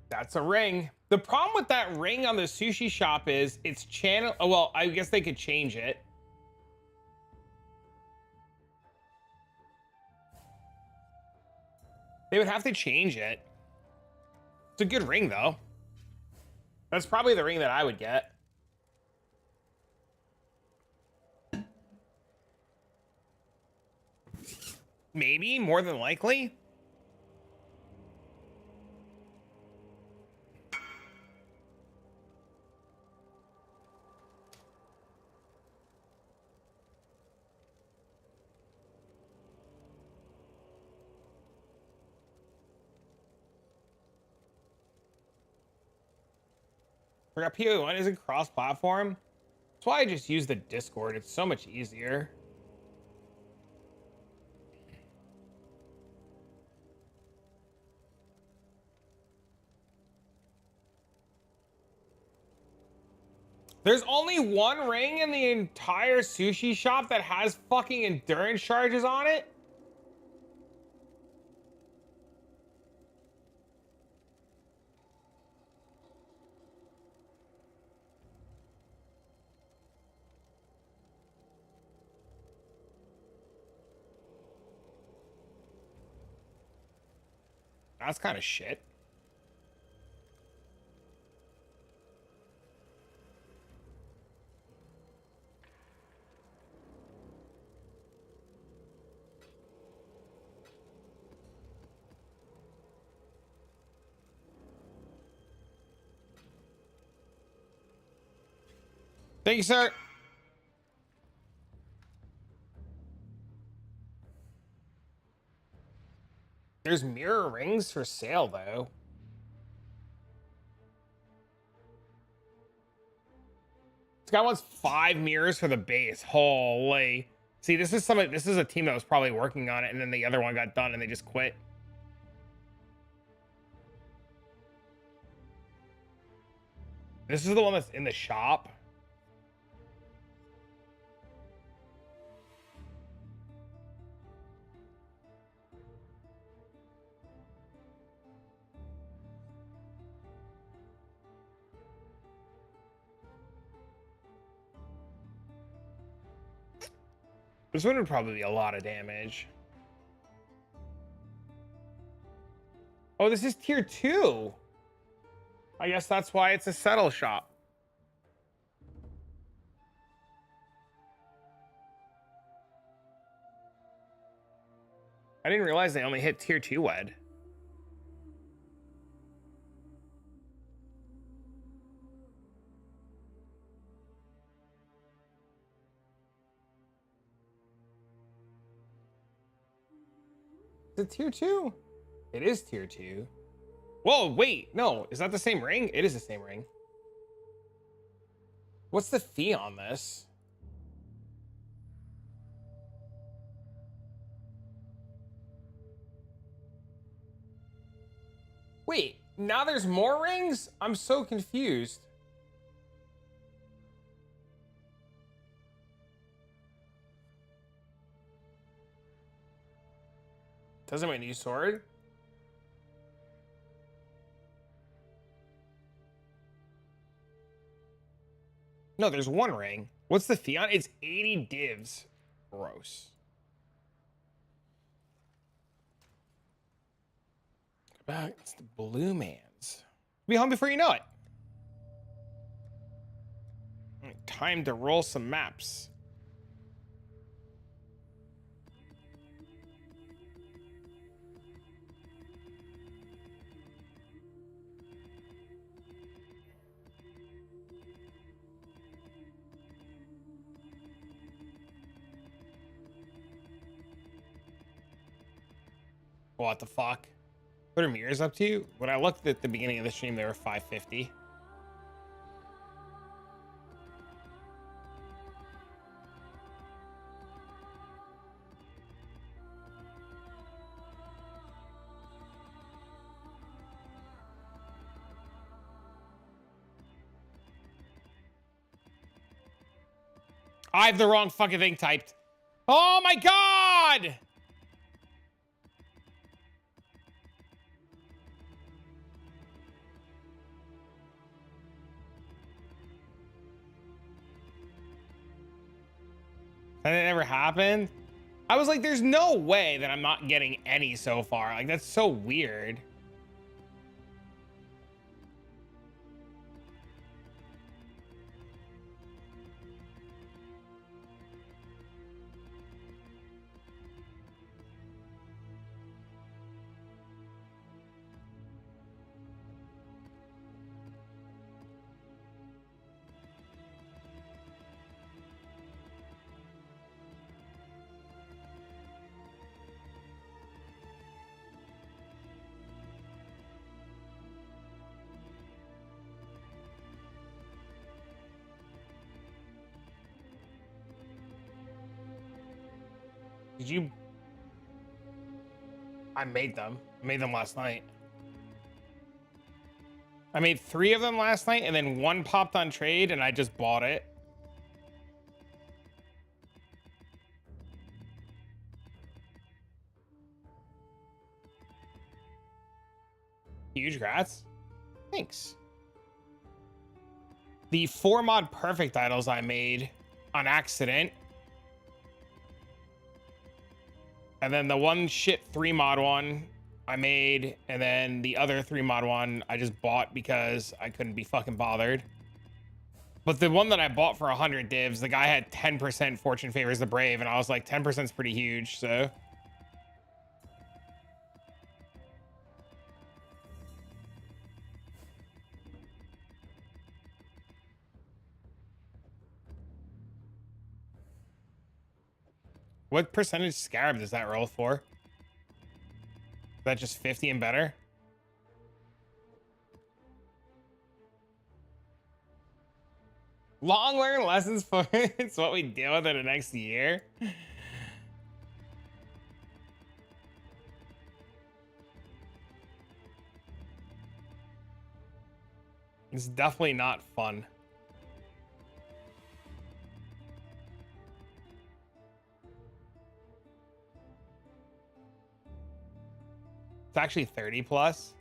That's a ring. The problem with that ring on the sushi shop is it's channel. Oh, well, I guess they could change it. They would have to change it. It's a good ring, though. That's probably the ring that I would get. Maybe, more than likely. Forgot PoE1 isn't cross-platform. That's why I just use the Discord. It's so much easier. There's only one ring in the entire sushi shop that has fucking endurance charges on it. That's kind of shit. Thank you, sir. There's mirror rings for sale, though. This guy wants 5 mirrors for the base. Holy. See, this is a team that was probably working on it, and then the other one got done and they just quit. This is the one that's in the shop. This one would probably be a lot of damage. Oh, this is tier 2. I guess that's why it's a settle shop. I didn't realize they only hit tier 2 wed. Is it tier 2? It is tier 2. Whoa, wait, no, is that the same ring? It is the same ring. What's the fee on this? Wait, now there's more rings? I'm so confused. Doesn't my new sword? No, there's one ring. What's the fee on? It's 80 divs. Gross. It's the blue man's. Be home before you know it. Time to roll some maps. What the fuck? What are mirrors up to? When I looked at the beginning of the stream, they were 550. I have the wrong fucking thing typed. Oh my god! And it never happened. I was like, there's no way that I'm not getting any so far. Like, that's so weird. Did you? I made them. I made them last night. I made 3 of them last night, and then 1 popped on trade, and I just bought it. Huge grats. Thanks. The 4 mod perfect idols I made on accident. And then the one shit 3 mod one I made, and then the other 3 mod one I just bought because I couldn't be fucking bothered. But the one that I bought for 100 divs, the guy had 10% fortune favors the brave, and I was like, 10% is pretty huge, so. What percentage scarab does that roll for? Is that just 50 and better? Long learned lessons for it's what we deal with in the next year. It's definitely not fun. It's actually 30 plus.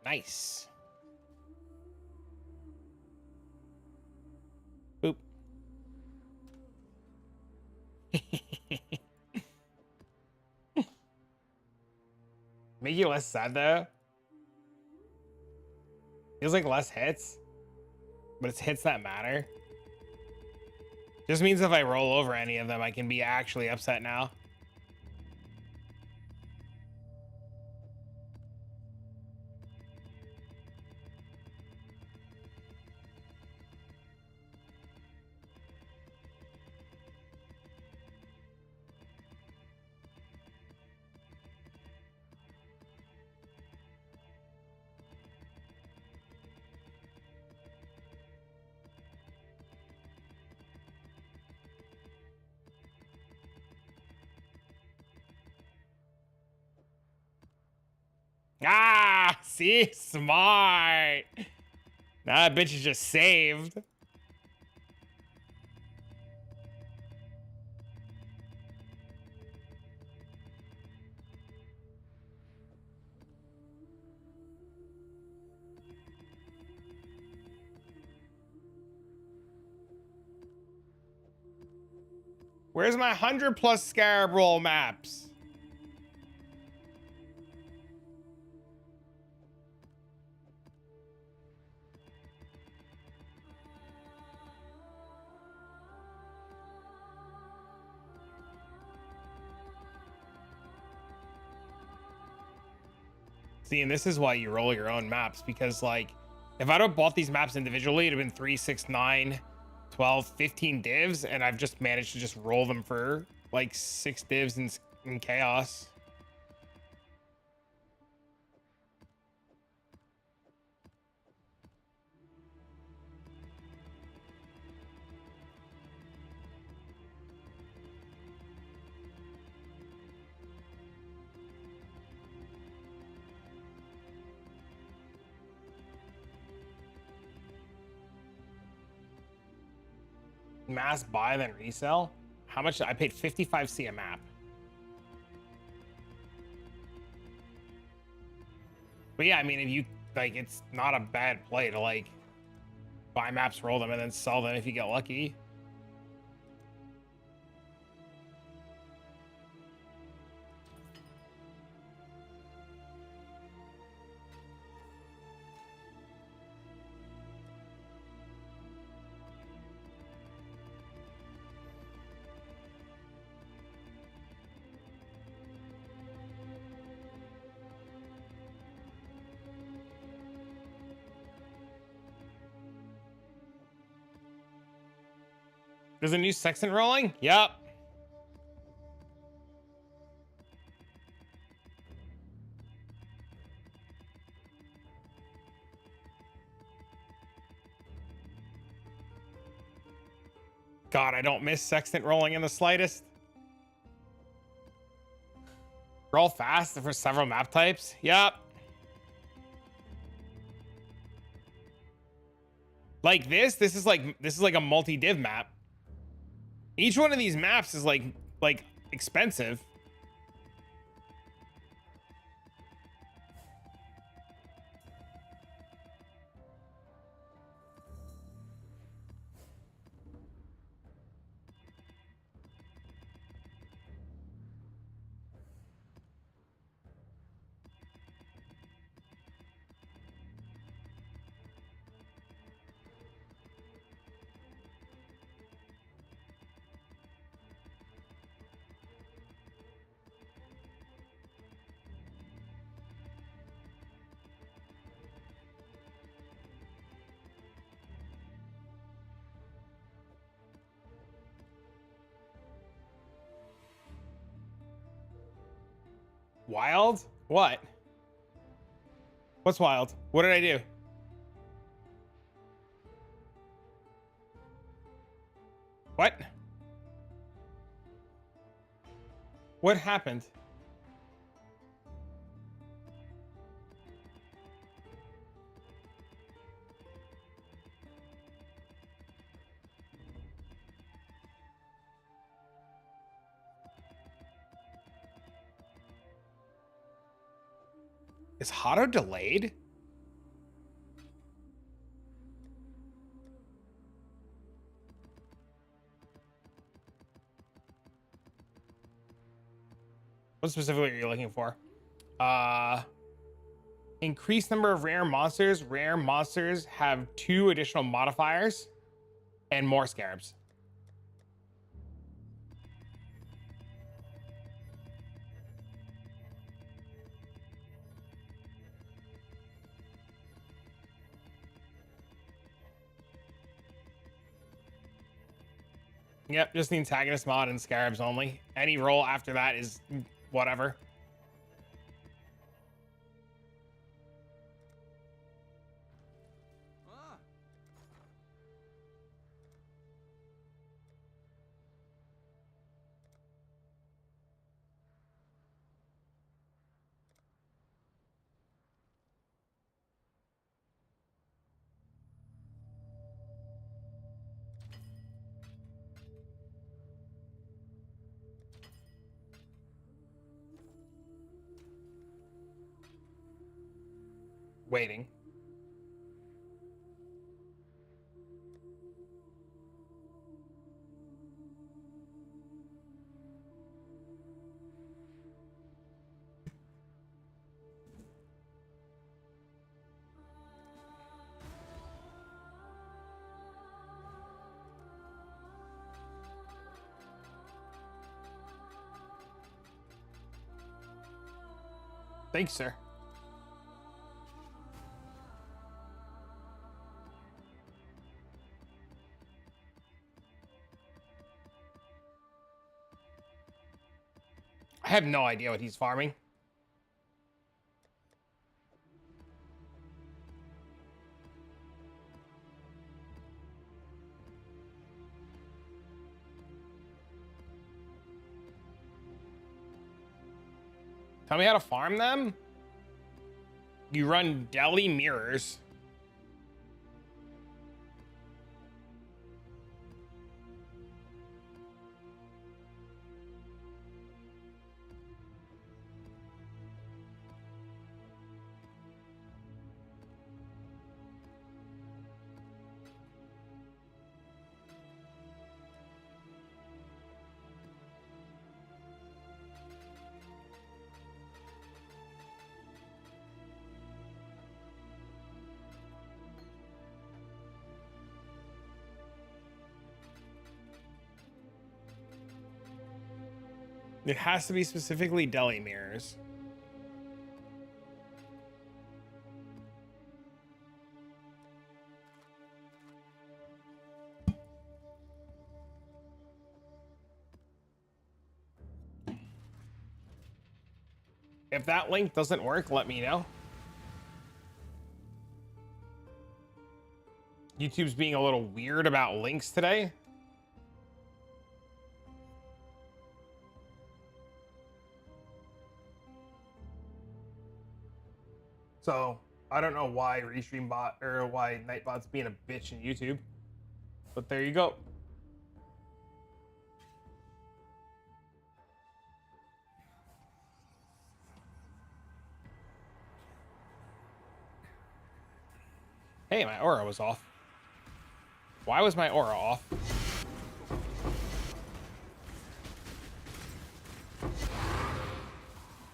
Nice. Boop. Make you less sad though. Feels like less hits. but it's hits that matter. Just means if I roll over any of them, I can be actually upset now. Ah, see? Smart. Now that bitch is just saved. Where's my 100+ Scarab roll maps? See, and this is why you roll your own maps, because like if I'd have bought these maps individually, it'd have been 3, 6, 9, 12, 15 divs, and I've just managed to just roll them for like 6 divs in chaos. Mass buy then resell. How much? I paid 55C a map. But yeah, I mean, if you like, it's not a bad play to like buy maps, roll them, and then sell them if you get lucky. There's a new sextant rolling? Yep. God, I don't miss sextant rolling in the slightest. Roll fast for several map types? Yep. Like this is like a multi-div map. Each one of these maps is like expensive. Wild? What? What's wild? What did I do? What? What happened? Is Hotto delayed? What specifically are you looking for? Increased number of rare monsters. Rare monsters have 2 additional modifiers and more scarabs. Yep, just the antagonist mod and scarabs only. Any roll after that is whatever. Ah. Waiting. Thanks, sir. I have no idea what he's farming. Tell me how to farm them? You run deli mirrors. It has to be specifically deli mirrors. If that link doesn't work, let me know. YouTube's being a little weird about links today. So I don't know why Restream bot or why Nightbot's being a bitch in YouTube, but there you go. Hey, my aura was off. Why was my aura off?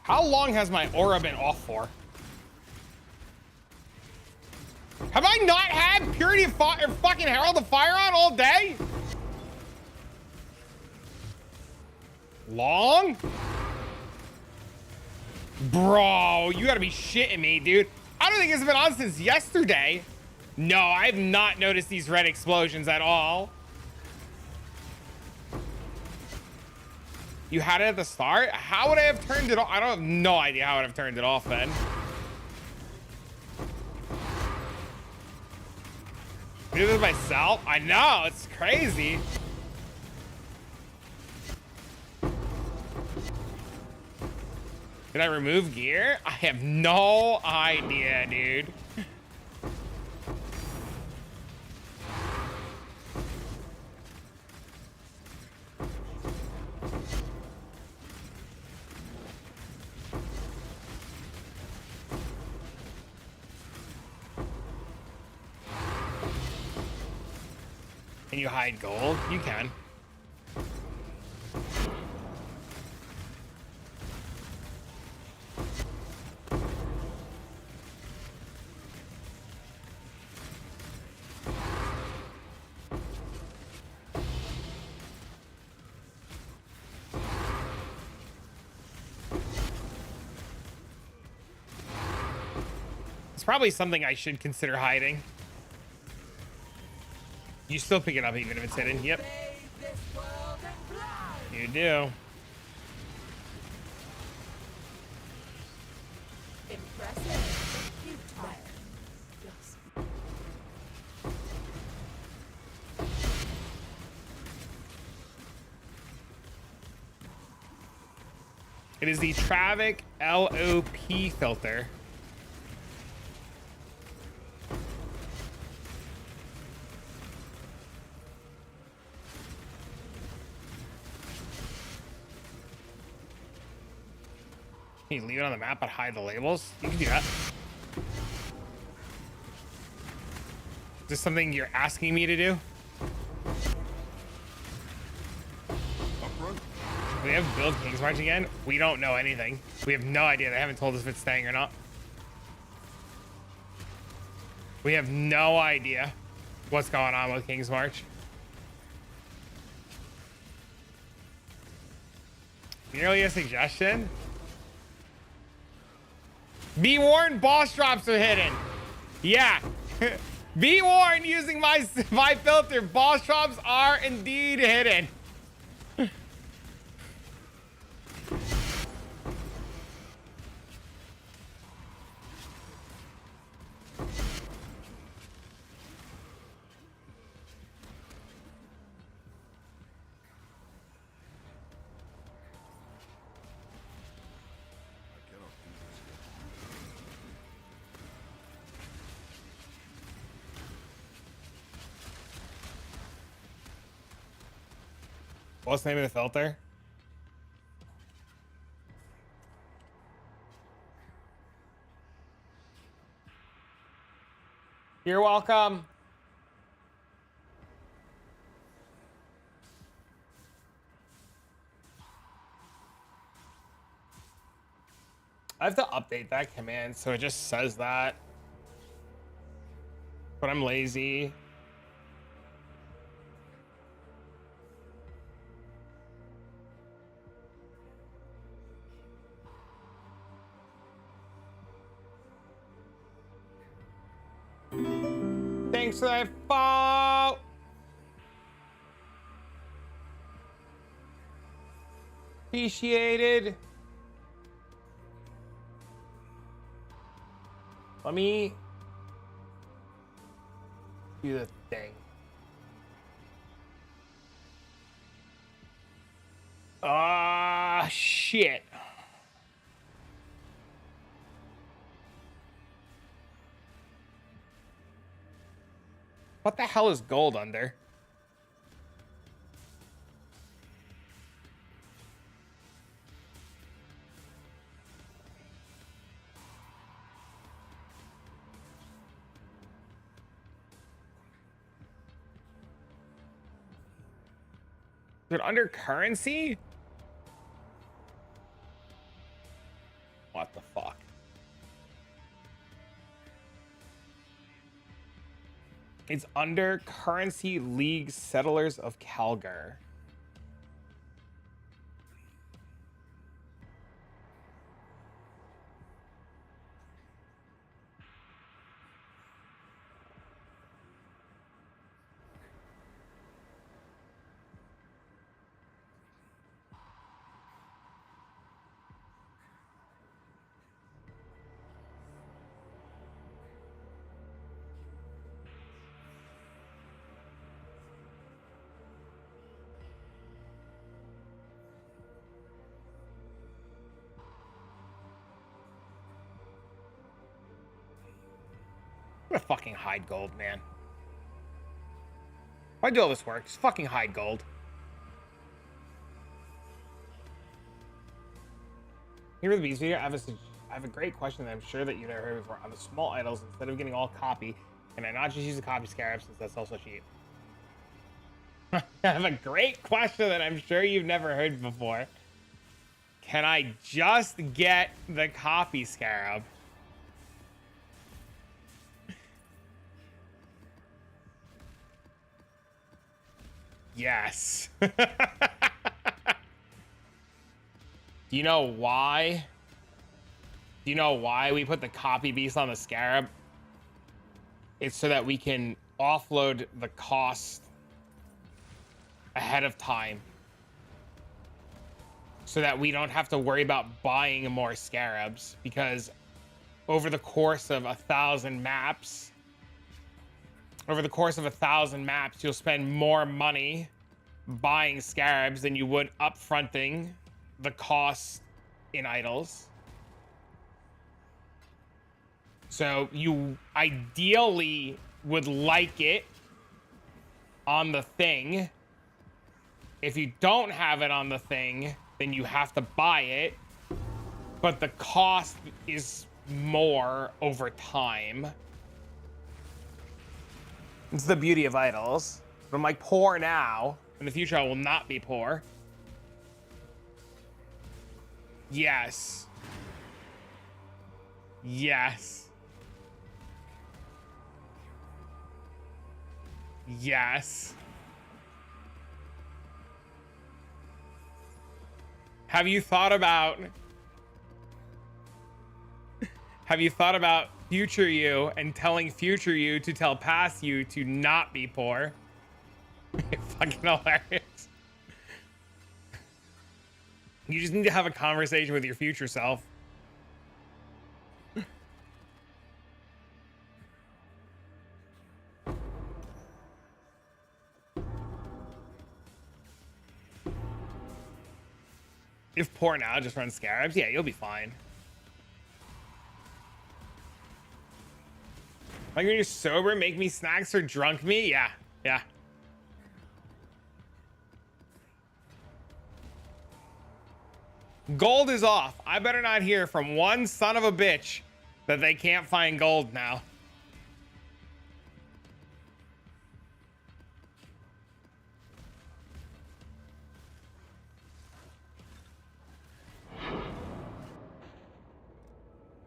How long has my aura been off for? Have I not had Purity of Fire or fucking Herald of Fire on all day? Long? Bro, you gotta be shitting me, dude. I don't think it's been on since yesterday. No, I've not noticed these red explosions at all. You had it at the start? How would I have turned it off? I don't have no idea how I would have turned it off then. I do this myself? I know, it's crazy. Did I remove gear? I have no idea, dude. Can you hide gold? You can. It's probably something I should consider hiding. You still pick it up even if it's hidden. Yep. Bathe this world in blood. You do. Impressive. You tired. Yes. It is the Travic LOP filter. Can you leave it on the map but hide the labels? You can do that. Is this something you're asking me to do? Up front. We have build King's March again. We don't know anything. We have no idea. They haven't told us if it's staying or not. We have no idea what's going on with King's March. Merely a suggestion. Be warned, boss drops are hidden. Yeah. Be warned, using my filter, boss drops are indeed hidden. What's the name of the filter? You're welcome. I have to update that command so it just says that. But I'm lazy. Thanks for that follow. Appreciated. Let me do the thing. Ah, shit. What the hell is gold under? Is it under currency? What the fuck? It's under Currency League Settlers of Calgar. I'm gonna fucking hide gold, man. Why do all this work? Just fucking hide gold. Here with the bees video, I have a great question that I'm sure that you've never heard before. On the small idols, instead of getting all copy, can I not just use a copy scarab since that's also cheap? I have a great question that I'm sure you've never heard before. Can I just get the copy scarab? Yes. You know why? Do you know why we put the copy beast on the Scarab? It's so that we can offload the cost ahead of time, so that we don't have to worry about buying more Scarabs, because over the course of 1,000 maps, you'll spend more money buying Scarabs than you would upfronting the cost in Idols. So you ideally would like it on the thing. If you don't have it on the thing, then you have to buy it, but the cost is more over time. It's the beauty of Idols. But I'm like poor now. In the future, I will not be poor. Yes. Yes. Yes. Have you thought about future you and telling future you to tell past you to not be poor? Fucking hilarious. You just need to have a conversation with your future self. If poor now, just run Scarabs. Yeah, you'll be fine. Like when you're sober, make me snacks or drunk me? Yeah, yeah. Gold is off. I better not hear from one son of a bitch that they can't find gold now.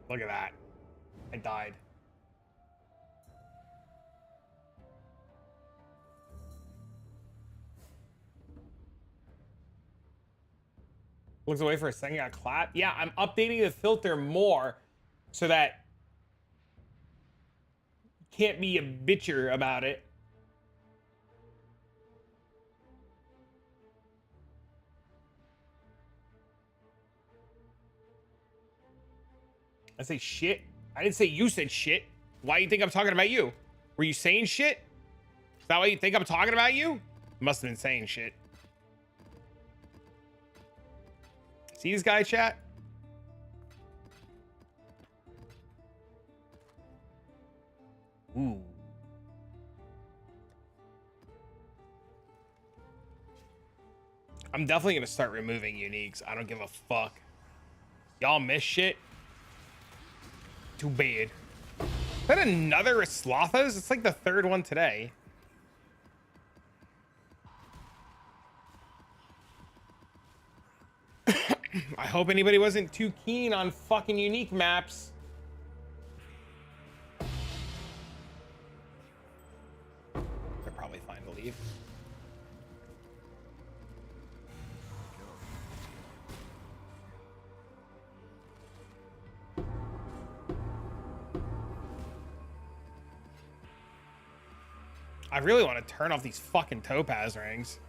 Look at that. I died. Looks away for a second, got clapped. Yeah, I'm updating the filter more so that you can't be a bitcher about it. I say shit. I didn't say you said shit. Why do you think I'm talking about you? Were you saying shit? Is that why you think I'm talking about you? Must have been saying shit. See this guy, chat? Ooh. I'm definitely gonna start removing uniques. I don't give a fuck. Y'all miss shit? Too bad. Is that another Slothas? It's like the third one today. I hope anybody wasn't too keen on fucking unique maps. They're probably fine to leave. I really want to turn off these fucking topaz rings.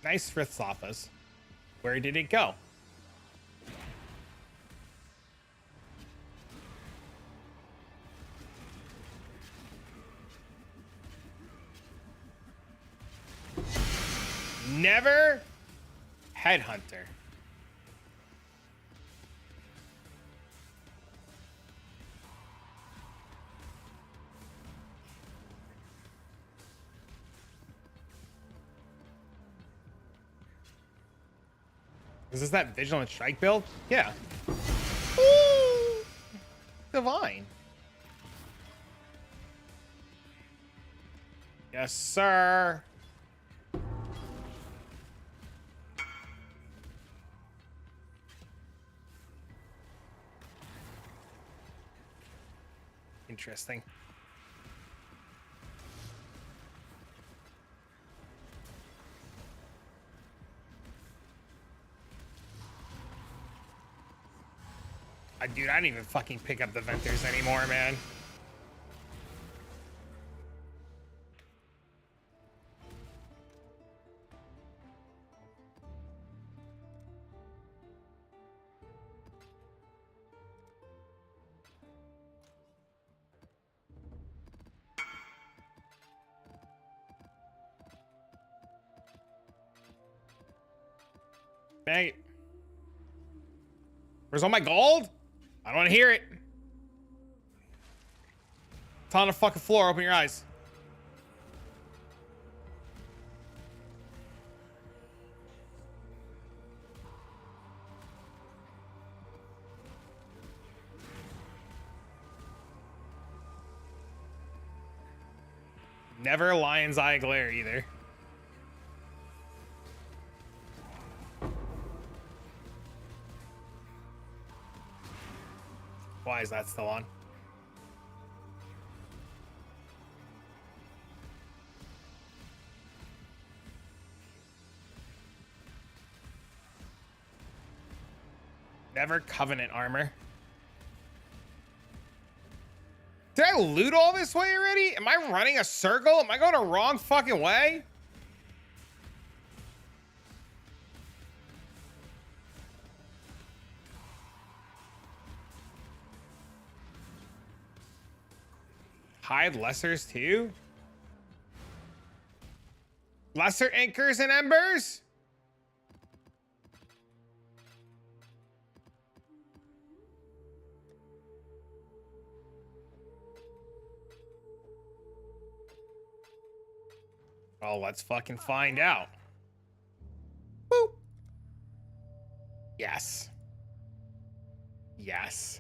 Nice Frith's office. Where did it go? Never Headhunter. Is this that Vigilant Strike build? Yeah. Ooh, divine. Yes, sir. Interesting. Dude, I didn't even fucking pick up the venters anymore, man. Dang it. Where's all my gold? I don't want to hear it. It's on the fucking floor. Open your eyes. Never lion's eye glare either. Why is that still on? Never covenant armor. Did I loot all this way already? Am I running a circle? Am I going the wrong fucking way? Hide lessers too? Lesser anchors and embers? Oh, let's fucking find out. Boop. Yes. Yes.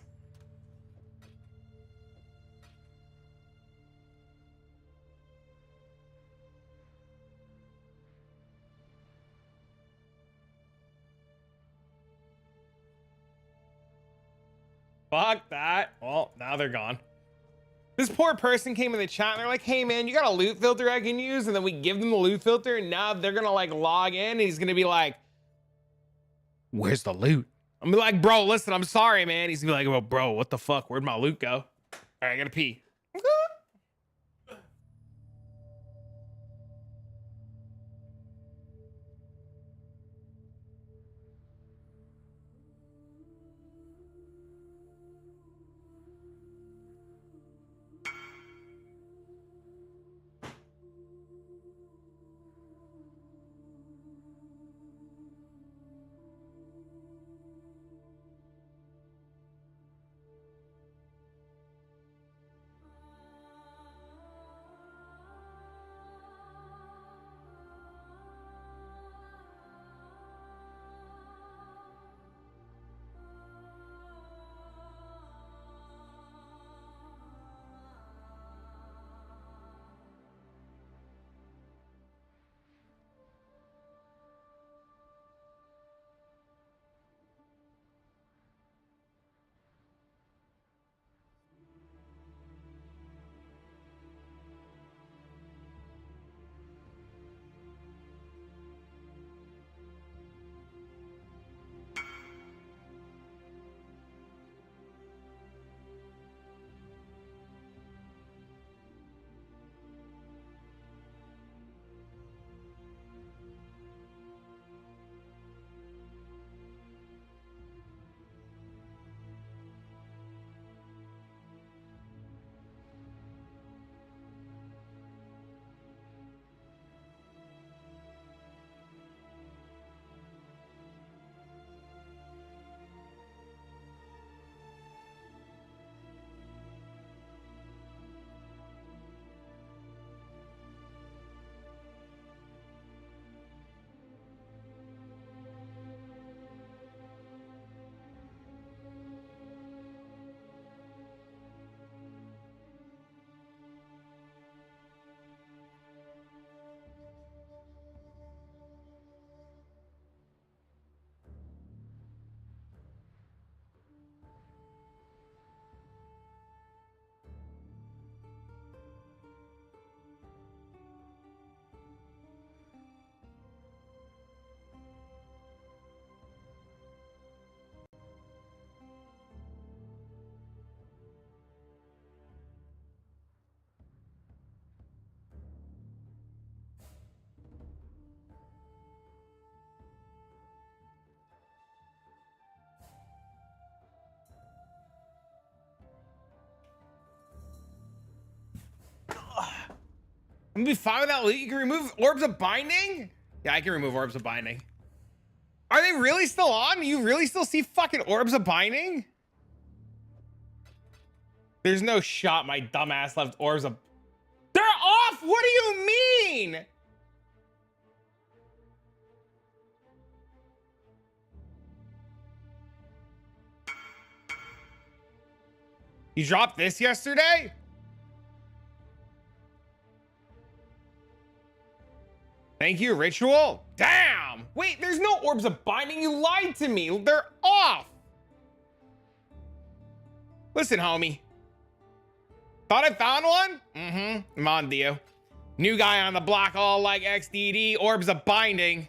Fuck that. Well, now they're gone. This poor person came in the chat and they're like, hey man, you got a loot filter I can use? And then we give them the loot filter and now they're gonna like log in and he's gonna be like, where's the loot? I'm gonna be like, bro, listen, I'm sorry, man. He's gonna be like, well, bro, what the fuck? Where'd my loot go? All right, I gotta pee. I'm gonna be fine with that loot. You can remove orbs of binding? Yeah, I can remove orbs of binding. Are they really still on? You really still see fucking orbs of binding? There's no shot my dumbass left orbs of... They're off! What do you mean? You dropped this yesterday? Thank you, Ritual. Damn! Wait, there's no orbs of binding. You lied to me. They're off. Listen, homie. Thought I found one? Mm-hmm. I'm on to you. New guy on the block, all like XDD. Orbs of binding.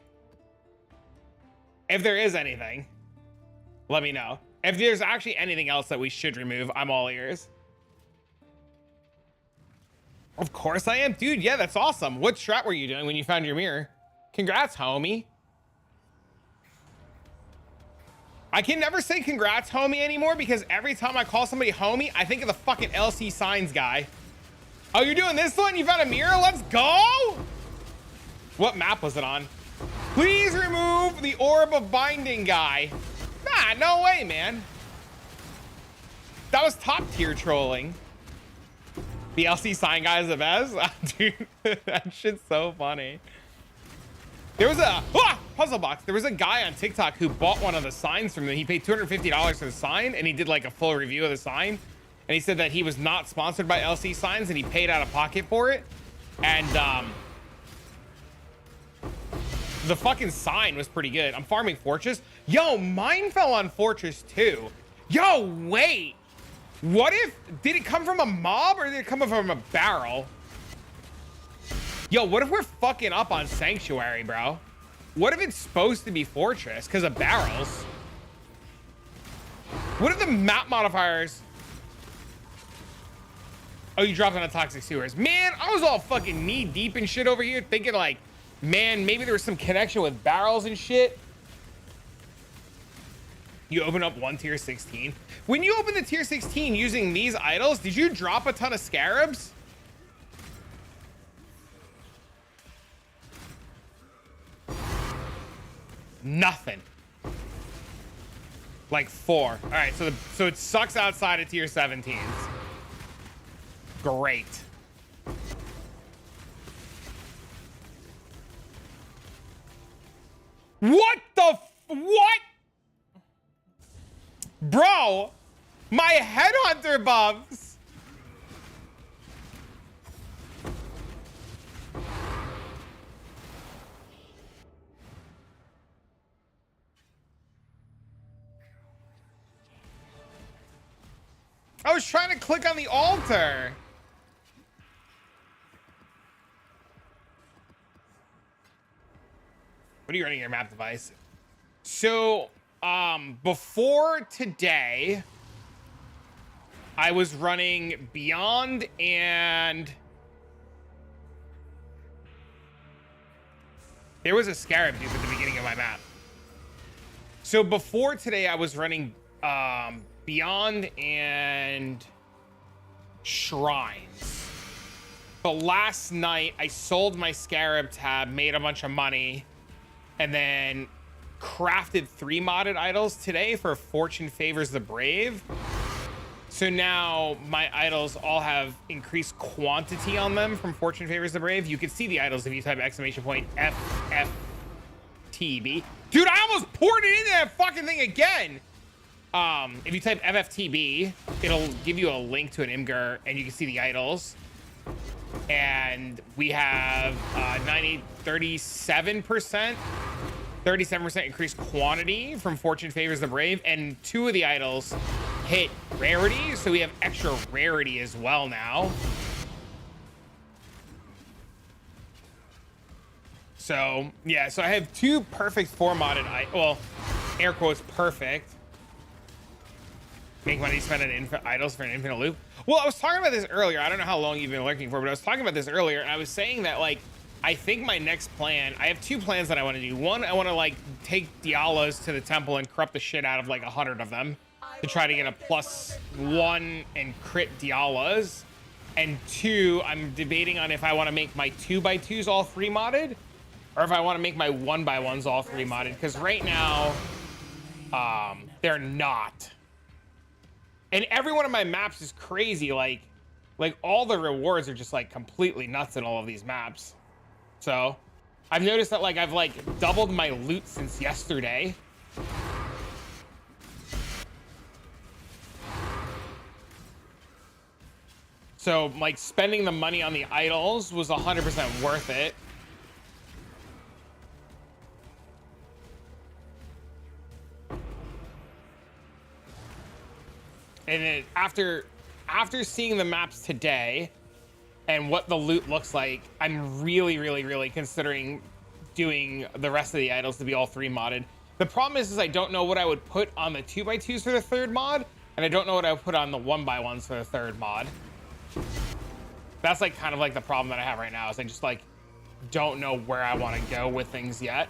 If there is anything, let me know. If there's actually anything else that we should remove, I'm all ears. Of course I am. Dude, yeah, that's awesome. What strat were you doing when you found your mirror? Congrats, homie. I can never say congrats, homie, anymore because every time I call somebody homie, I think of the fucking LC Signs guy. Oh, you're doing this one? You found a mirror? Let's go! What map was it on? Please remove the orb of binding guy. Nah, no way, man. That was top tier trolling. The LC Sign guy is the best? Dude, that shit's so funny. There was a puzzle box. There was a guy on TikTok who bought one of the signs from them. He paid $250 for the sign, and he did like a full review of the sign. And he said that he was not sponsored by LC Signs, and he paid out of pocket for it. And the fucking sign was pretty good. I'm farming Fortress. Yo, mine fell on Fortress too. Yo, wait. What if, did it come from a mob or did it come from a barrel? Yo, what if we're fucking up on Sanctuary, bro? What if it's supposed to be Fortress because of barrels? What if the map modifiers... Oh, you dropped on a Toxic Sewers. Man, I was all fucking knee deep and shit over here thinking like, man, maybe there was some connection with barrels and shit. You open up one tier 16. When you open the tier 16 using these idols, did you drop a ton of scarabs? Nothing. Like 4. All right, so it sucks outside of tier 17s. Great. What the what? Bro, my headhunter buffs. I was trying to click on the altar. What are you running your map device? So, before today, I was running Beyond and there was a Scarab dupe at the beginning of my map. So before today, I was running Beyond and Shrines. But last night, I sold my Scarab tab, made a bunch of money, and then crafted 3 modded idols today for Fortune Favors the Brave. So now my idols all have increased quantity on them from Fortune Favors the Brave. You can see the idols if you type FFTB. Dude, I almost poured it into that fucking thing again. If you type FFTB, it'll give you a link to an Imgur and you can see the idols. And we have 37% increased quantity from Fortune Favors the Brave, and 2 of the idols hit rarity, so we have extra rarity as well now. So yeah, so I have 2 perfect 4 modded well, air quotes perfect. Make money spending idols for an infinite loop. Well, I was talking about this earlier. I don't know how long you've been lurking for, but I was talking about this earlier, and I was saying that, like, I think my next plan, I have 2 plans that I want to do. One, I want to, like, take Dialos to the temple and corrupt the shit out of, like, 100 of them to try to get a +1 and crit Dialos. And 2, I'm debating on if I want to make my 2x2s all 3 modded, or if I want to make my 1x1s all 3 modded. Because right now, they're not. And every one of my maps is crazy. Like all the rewards are just like completely nuts in all of these maps. So I've noticed that like I've like doubled my loot since yesterday. So like spending the money on the idols was 100% worth it. And then after seeing the maps today and what the loot looks like, I'm really considering doing the rest of the idols to be all 3 modded. The problem is I don't know what I would put on the 2x2s for the 3rd mod, and I don't know what I would put on the 1x1s for the 3rd mod. That's like kind of like the problem that I have right now, is I just like don't know where I want to go with things yet.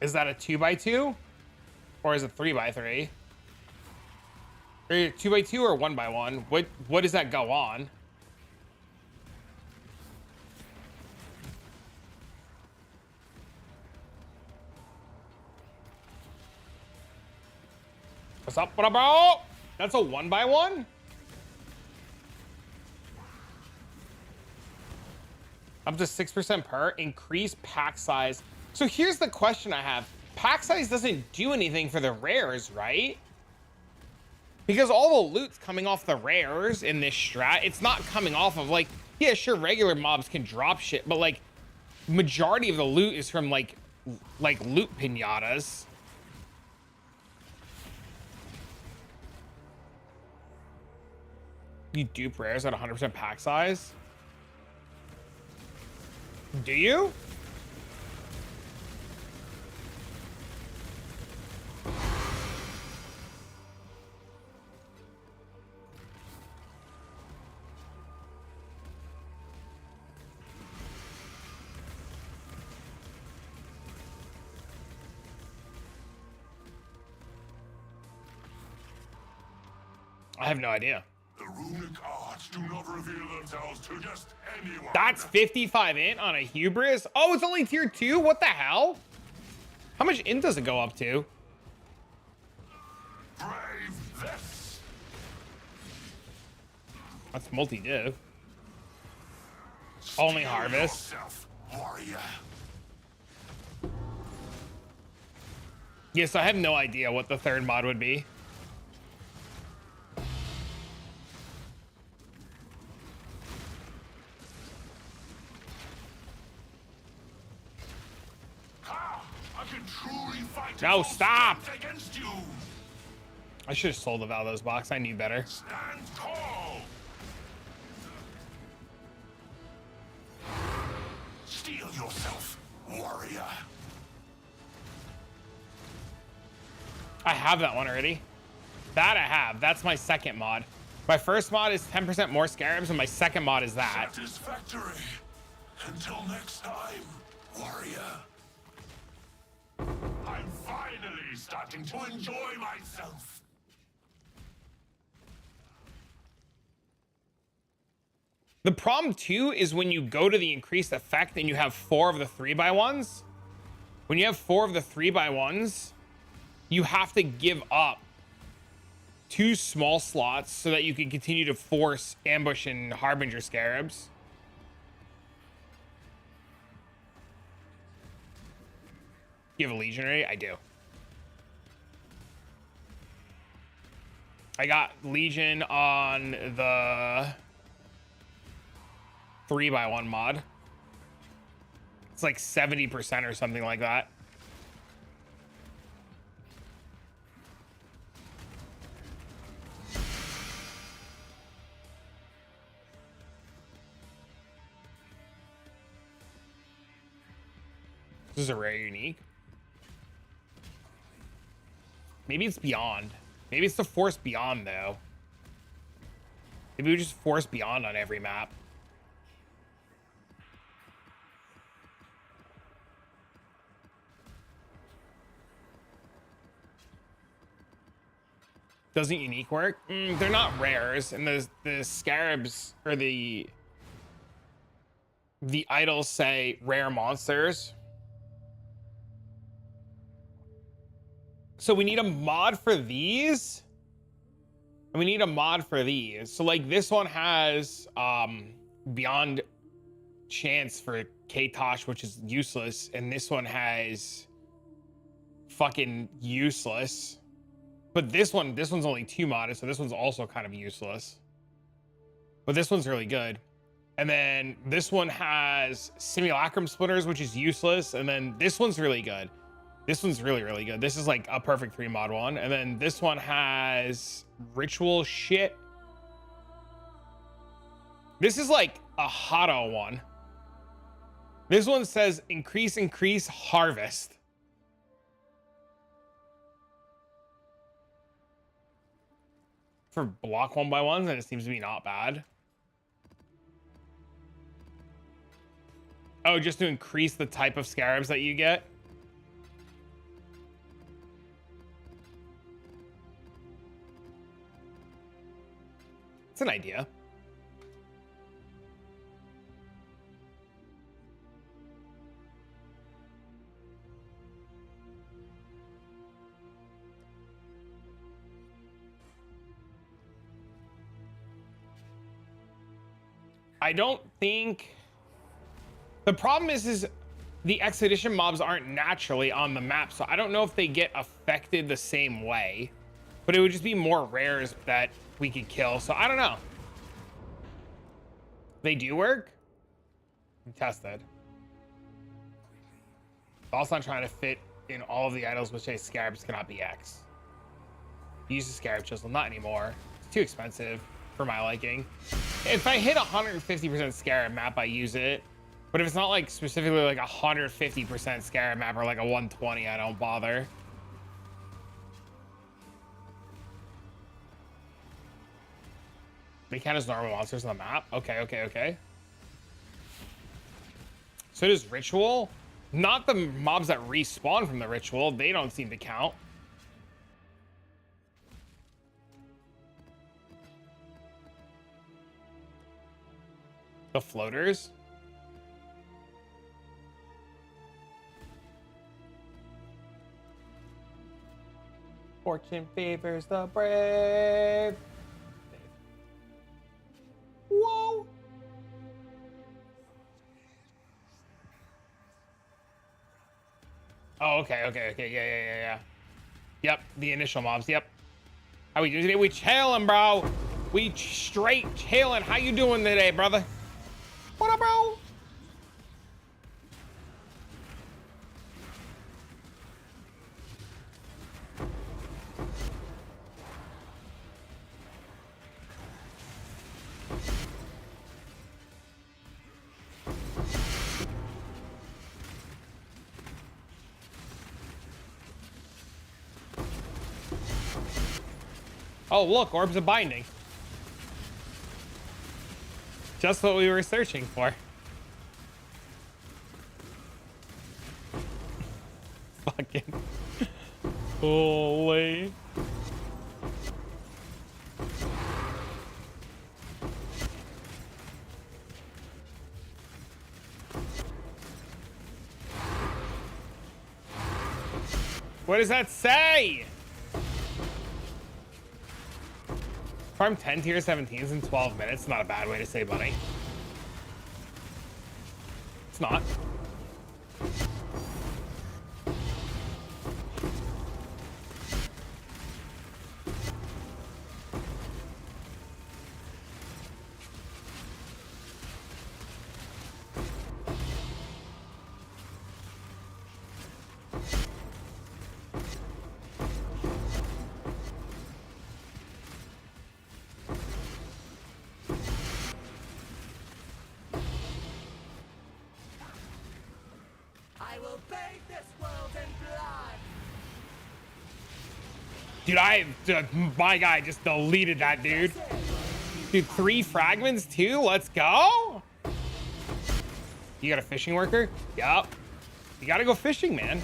Is that a 2x2 or is it 3x3? Or 2x2 or 1x1? What does that go on? What's up, bro? That's a 1x1? Up to 6% per. Increase pack size. So here's the question I have. Pack size doesn't do anything for the rares, right? Because all the loot's coming off the rares in this strat. It's not coming off of like, yeah, sure, regular mobs can drop shit, but like majority of the loot is from like loot pinatas. You dupe rares at 100% pack size? Do you? I have no idea. The runic arts do not reveal themselves to just anyone. That's 55 int on a hubris? Oh, it's only tier 2? What the hell? How much int does it go up to? Brave this. That's multi-div. Only Skill harvest. yourself, warrior. Yes, I have no idea what the 3rd mod would be. No, stop! Against you. I should have sold the Valdos box. I knew better. Stand tall. Steel yourself, warrior. I have that one already. That I have. That's my 2nd mod. My 1st mod is 10% more scarabs, and my 2nd mod is that. Satisfactory. Until next time, warrior. I'm finally starting to enjoy myself. The problem too is when you go to the increased effect and you have 4 of the 3x1s. When you have 4 of the 3x1s, you have to give up 2 small slots so that you can continue to force ambush and harbinger scarabs. You have a legionary? I do. I got legion on the 3x1 mod. It's like 70% or something like that. This is a rare unique. Maybe it's beyond. Maybe it's the force beyond though. Maybe we just force beyond on every map. Doesn't unique work? They're not rares, and the scarabs or the idols say rare monsters. So we need a mod for these, and we need a mod for these. So like this one has beyond chance for K-Tosh, which is useless, and this one has fucking useless. But this one's only 2 modded, so this one's also kind of useless. But this one's really good. And then this one has simulacrum splitters, which is useless. And then this one's really good. This one's really, really good. This is like a perfect 3 mod one. And then this one has ritual shit. This is like a Hado one. This one says increase harvest. For block 1x1s, and it seems to be not bad. Oh, just to increase the type of scarabs that you get. It's an idea. I don't think the problem is the expedition mobs aren't naturally on the map, so I don't know if they get affected the same way, but it would just be more rares that we could kill. So I don't know. They do work. Tested. Also, I'm trying to fit in all of the idols which say scarabs cannot be X. Use the scarab chisel, not anymore. It's too expensive for my liking. If I hit 150% scarab map, I use it. But if it's not like specifically like 150% scarab map or like a 120, I don't bother. They count as normal monsters on the map. Okay. So does ritual. Not the mobs that respawn from the ritual. They don't seem to count. The floaters. Fortune favors the brave. Whoa. Oh, okay. Yeah. Yep, the initial mobs. Yep. How we doing today? We chilling, bro. We straight chilling. How you doing today, brother? What up, bro? Oh, look, orbs of binding. Just what we were searching for. Fucking holy. What does that say? Farm 10 tier 17s in 12 minutes. Not a bad way to save money. It's not. I will bathe this world in blood. Dude, my guy just deleted that, dude. Dude, 3 fragments too? Let's go. You got a fishing worker? Yup. You gotta go fishing, man.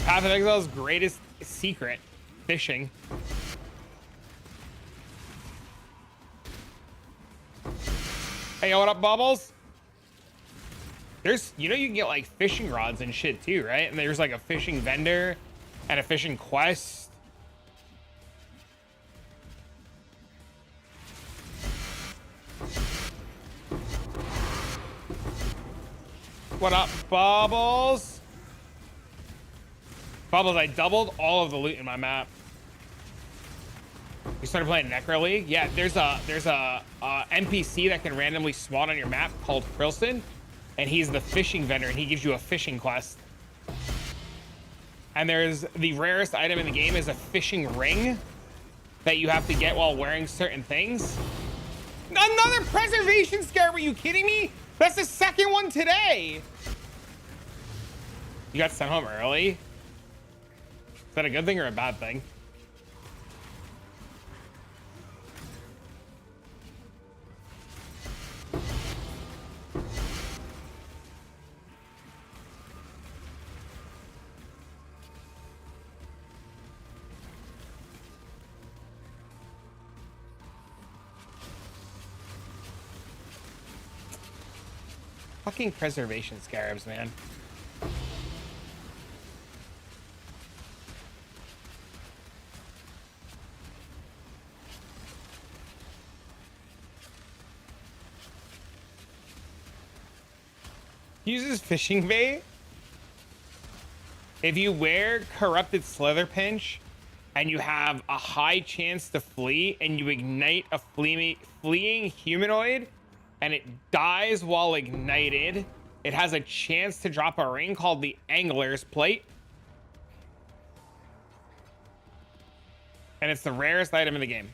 Path of Exile's greatest secret, fishing. Hey, what up, Bubbles? There's, you know, you can get like fishing rods and shit too, right? And there's like a fishing vendor and a fishing quest. What up, Bubbles? Bubbles, I doubled all of the loot in my map. You started playing Necro League? Yeah, there's a NPC that can randomly spawn on your map called Krilson, and he's the fishing vendor, and he gives you a fishing quest. And there's the rarest item in the game is a fishing ring that you have to get while wearing certain things. Another preservation scarab, are you kidding me? That's the second one today. You got sent home early? Is that a good thing or a bad thing? Fucking preservation scarabs, man. Uses fishing bait. If you wear corrupted slither pinch and you have a high chance to flee and you ignite a fleeing humanoid and it dies while ignited, it has a chance to drop a ring called the Angler's Plate. And it's the rarest item in the game.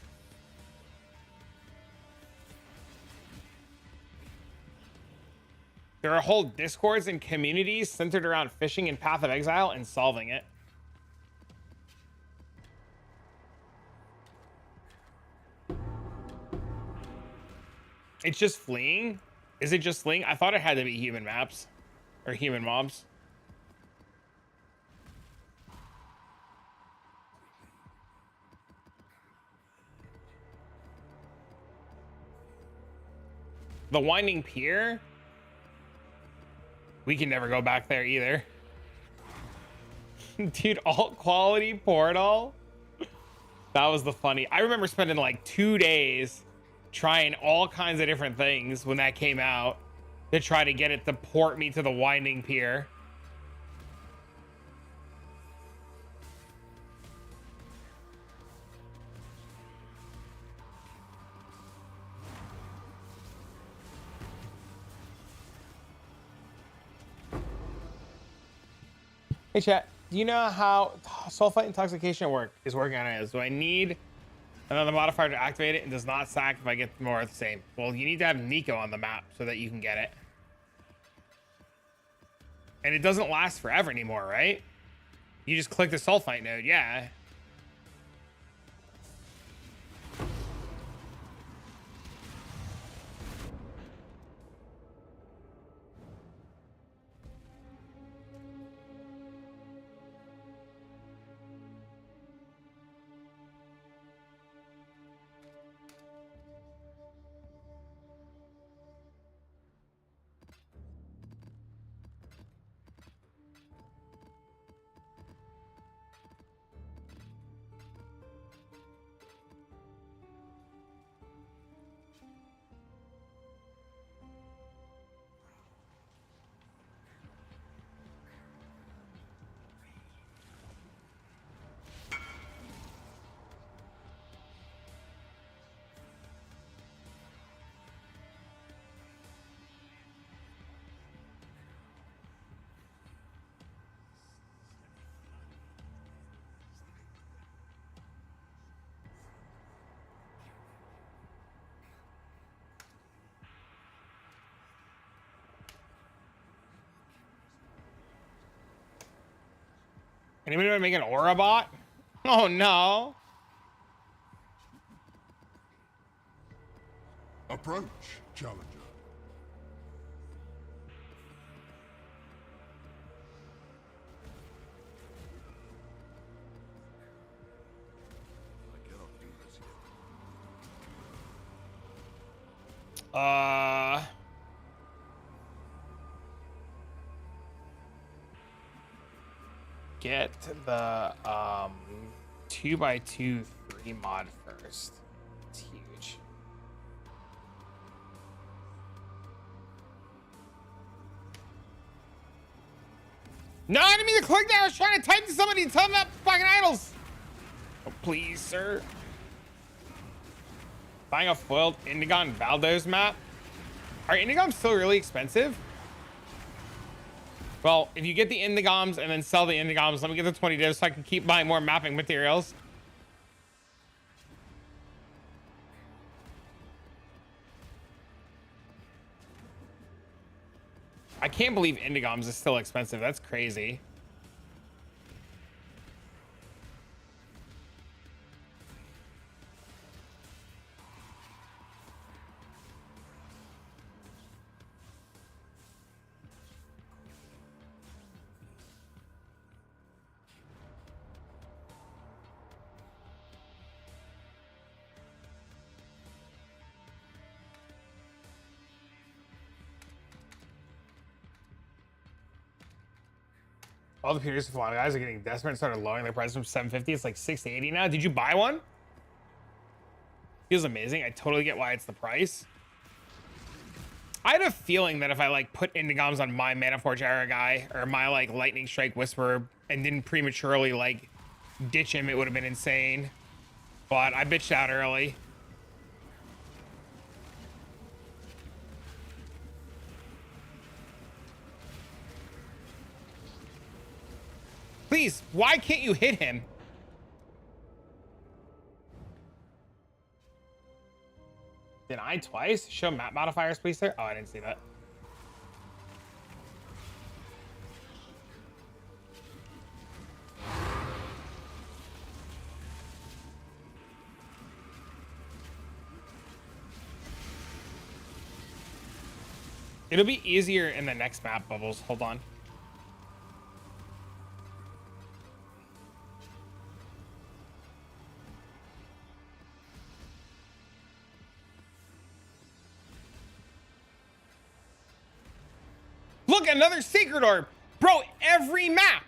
There are whole discords and communities centered around fishing in Path of Exile and solving it. It's just fleeing? Is it just fleeing? I thought it had to be human maps or human mobs. The Winding Pier? We can never go back there either. Dude, alt quality portal. That was the funny. I remember spending like 2 days trying all kinds of different things when that came out to try to get it to port me to the Winding Pier. Hey chat, do you know how sulfite intoxication is working on it? Do I need another modifier to activate it and does not sack if I get more of the same? Well, you need to have Nico on the map so that you can get it. And it doesn't last forever anymore, right? You just click the sulfite node, yeah. Anybody want to make an aura bot? Oh no. Approach, challenger. I cannot do this yet. Get the 2x2 3 mod first. It's huge. No, I didn't mean to click that. I was trying to type to somebody and tell them about fucking idols. Oh, please, sir. Buying a foiled Indigon Valdos map. Are Indigons still really expensive? Well, if you get the Indigons and then sell the Indigons, let me get the 20 divs so I can keep buying more mapping materials. I can't believe Indigons is still expensive. That's crazy. All the Peters Fly guys are getting desperate and started lowering their price from 750. It's like 680 now. Did you buy one? Feels amazing. I totally get why it's the price. I had a feeling that if I like put Indigons on my Mana Forge era guy or my like Lightning Strike Whisperer and didn't prematurely like ditch him, it would have been insane. But I bitched out early. Please, why can't you hit him? Denied twice? Show map modifiers, please, sir. Oh, I didn't see that. It'll be easier in the next map, Bubbles. Hold on. Look, another secret orb. Bro, every map.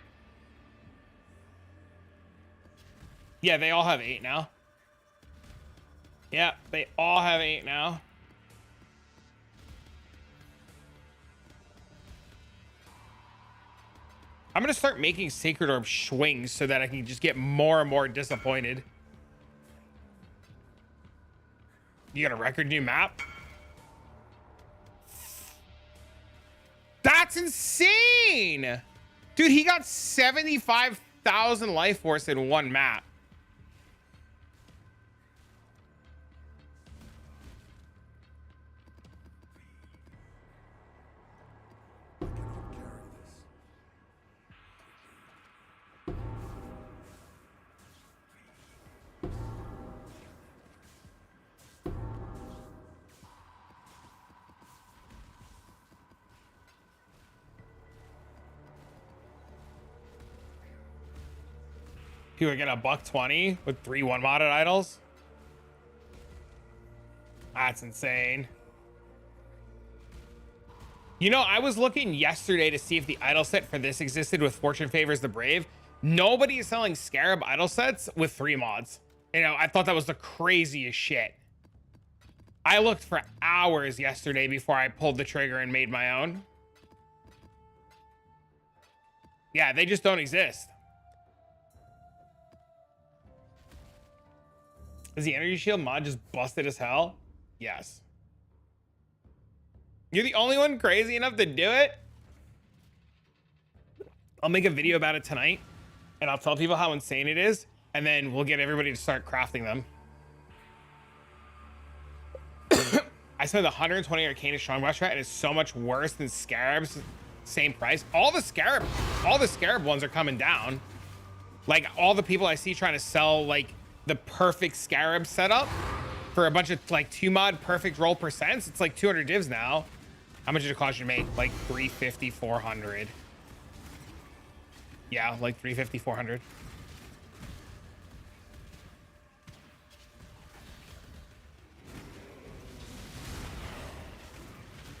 Yeah, they all have 8 now. Yeah, they all have 8 now. I'm going to start making Sacred Orb swings so that I can just get more and more disappointed. You got a record new map? That's insane! Dude, he got 75,000 life force in one map. People are getting $120 with 3 1-modded idols. That's insane. You know, I was looking yesterday to see if the idol set for this existed with Fortune Favors the Brave. Nobody is selling Scarab idol sets with 3 mods. You know, I thought that was the craziest shit. I looked for hours yesterday before I pulled the trigger and made my own. Yeah, they just don't exist. Is the energy shield mod just busted as hell? Yes. You're the only one crazy enough to do it? I'll make a video about it tonight and I'll tell people how insane it is, and then we'll get everybody to start crafting them. I spent 120 Arcana Strongbox and it's so much worse than Scarab's same price. All the Scarab ones are coming down. Like all the people I see trying to sell like the perfect Scarab setup for a bunch of like 2-mod perfect roll percents, it's like 200 divs now. How much did it cost you to make? Like 350, 400. Yeah, like 350, 400.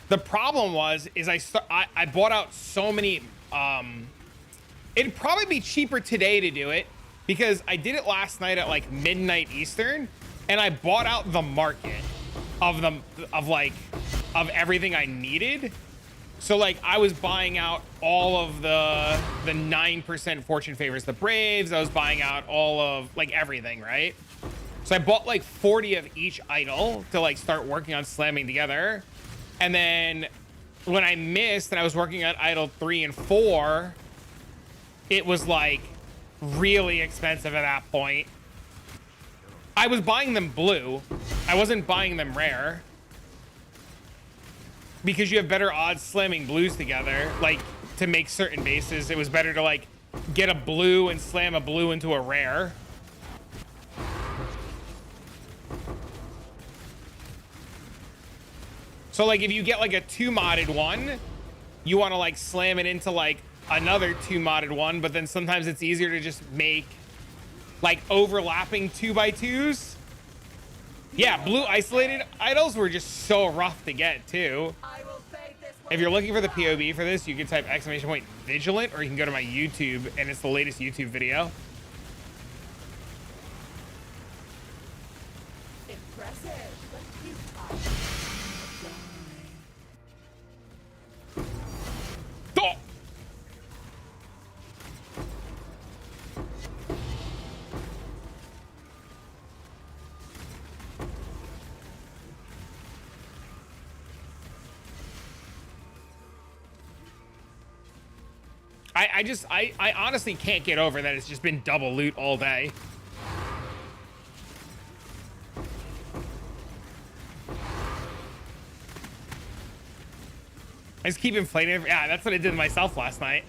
The problem is I bought out so many. It'd probably be cheaper today to do it because I did it last night at like midnight Eastern, and I bought out the market of everything I needed. So like I was buying out all of the 9% fortune favors the Braves. I was buying out all of like everything, right? So I bought like 40 of each idol to like start working on slamming together. And then when I missed and I was working on idol 3 and 4, it was like really expensive at that point. I was buying them blue. I wasn't buying them rare. Because you have better odds slamming blues together, like to make certain bases. It was better to like get a blue and slam a blue into a rare. So like if you get like a 2-modded one, you want to like slam it into like another 2-modded one, but then sometimes it's easier to just make like overlapping 2x2s. Yeah, blue isolated idols were just so rough to get too. If you're looking for the POV for this, you can type !Vigilant, or you can go to my YouTube and it's the latest YouTube video. Oh! I honestly can't get over that it's just been double loot all day. I just keep inflating it. Yeah, that's what I did myself last night.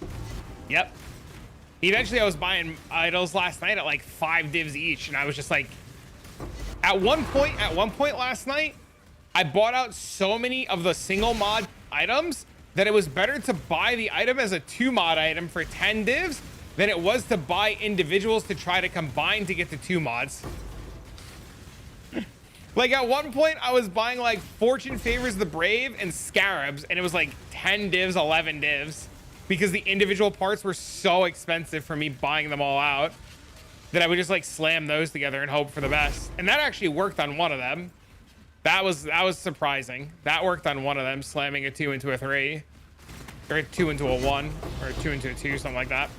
Yep. Eventually I was buying idols last night at like 5 divs each, and I was just like, at one point last night, I bought out so many of the single mod items that it was better to buy the item as a 2-mod item for 10 divs than it was to buy individuals to try to combine to get to 2 mods. Like at one point I was buying like Fortune Favors the Brave and Scarabs, and it was like 10 divs, 11 divs, because the individual parts were so expensive for me buying them all out that I would just like slam those together and hope for the best. And that actually worked on one of them. That was surprising. That worked on one of them, slamming a 2 into a 3, or a 2 into a 1, or a 2 into a 2, something like that.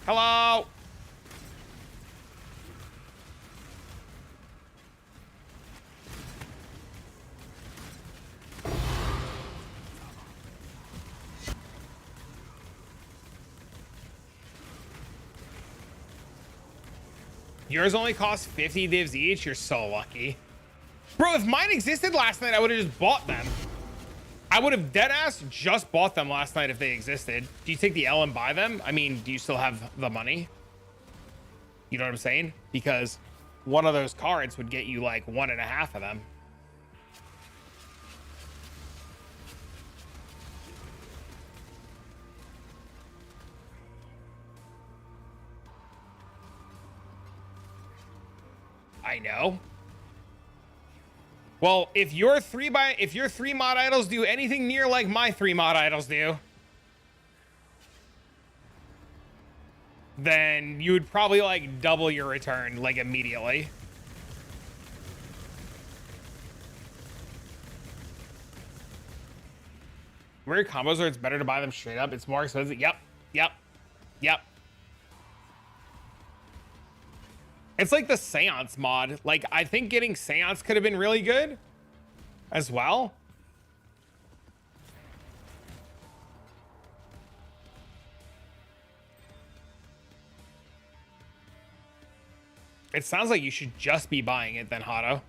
Hello. Yours only cost 50 divs each. You're so lucky. Bro, if mine existed last night, I would have just bought them. I would have deadass just bought them last night if they existed. Do you take the L and buy them? I mean, do you still have the money? You know what I'm saying? Because one of those cards would get you like 1.5 of them. I know. Well, if your 3 mod idols do anything near like my 3 mod idols do, then you would probably like double your return like immediately. Weird combos where it's better to buy them straight up. It's more expensive. Yep. It's like the Seance mod. Like, I think getting Seance could have been really good as well. It sounds like you should just be buying it then, Hato.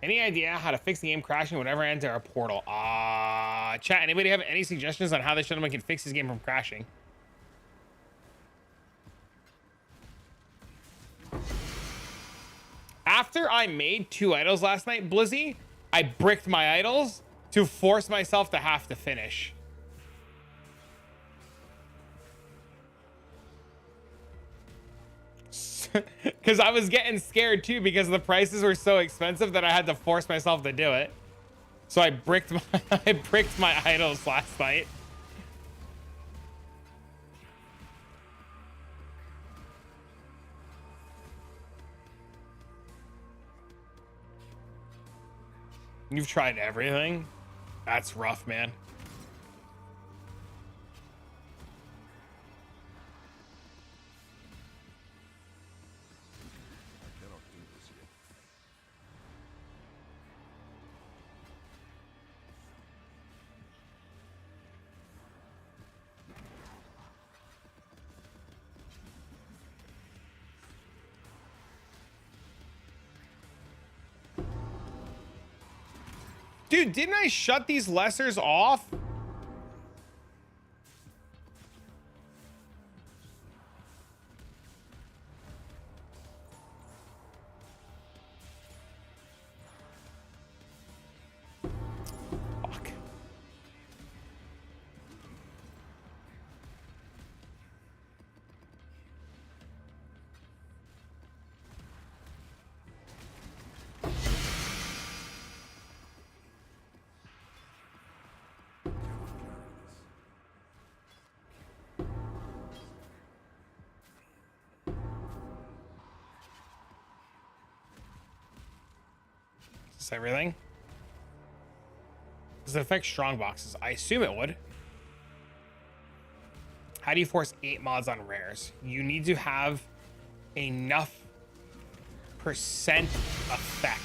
Any idea how to fix the game crashing whenever I enter a portal? Chat, anybody have any suggestions on how this gentleman can fix his game from crashing? After I made 2 idols last night, Blizzy, I bricked my idols to force myself to have to finish. Because I was getting scared too because the prices were so expensive that I had to force myself to do it. So I bricked my I bricked my idols last night. You've tried everything? That's rough, man. Dude, didn't I shut these lessers off? Fuck. Is this everything? Does it affect strong boxes? I assume it would. How do you force 8 mods on rares? You need to have enough percent effect.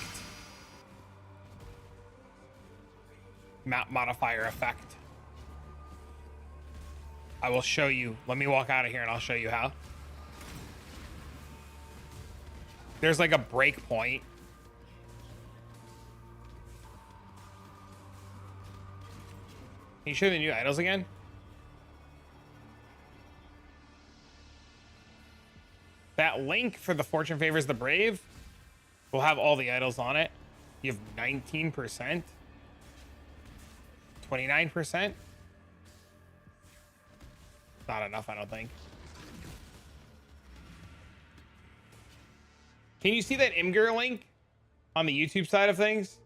Map modifier effect. I will show you. Let me walk out of here and I'll show you how. There's like a break point. Can you show the new idols again? That link for the Fortune Favors the Brave will have all the idols on it. You have 19%. 29%. Not enough, I don't think. Can you see that Imgur link on the YouTube side of things?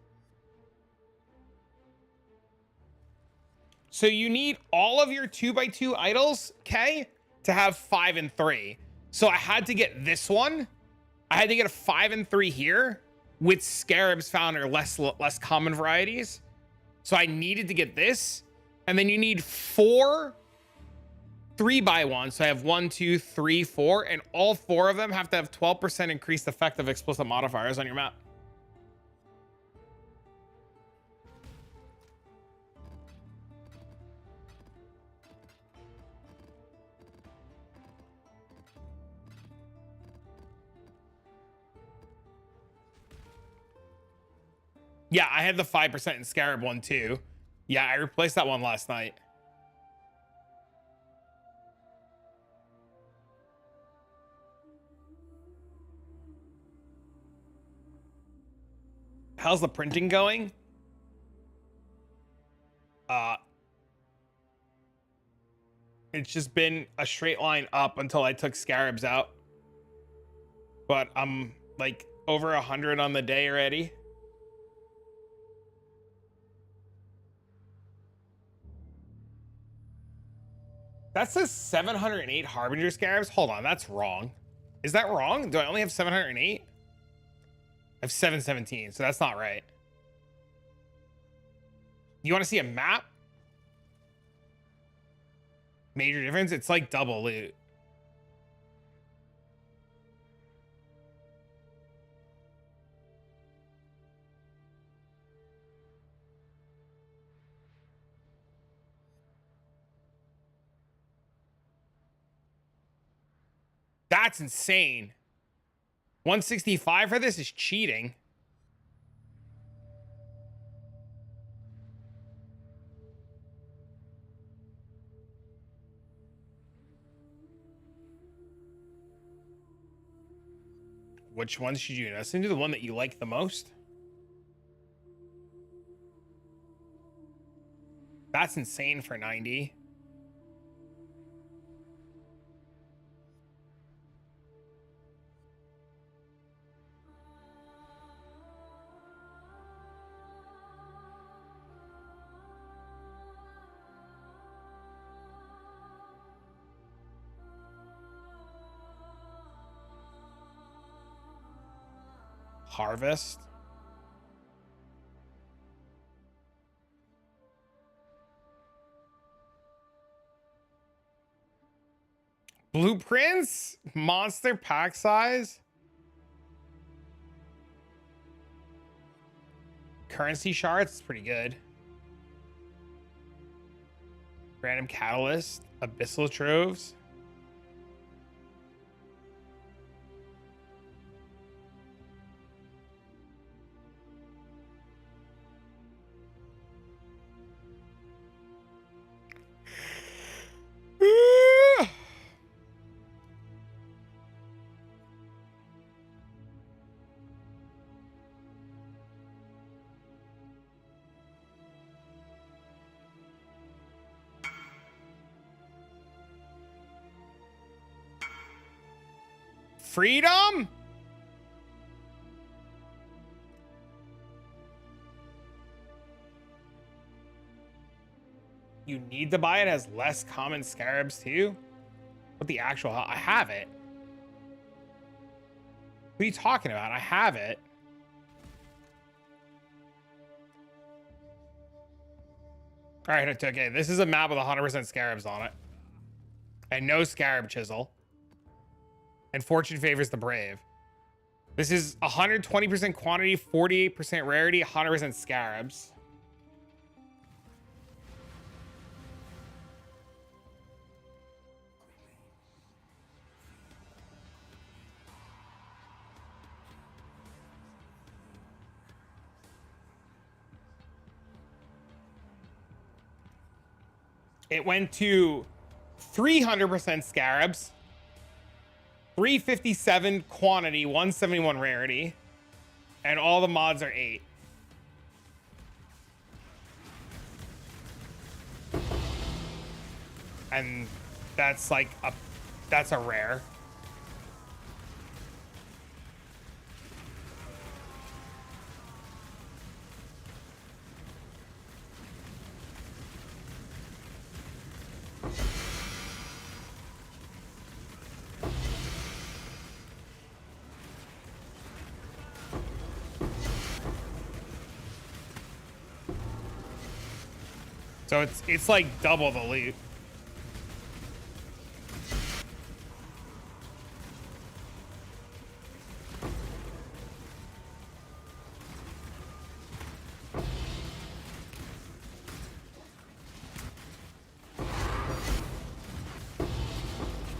So you need all of your 2x2 idols, okay, to have 5 and 3. So I had to get this one. I had to get a 5 and 3 here with scarabs found or less common varieties. So I needed to get this. And then you need 4 3x1. So I have 1, 2, 3, 4, and all 4 of them have to have 12% increased effect of explicit modifiers on your map. Yeah, I had the 5% in Scarab one too. Yeah, I replaced that one last night. How's the printing going? It's just been a straight line up until I took Scarabs out. But I'm like over 100 on the day already. That says 708 Harbinger Scarabs. Hold on, that's wrong. Is that wrong? Do I only have 708? I have 717, so that's not right. You want to see a map? Major difference? It's like double loot. That's insane. 165 for this is cheating. Which ones should you listen to? The one that you like the most? That's insane for 90. Harvest. Blueprints? Monster pack size? Currency shards? Pretty good. Random catalyst? Abyssal troves? Freedom? You need to buy it as less common scarabs too? What the actual hell? I have it. What are you talking about? I have it. All right, okay. This is a map with 100% scarabs on it. And no scarab chisel. And fortune favors the brave. This is 120% quantity, 48% rarity, 100% scarabs. It went to 300% scarabs, 357 quantity, 171 rarity, and all the mods are 8. And that's like that's a rare. So it's like double the loot.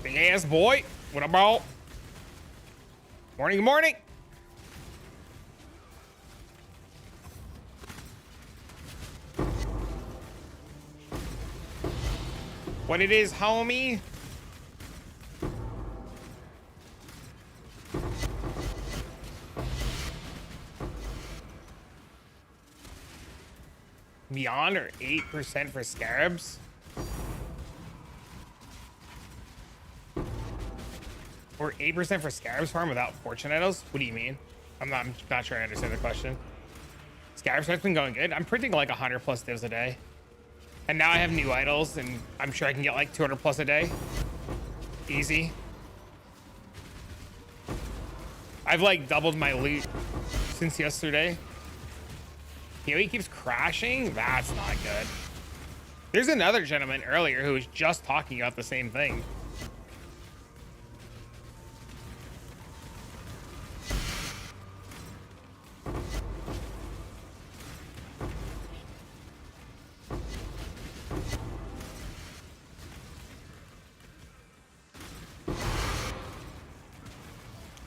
Big ass boy. What about? Morning, good morning. What it is, homie? Beyond or 8% for scarabs? Or 8% for scarabs farm without fortune idols? What do you mean? I'm not sure I understand the question. Scarab farm's been going good. I'm printing like 100 plus divs a day. And now I have new idols, and I'm sure I can get like 200 plus a day. Easy. I've like doubled my loot since yesterday. He keeps crashing? That's not good. There's another gentleman earlier who was just talking about the same thing.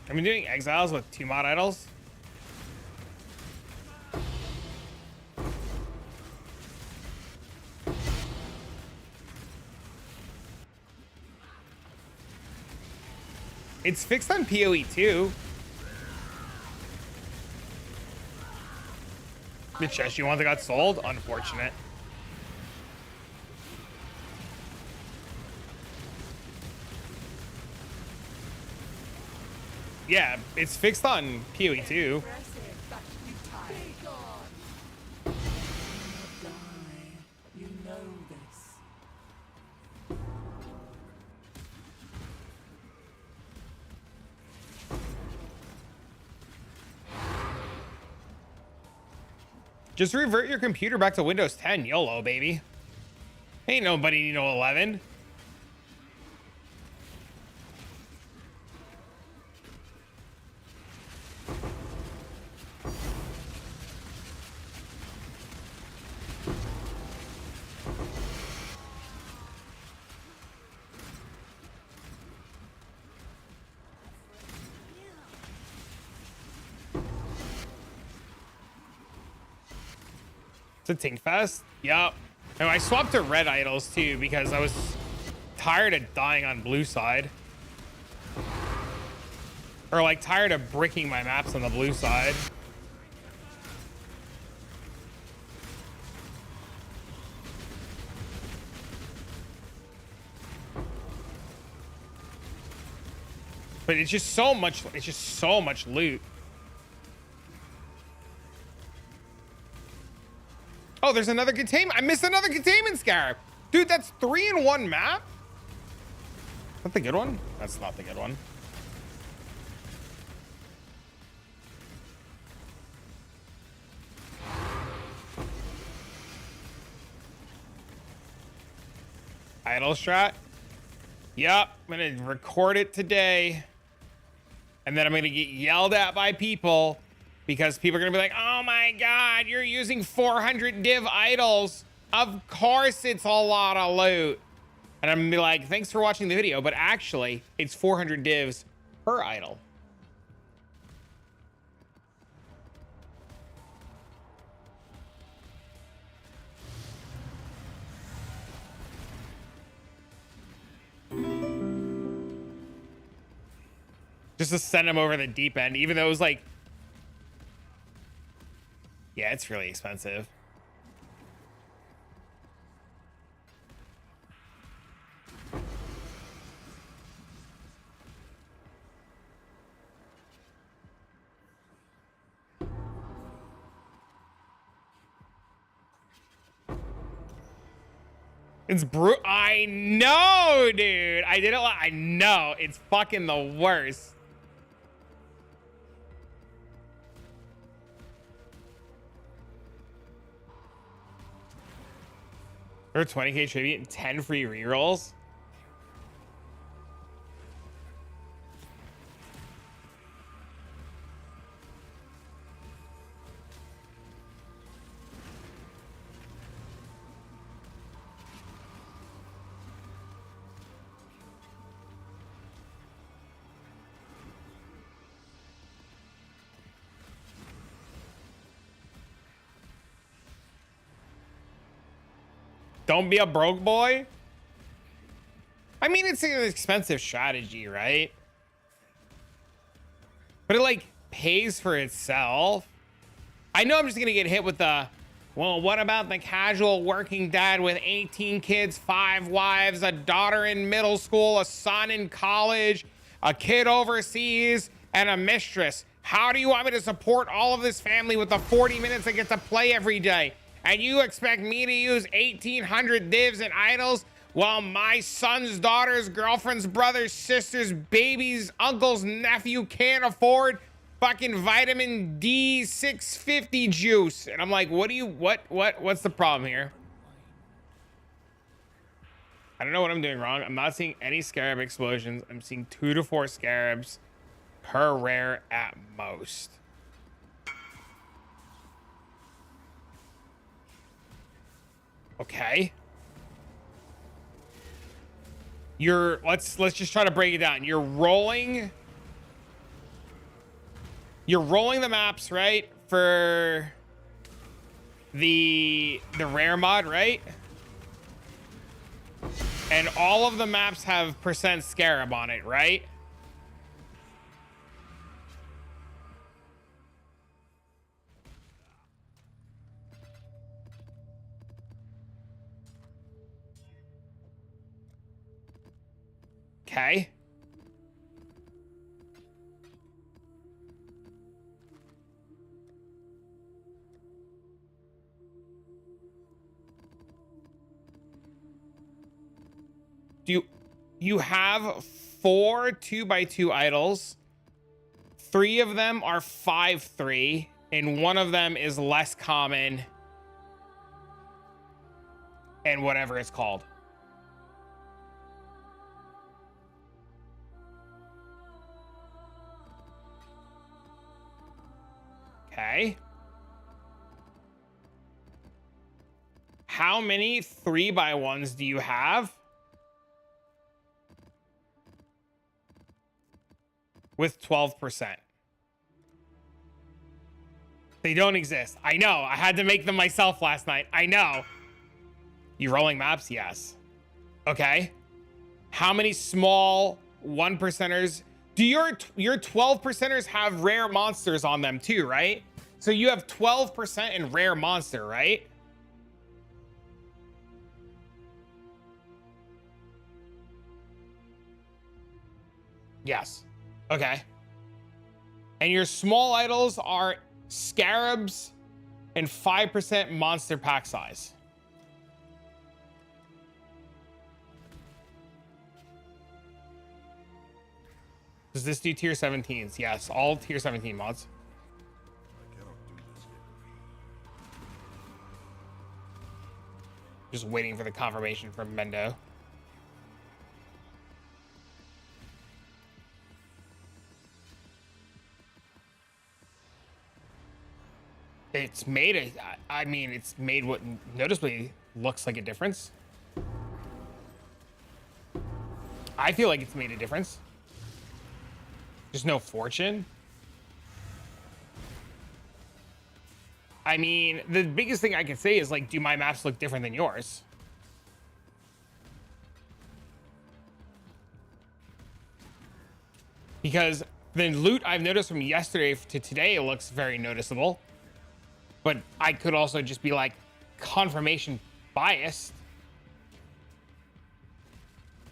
I've been doing exiles with 2 mod idols. It's fixed on PoE too. The chest you want that got sold? Unfortunate. Yeah, it's fixed on PoE too. You know this. Just revert your computer back to Windows 10, YOLO, baby. Ain't nobody need no 11. It's a Tink Fest. Yup. And I swapped to red idols too because I was tired of dying on blue side. Or like tired of bricking my maps on the blue side. But it's just so much loot. Oh, there's another containment. I missed another containment scarab. Dude, that's 3 in 1 map. Is that the good one? That's not the good one. Idle strat. Yep, I'm gonna record it today. And then I'm gonna get yelled at by people because people are gonna be like, oh my God, you're using 400 div idols. Of course it's a lot of loot. And I'm gonna be like, thanks for watching the video, but actually it's 400 divs per idol. Just to send them over the deep end, even though it was like, yeah, it's really expensive. It's I know, dude. I did it. I know. It's fucking the worst. Or 20k tribute and 10 free rerolls. Don't be a broke boy. I mean, it's an expensive strategy, right? But it like pays for itself. I know I'm just gonna get hit with the, well, what about the casual working dad with 18 kids, 5 wives, a daughter in middle school, a son in college, a kid overseas, and a mistress? How do you want me to support all of this family with the 40 minutes I get to play every day? And you expect me to use 1,800 divs and idols while my son's daughter's girlfriend's brother's sister's baby's uncle's nephew can't afford fucking vitamin D 650 juice? And I'm like, what's the problem here? I don't know what I'm doing wrong. I'm not seeing any scarab explosions. I'm seeing 2 to 4 scarabs per rare at most. Okay. Let's just try to break it down. You're rolling the maps, right? For the rare mod, right? And all of the maps have % scarab on it, right? Okay. You have 4 2x2 idols. 3 of them are 5/3, and 1 of them is less common and whatever it's called. Okay. How many 3x1s do you have? With 12%. They don't exist. I know. I had to make them myself last night. I know. You rolling maps? Yes. Okay. How many small 1%ers? Do your 12%ers have rare monsters on them too, right? So you have 12% in rare monster, right? Yes. Okay. And your small idols are scarabs and 5% monster pack size. Does this do tier 17s? Yes, all tier 17 mods. Just waiting for the confirmation from Mendo. It's made I mean, it's made what noticeably looks like a difference. I feel like it's made a difference. There's no fortune. I mean, the biggest thing I can say is, like, do my maps look different than yours? Because the loot I've noticed from yesterday to today looks very noticeable. But I could also just be like confirmation biased.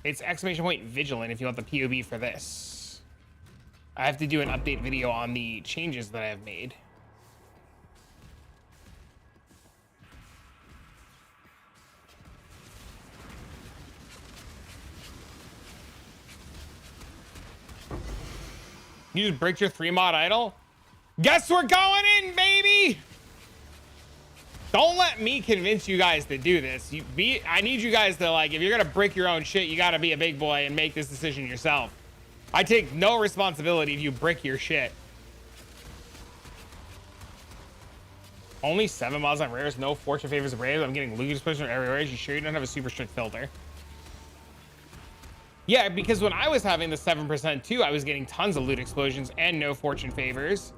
It's ! Vigilant if you want the POV for this. I have to do an update video on the changes that I have made. You just bricked your 3-mod idol? Guess we're going in, baby! Don't let me convince you guys to do this. I need you guys to, like, if you're gonna brick your own shit, you gotta be a big boy and make this decision yourself. I take no responsibility if you brick your shit. Only 7 mods on rares, no fortune favors the braves. I'm getting loot exposure everywhere. You sure you don't have a super strict filter? Yeah, because when I was having the 7% too, I was getting tons of loot explosions and no fortune favors.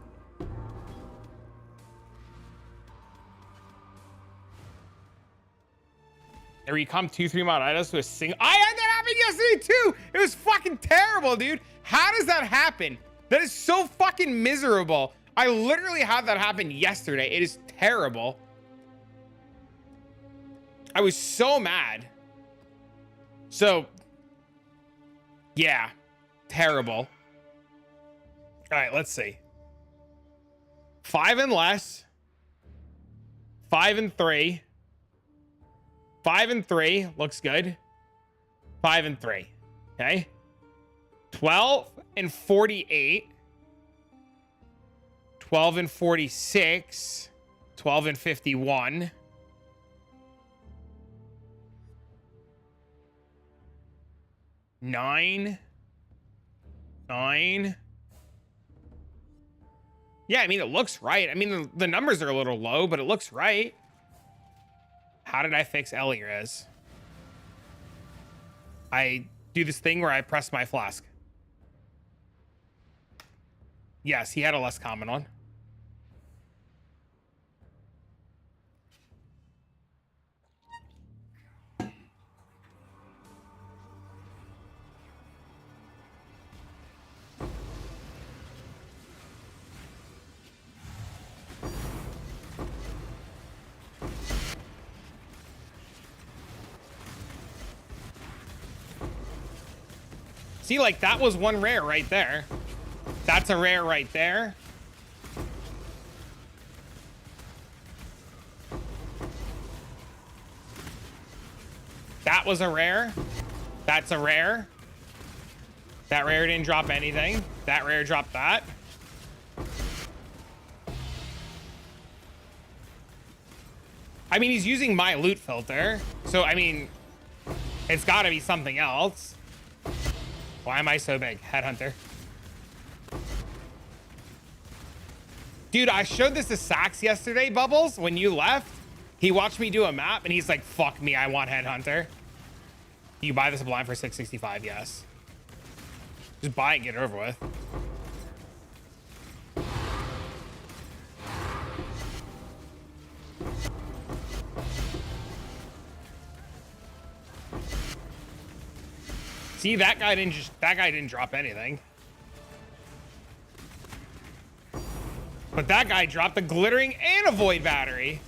There you come 2 3-mod items to a single. I had that happen yesterday too. It was fucking terrible, dude. How does that happen? That is so fucking miserable. I literally had that happen yesterday. It is terrible. I was so mad. So, yeah, terrible. All right, let's see. 5 and less. 5 and 3. 5 and 3 looks good. 5 and 3. Okay. 12 and 48. 12 and 46. 12 and 51. 9. 9. Yeah, I mean, it looks right. I mean, the numbers are a little low, but it looks right. How did I fix Elias? I do this thing where I press my flask. Yes, he had a less common on. See, like that was one rare right there. That's a rare right there. That was a rare. That's a rare. That rare didn't drop anything. That rare dropped that. I mean, he's using my loot filter. So, I mean, it's got to be something else. Why am I so big? Headhunter. Dude, I showed this to Sax yesterday, Bubbles, when you left. He watched me do a map, and he's like, fuck me, I want Headhunter. You buy this blind for $665, yes. Just buy it and get it over with. See, that guy didn't drop anything. But that guy dropped a glittering and a void battery.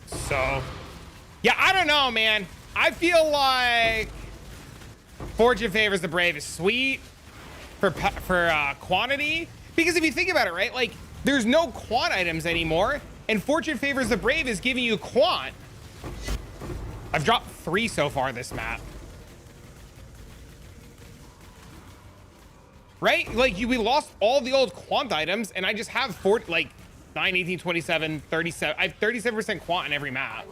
So, yeah, I don't know, man. I feel like Fortune Favors the Brave is sweet for quantity, because if you think about it, right, like there's no quant items anymore, and Fortune Favors the Brave is giving you quant. I've dropped 3 so far this map. Right? Like we lost all the old quant items, and I just have 9, 18, 27, 37. I have 37% quant in every map.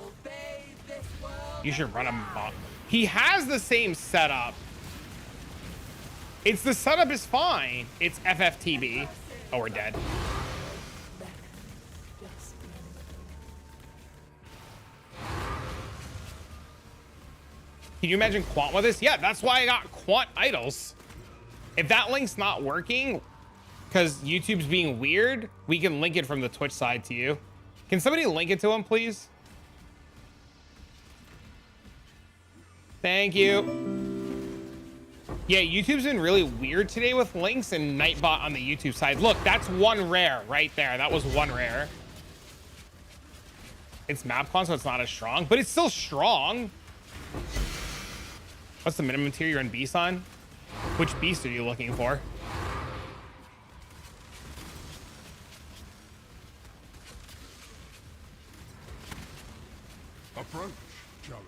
You should run him off. He has the same setup. The setup is fine. It's FFTB. Oh, we're dead. Can you imagine quant with this? Yeah, that's why I got quant idols. If that link's not working because YouTube's being weird, we can link it from the Twitch side to you. Can somebody link it to him, please? Thank you. Yeah, YouTube's been really weird today with links and Nightbot on the YouTube side. Look, that's one rare right there. That was one rare. It's MapCon, so it's not as strong, but it's still strong. What's the minimum tier you're in beast on? Which beast are you looking for? Approach, challenger.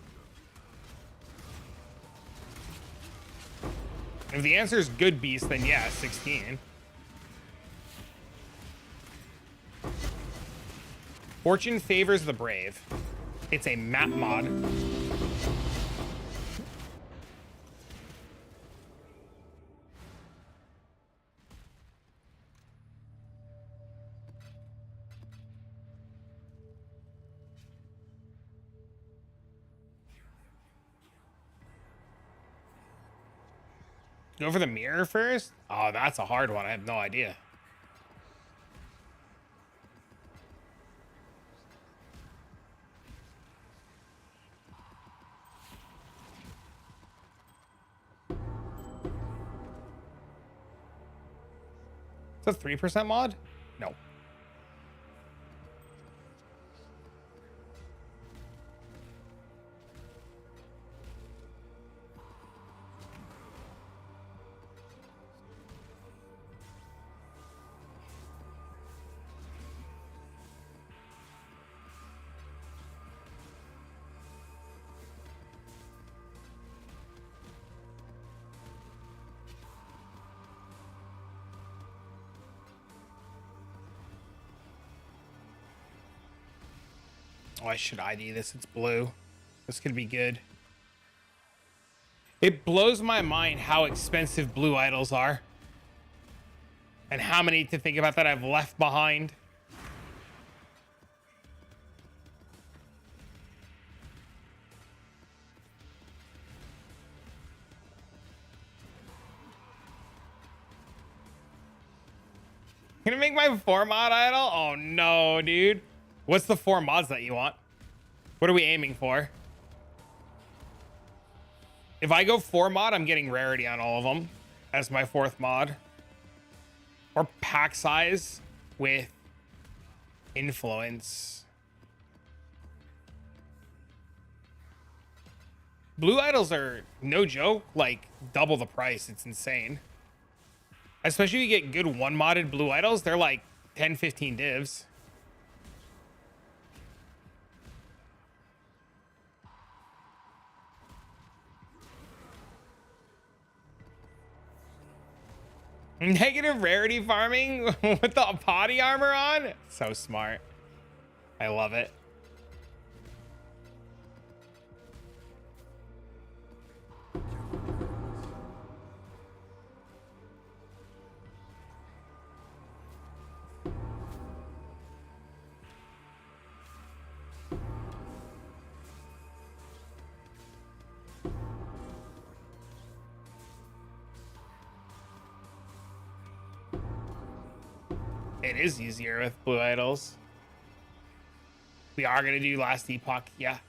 If the answer is good beast, then yeah, 16. Fortune Favors the Brave. It's a map mod. Go for the mirror first? Oh, that's a hard one. I have no idea. It's a 3% mod? No. Oh, I should ID this. It's blue. This could be good. It blows my mind how expensive blue idols are. And how many to think about that I've left behind. Gonna make my 4 mod idol? Oh no, dude. What's the 4 mods that you want? What are we aiming for? If I go 4 mod, I'm getting rarity on all of them as my 4th mod. Or pack size with influence. Blue idols are no joke, like double the price. It's insane. Especially if you get good one modded blue idols, they're like 10, 15 divs. Negative rarity farming with the potty armor on? So smart. I love it. It is easier with blue idols. We are gonna do last epoch, yeah.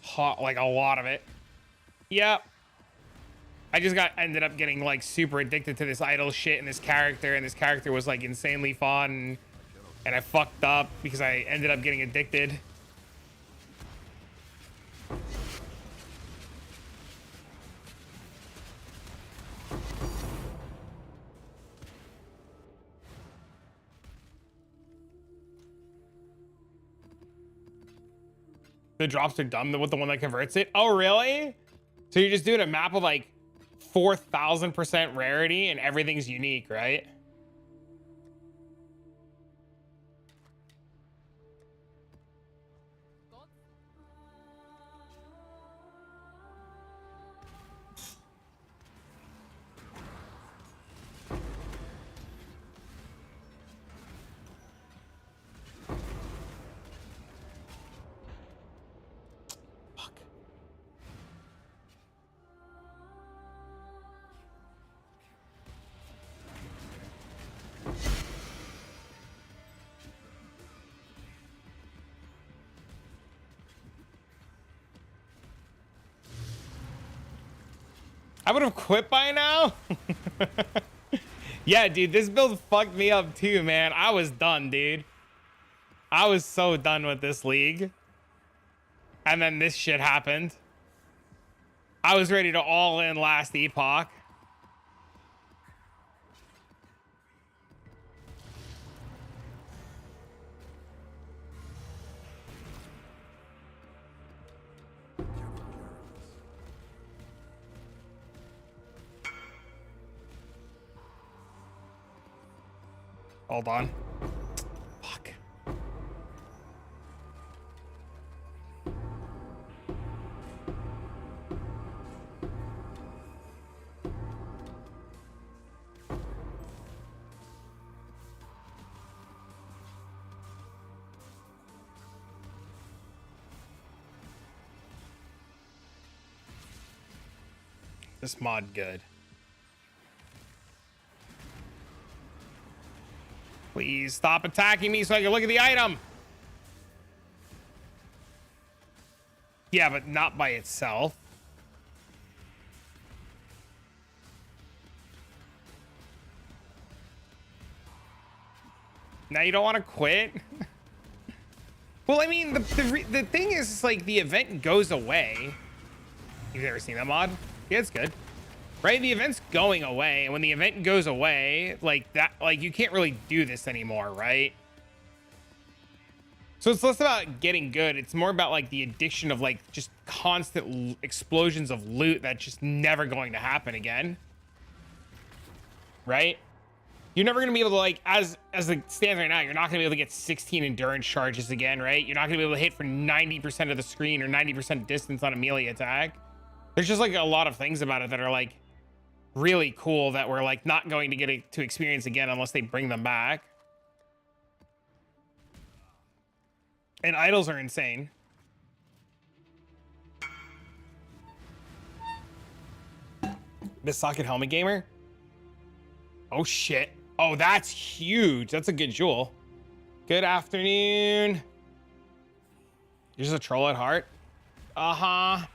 Hot, like a lot of it. Yep. I just ended up getting like super addicted to this idol shit and this character was like insanely fun, and I fucked up because I ended up getting addicted. The drops are dumb with the one that converts it. Oh, really? So you're just doing a map with like 4,000% rarity and everything's unique, right? I would have quit by now. Yeah, dude, this build fucked me up too, man. I was done, dude. I was so done with this league. And then this shit happened. I was ready to all in last epoch. Hold on. Fuck. This mod good. Please stop attacking me so I can look at the item. Yeah, but not by itself. Now you don't want to quit? Well, I mean, the thing is, like, the event goes away. You've ever seen that mod? Yeah, it's good. Right? The event's going away, and when the event goes away, like that, like you can't really do this anymore, right? So it's less about getting good. It's more about like the addiction of like just constant explosions of loot that's just never going to happen again. Right? You're never going to be able to, like, as it stands right now, you're not going to be able to get 16 endurance charges again, right? You're not going to be able to hit for 90% of the screen or 90% distance on a melee attack. There's just like a lot of things about it that are like really cool that we're like not going to get to experience again unless they bring them back. And idols are insane. This socket helmet gamer. Oh shit. Oh, that's huge. That's a good jewel. Good afternoon. You're just a troll at heart. Uh-huh.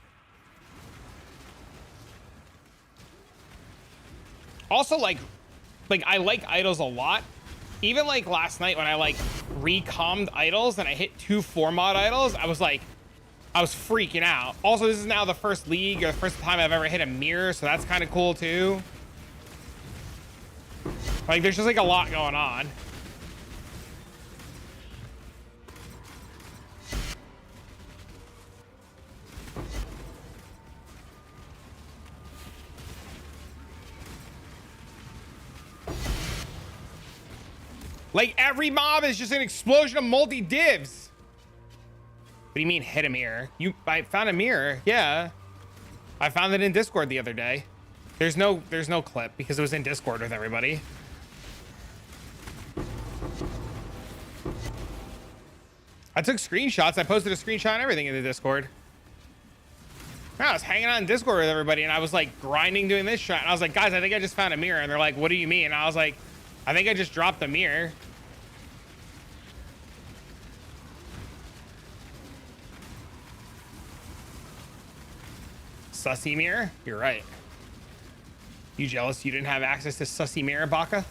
Also, like, like I like idols a lot. Even like last night when I like recommed idols and I hit 2 4-mod idols, I was freaking out. Also, this is now the first league or the first time I've ever hit a mirror, so that's kind of cool too. Like there's just like a lot going on. Like every mob is just an explosion of multi-divs. What do you mean hit a mirror? I found a mirror. Yeah. I found it in Discord the other day. There's no clip because it was in Discord with everybody. I took screenshots. I posted a screenshot and everything in the Discord. I was hanging out in Discord with everybody and I was like grinding doing this shot. And I was like, guys, I think I just found a mirror. And they're like, what do you mean? And I was like, I think I just dropped a mirror. Sussy mirror? You're right. You jealous you didn't have access to sussy mirror, Baka?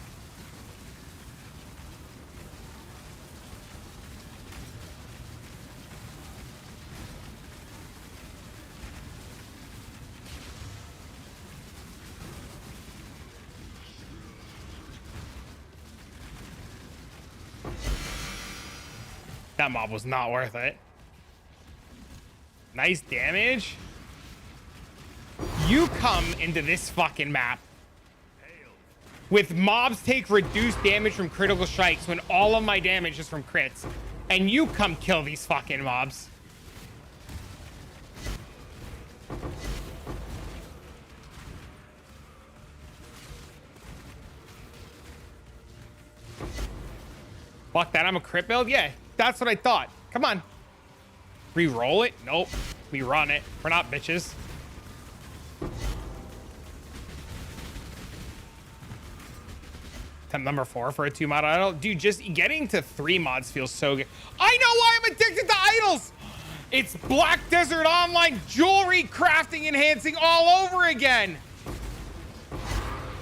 That mob was not worth it. Nice damage. You come into this fucking map with mobs take reduced damage from critical strikes when all of my damage is from crits, and you come kill these fucking mobs. Fuck that, I'm a crit build? Yeah, that's what I thought. Come on. Re-roll it? Nope. We run it. We're not bitches. Attempt number 4 for a 2-mod idol. Dude, just getting to 3 mods feels so good. I know why I'm addicted to idols! It's Black Desert Online jewelry crafting enhancing all over again.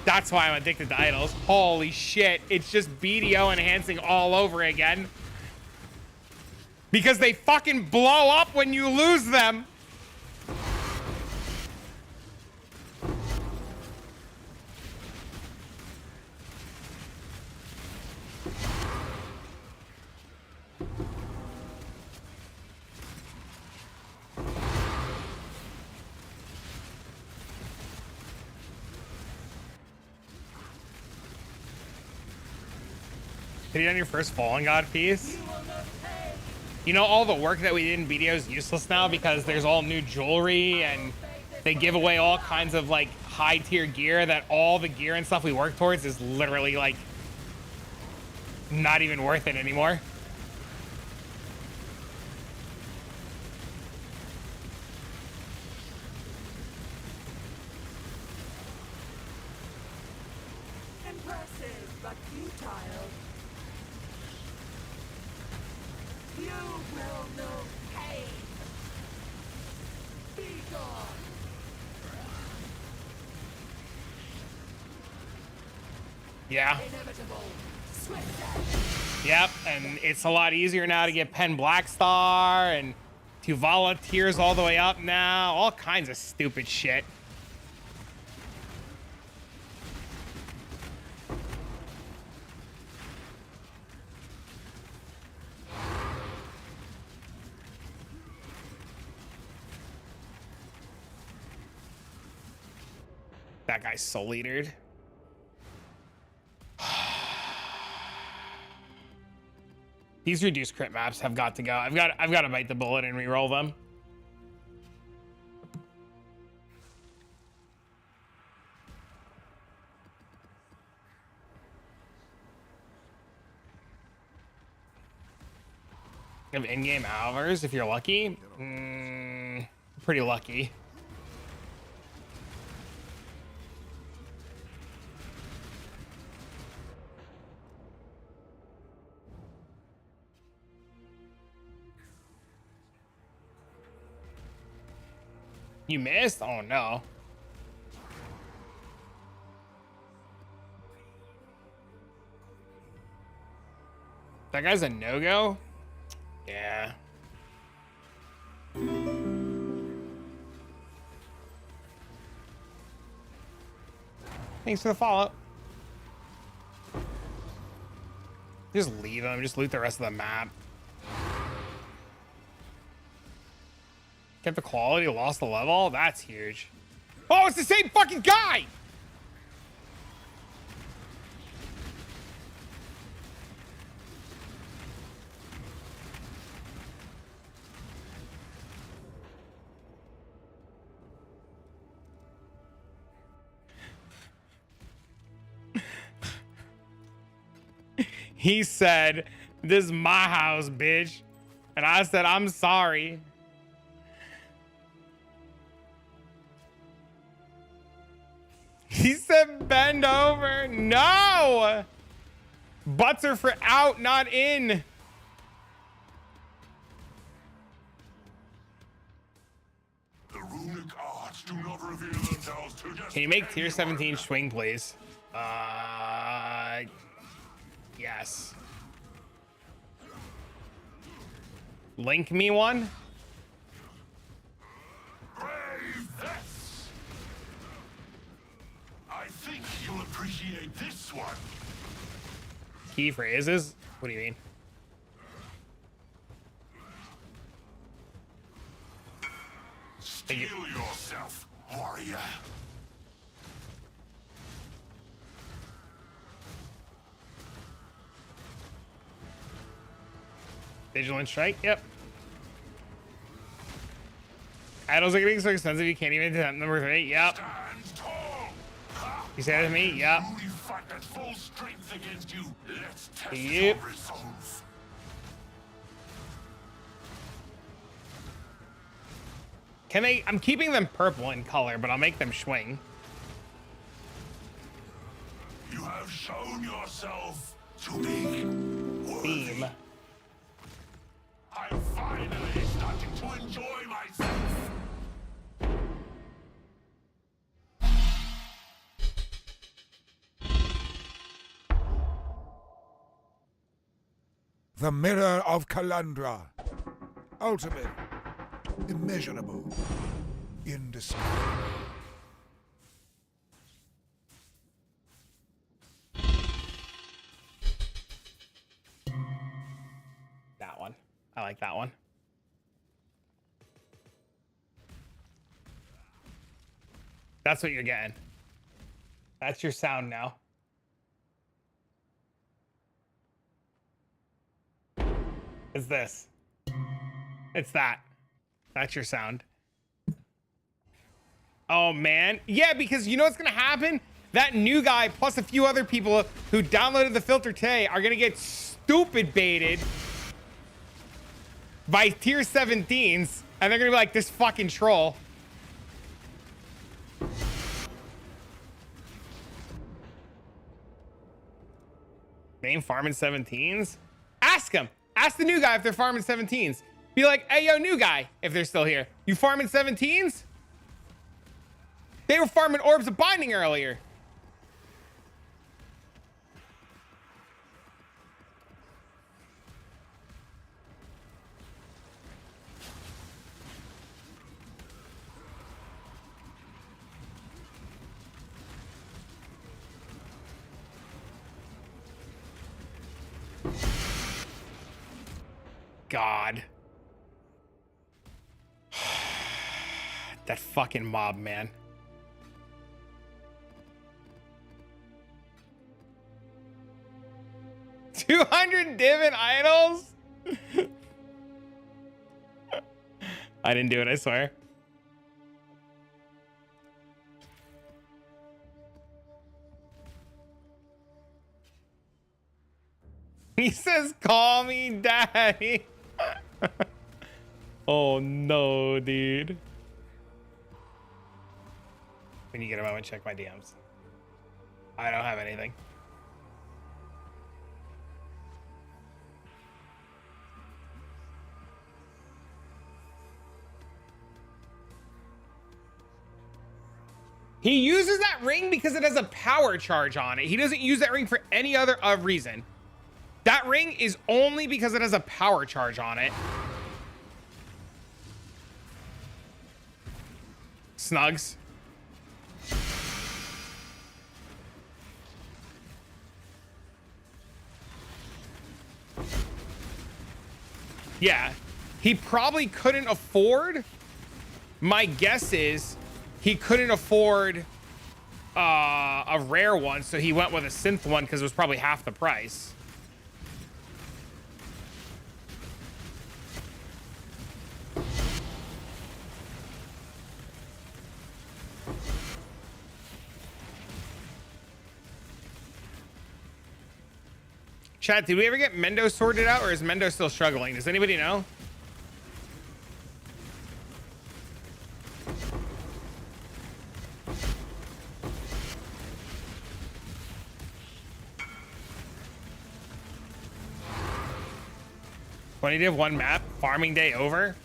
That's why I'm addicted to idols. Holy shit. It's just BDO enhancing all over again. Because they fucking blow up when you lose them. Hit it on your first Fallen God piece. You know, all the work that we did in BDO is useless now because there's all new jewelry and they give away all kinds of like high tier gear that all the gear and stuff we work towards is literally like not even worth it anymore. Impressive, but futile. You will know pain. Be gone. Yeah. Inevitable. Swift death. Yep, and it's a lot easier now to get Pen Blackstar and Tuvala tiers all the way up now. All kinds of stupid shit. That guy's soul eatered. These reduced crit maps have got to go. I've got to bite the bullet and re-roll them. Of in-game hours if you're lucky. Pretty lucky. You missed? Oh no. That guy's a no-go? Yeah. Thanks for the follow. Just leave him. Just loot the rest of the map. Kept the quality, lost the level? That's huge. Oh, it's the same fucking guy! He said, "This is my house, bitch." And I said, "I'm sorry." He said, "Bend over." No! Butts are for out, not in. The runic arts do not reveal themselves to just Can you make tier anyone. 17 swing, please? Yes. Link me one? Brave this! I think you'll appreciate this one. Key phrases? What do you mean? Steel yourself, warrior. Vigilant strike? Yep. Idols are getting so expensive you can't even attempt number 3. Yep. Stand tall. Ha! You say that to me? Yep. Truly fight at full strength against you. Let's test Yep. your resolve. Can they? I'm keeping them purple in color, but I'll make them swing. You have shown yourself to be worthy. Beam. I'm finally starting to enjoy myself. The Mirror of Kalandra. Ultimate. Immeasurable. Indescribable. That one. I like that one. That's what you're getting. That's your sound now. It's this. It's that. That's your sound. Oh, man. Yeah, because you know what's going to happen? That new guy plus a few other people who downloaded the filter today are going to get stupid baited by tier 17s. And they're going to be like, this fucking troll. Name farming 17s? Ask him. Ask the new guy if they're farming 17s. Be like, hey, yo, new guy, if they're still here. You farming 17s? They were farming Orbs of Binding earlier. God. That fucking mob, man. $200 Divin Idols? I didn't do it, I swear. He says, call me daddy. Oh no, dude. When you get a moment, check my DMs. I don't have anything. He uses that ring because it has a power charge on it. He doesn't use that ring for any other reason. That ring is only because it has a power charge on it. Snugs. Yeah, he probably couldn't afford. My guess is he couldn't afford a rare one, so he went with a synth one because it was probably half the price. Chat, did we ever get Mendo sorted out, or is Mendo still struggling? Does anybody know? When he did one map, farming day over.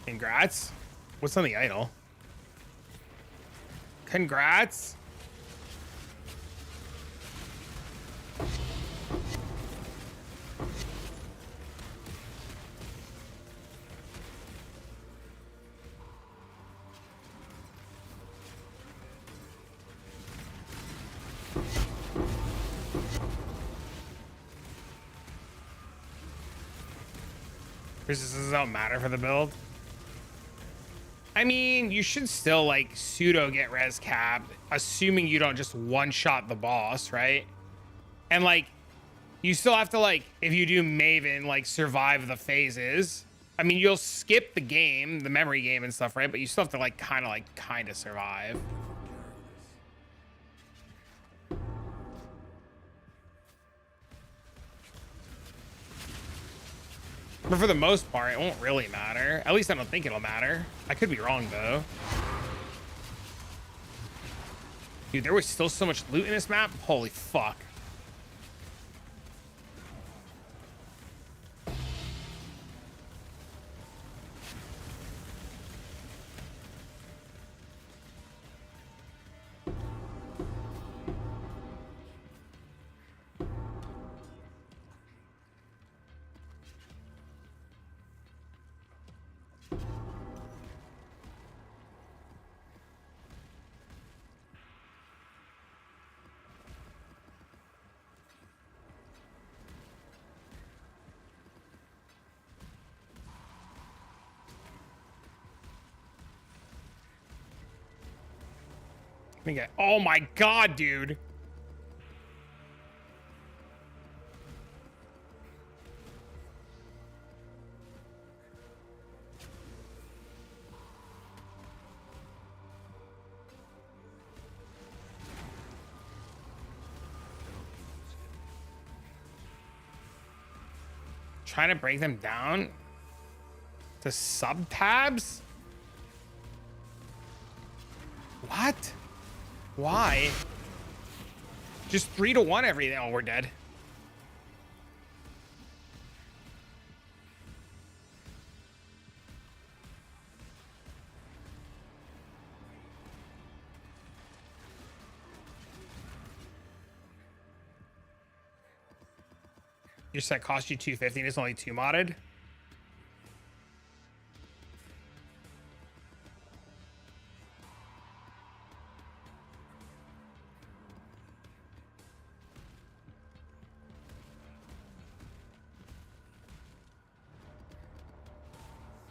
Congrats. What's on the idol? Congrats. Resistance don't matter for the build. I mean, you should still like pseudo get res capped, assuming you don't just one shot the boss, right? And like, you still have to like, if you do Maven, like survive the phases. I mean, you'll skip the game, the memory game and stuff, right? But you still have to like kind of survive. But for the most part, it won't really matter. At least I don't think it'll matter. I could be wrong, though. Dude, there was still so much loot in this map. Holy fuck. Oh my god, dude. Trying to break them down to sub tabs? What? Why? Just 3 to 1 everything. Oh, we're dead. Your set cost you 250 and it's only 2 modded.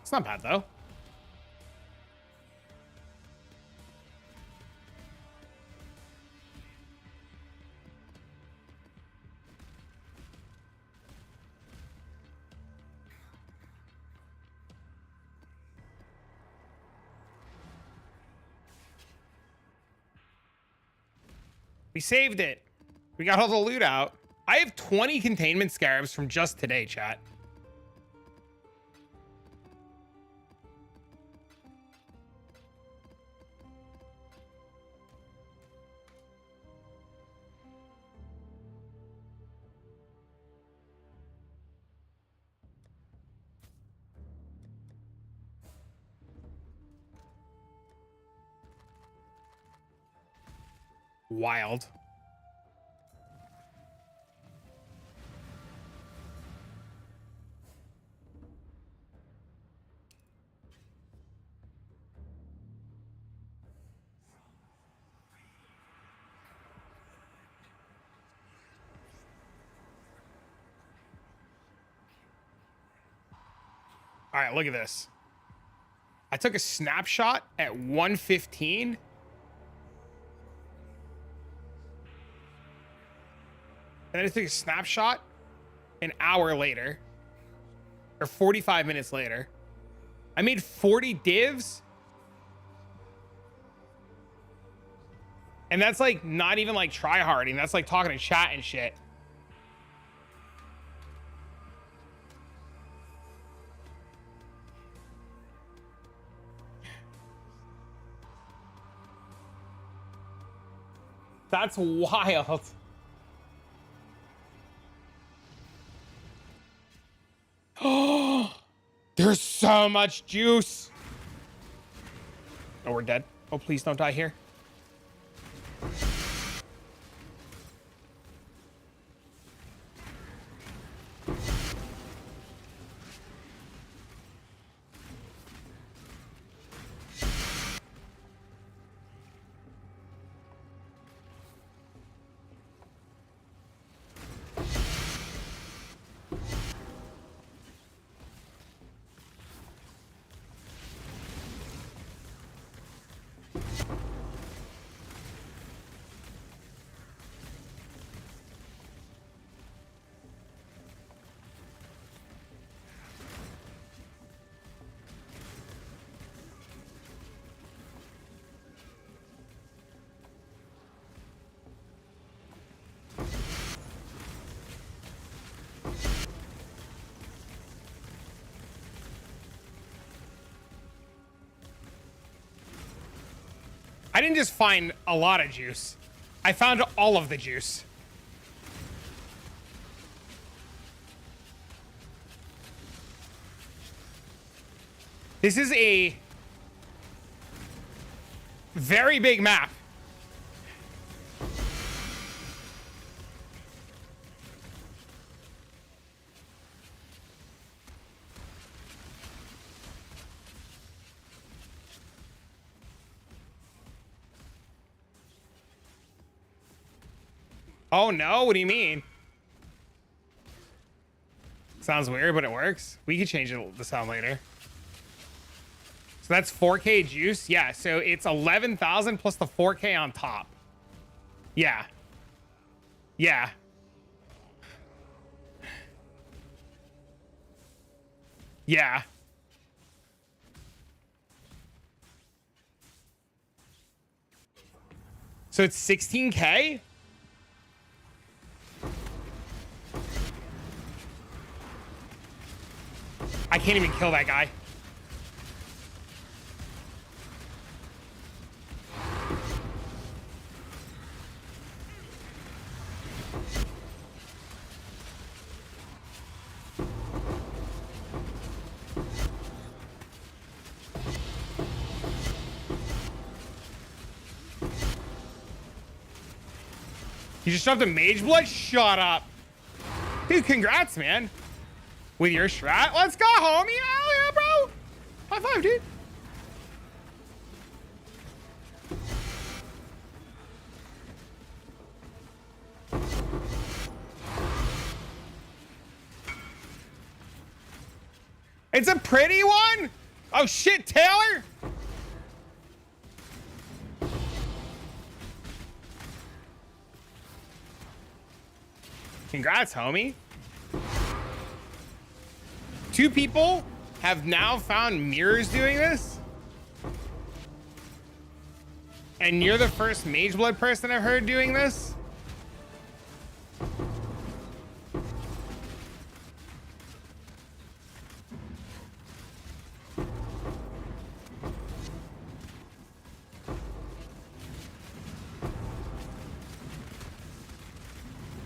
It's not bad though. We saved it. We got all the loot out. I have 20 containment scarabs from just today, chat. Wild. All right, look at this. I took a snapshot at 1:15. And then I took a snapshot an hour later, or 45 minutes later. I made 40 divs. And that's like not even like try-harding. That's like talking to chat and shit. That's wild. Oh, there's so much juice. Oh, we're dead. Oh, please don't die here. I didn't just find a lot of juice. I found all of the juice. This is a very big map. Oh no, what do you mean? Sounds weird, but it works. We could change the sound later. So that's 4K juice. Yeah, so it's 11,000 plus the 4K on top. Yeah. Yeah. Yeah. So it's 16K? I can't even kill that guy. You just shoved a mage blood? Shut up. Dude, congrats, man. With your strat? Let's go, homie. Hell yeah, bro. High five, dude. It's a pretty one? Oh, shit, Taylor. Congrats, homie. 2 people have now found mirrors doing this. And you're the first mage blood person I've heard doing this.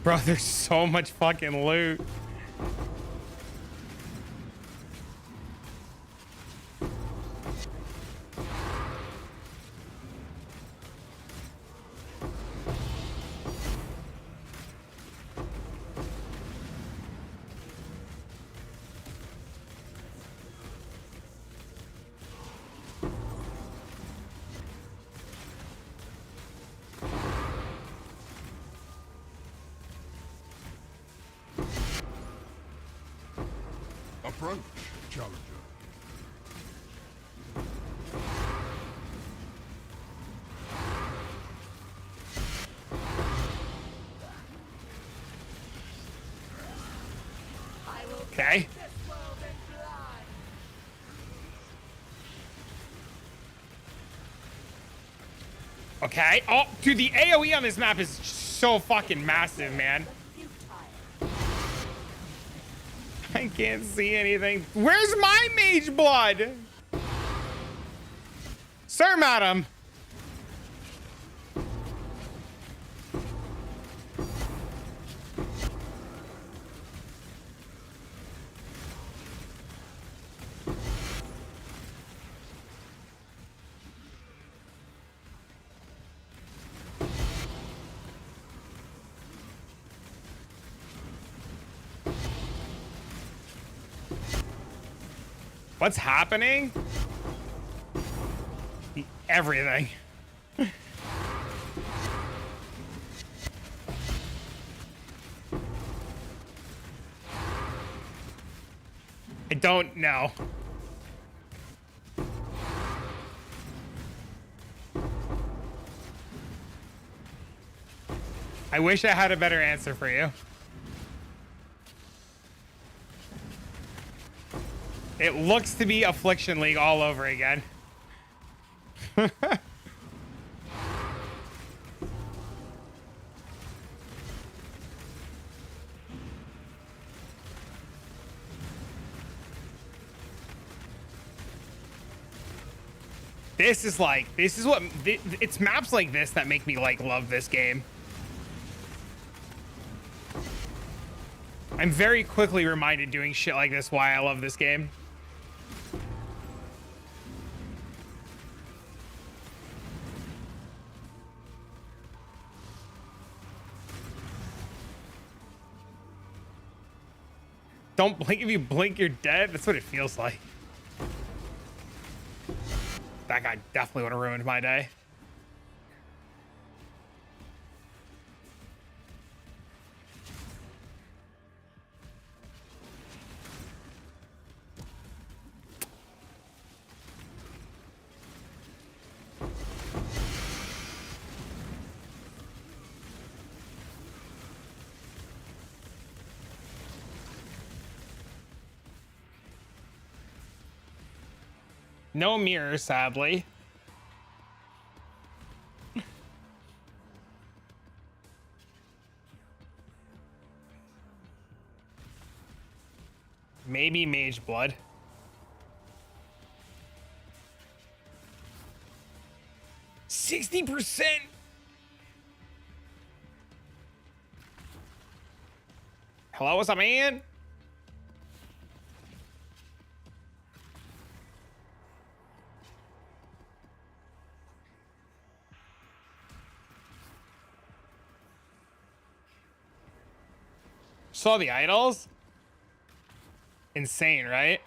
Bro, there's so much fucking loot. approach, challenger. Okay. This world in blood. Okay. Oh, dude, the AoE on this map is so fucking massive, man. I can't see anything. Where's my mage blood? Sir, madam. What's happening? Everything. I don't know. I wish I had a better answer for you. It looks to be Affliction League all over again. This is what, it's maps like this that make me like love this game. I'm very quickly reminded doing shit like this why I love this game. Don't blink. If you blink, you're dead. That's what it feels like. That guy definitely would have ruined my day. No mirror, sadly. Maybe Mage Blood. %60%. Hello, what's up, man? Saw the idols? Insane, right?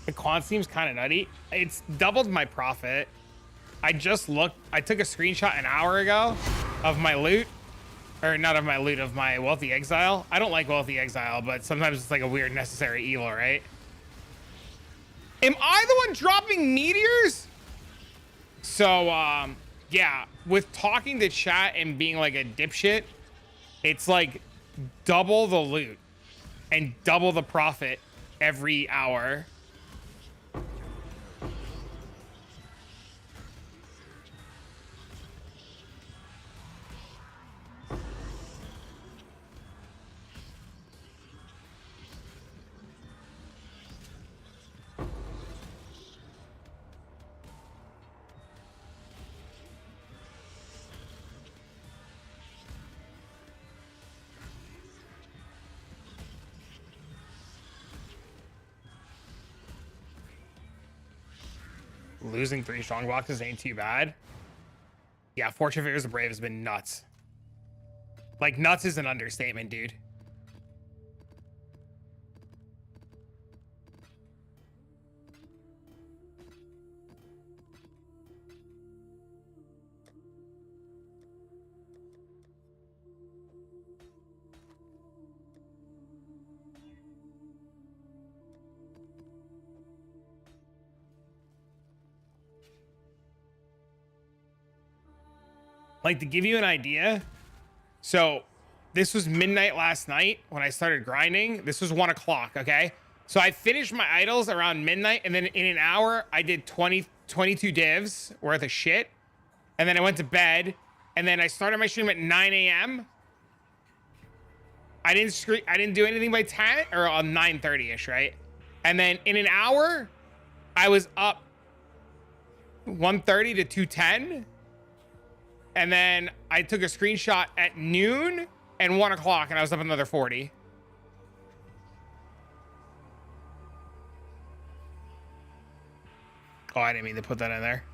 The quant seems kind of nutty. It's doubled my profit. I just looked. I took a screenshot an hour ago of my loot. Or not of my loot, of my Wealthy Exile. I don't like Wealthy Exile, but sometimes it's like a weird necessary evil, right? Am I the one dropping meteors? So, yeah. With talking to chat and being like a dipshit, it's like double the loot and double the profit every hour. losing 3 strong boxes ain't too bad. Yeah, Fortune Favors the Brave has been nuts. Like, nuts is an understatement, dude. Like, to give you an idea, so this was midnight last night when I started grinding. This was 1 o'clock, okay? So I finished my idols around midnight, and then in an hour, I did 22 divs worth of shit. And then I went to bed, and then I started my stream at 9 a.m. I didn't do anything by 10 or on 9:30ish, right? And then in an hour, I was up 1:30 to 2:10. And then I took a screenshot at noon and 1 o'clock, and I was up another 40. Oh, I didn't mean to put that in there.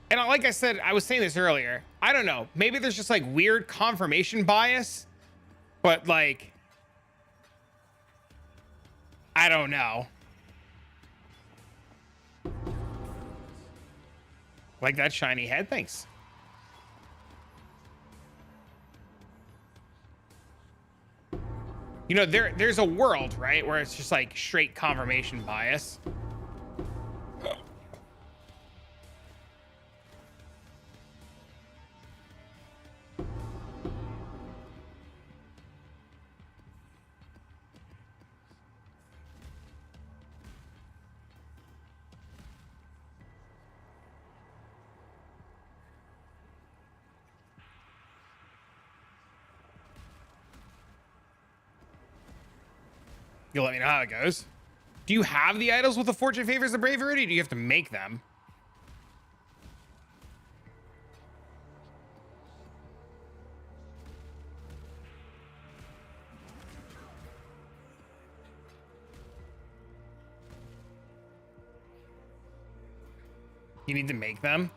And like I said, I was saying this earlier. I don't know. Maybe there's just like weird confirmation bias, but like, I don't know. Like that shiny head. Thanks. You know, there's a world, right, where it's just like straight confirmation bias. You'll let me know how it goes. Do you have the idols with the Fortune Favors the Brave already? Or do you have to make them? You need to make them?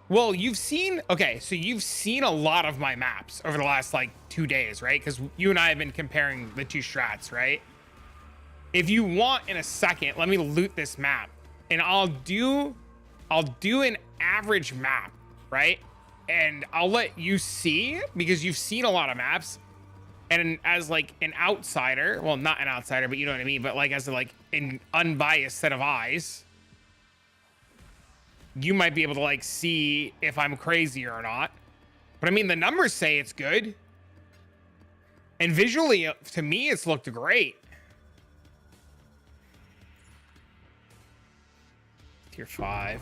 Well, you've seen, okay, so you've seen a lot of my maps over the last like 2 days, right? Because you and I have been comparing the 2 strats, right? If you want, in a second, let me loot this map, and I'll do an average map, right? And I'll let you see, because you've seen a lot of maps, and as like an outsider, well, not an outsider, but you know what I mean, but like as like an unbiased set of eyes, you might be able to like see if I'm crazy or not. But I mean, the numbers say it's good, and visually, to me, it's looked great. Tier 5.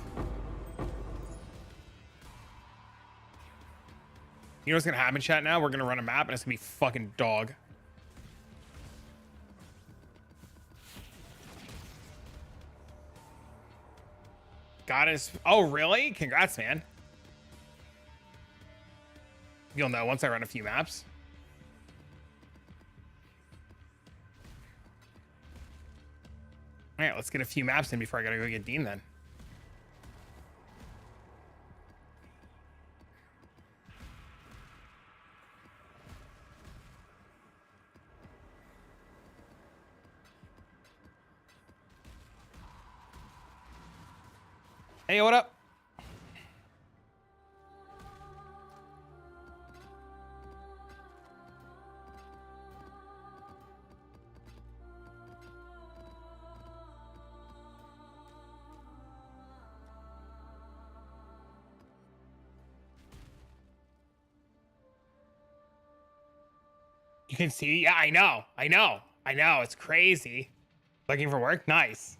You know what's gonna happen, chat? Now we're gonna run a map, and it's gonna be fucking dog. Got his. Oh, really? Congrats, man. You'll know once I run a few maps. All right, let's get a few maps in before I gotta go get Dean then. Hey, what up? You can see? Yeah, I know. It's crazy. Looking for work? Nice.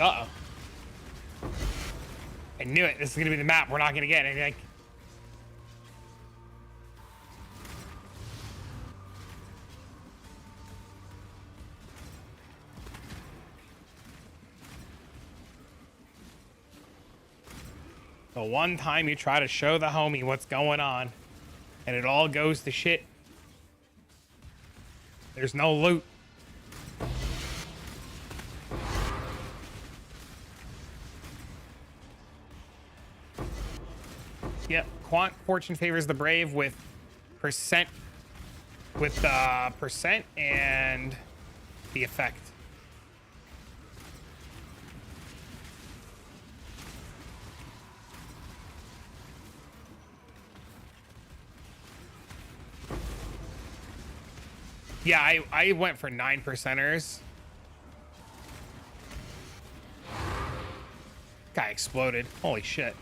Uh-oh. I knew it. This is gonna be the map. We're not gonna get anything. The one time you try to show the homie what's going on, and it all goes to shit. There's no loot. Yep, quant fortune favors the brave with percent, percent and the effect. Yeah, I went for 9%ers. Guy exploded. Holy shit.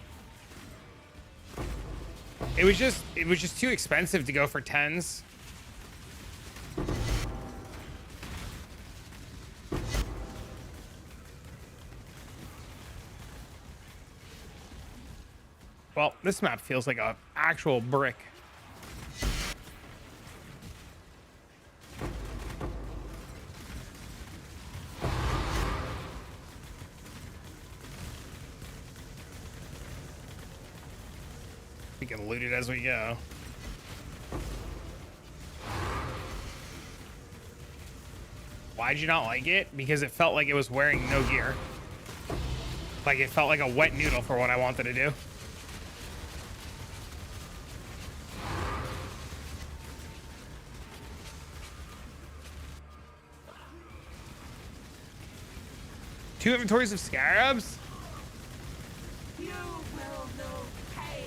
It was just too expensive to go for 10s. Well, this map feels like a actual brick. We can loot it as we go. Why'd you not like it? Because it felt like it was wearing no gear. Like it felt like a wet noodle for what I wanted to do. Two inventories of scarabs? You will know pain.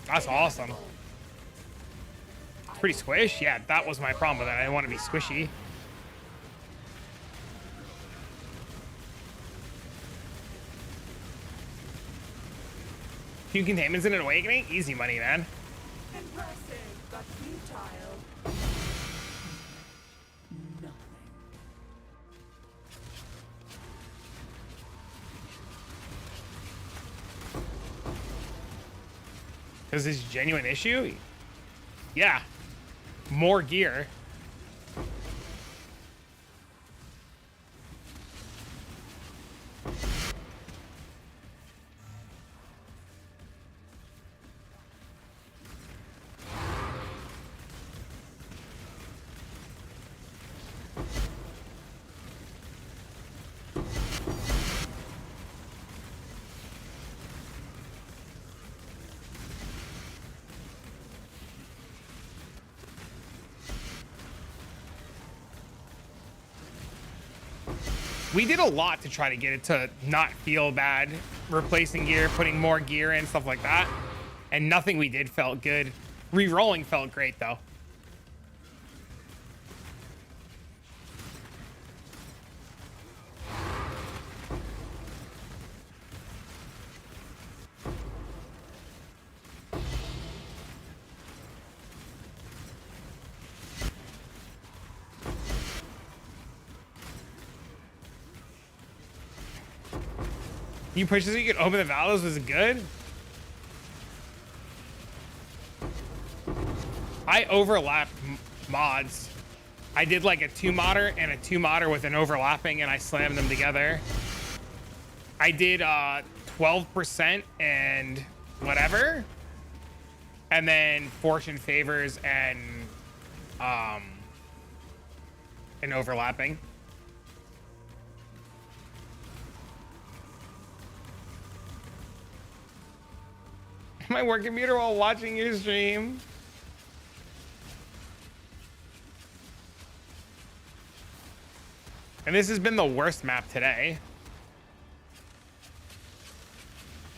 That's awesome. It's pretty squish. Yeah, that was my problem with it. I didn't want to be squishy. Few containments in an awakening? Easy money, man. Impressive, but futile. Nothing. Because it's a genuine issue? Yeah. More gear. We did a lot to try to get it to not feel bad, replacing gear, putting more gear in, stuff like that. And nothing we did felt good. Re-rolling felt great, though. You pushed it so you could open the valves. Was it good? I overlapped mods. I did like a 2-modder and a 2-modder with an overlapping, and I slammed them together. I did 12% and whatever, and then fortune favors and overlapping. My work computer while watching your stream. And this has been the worst map today.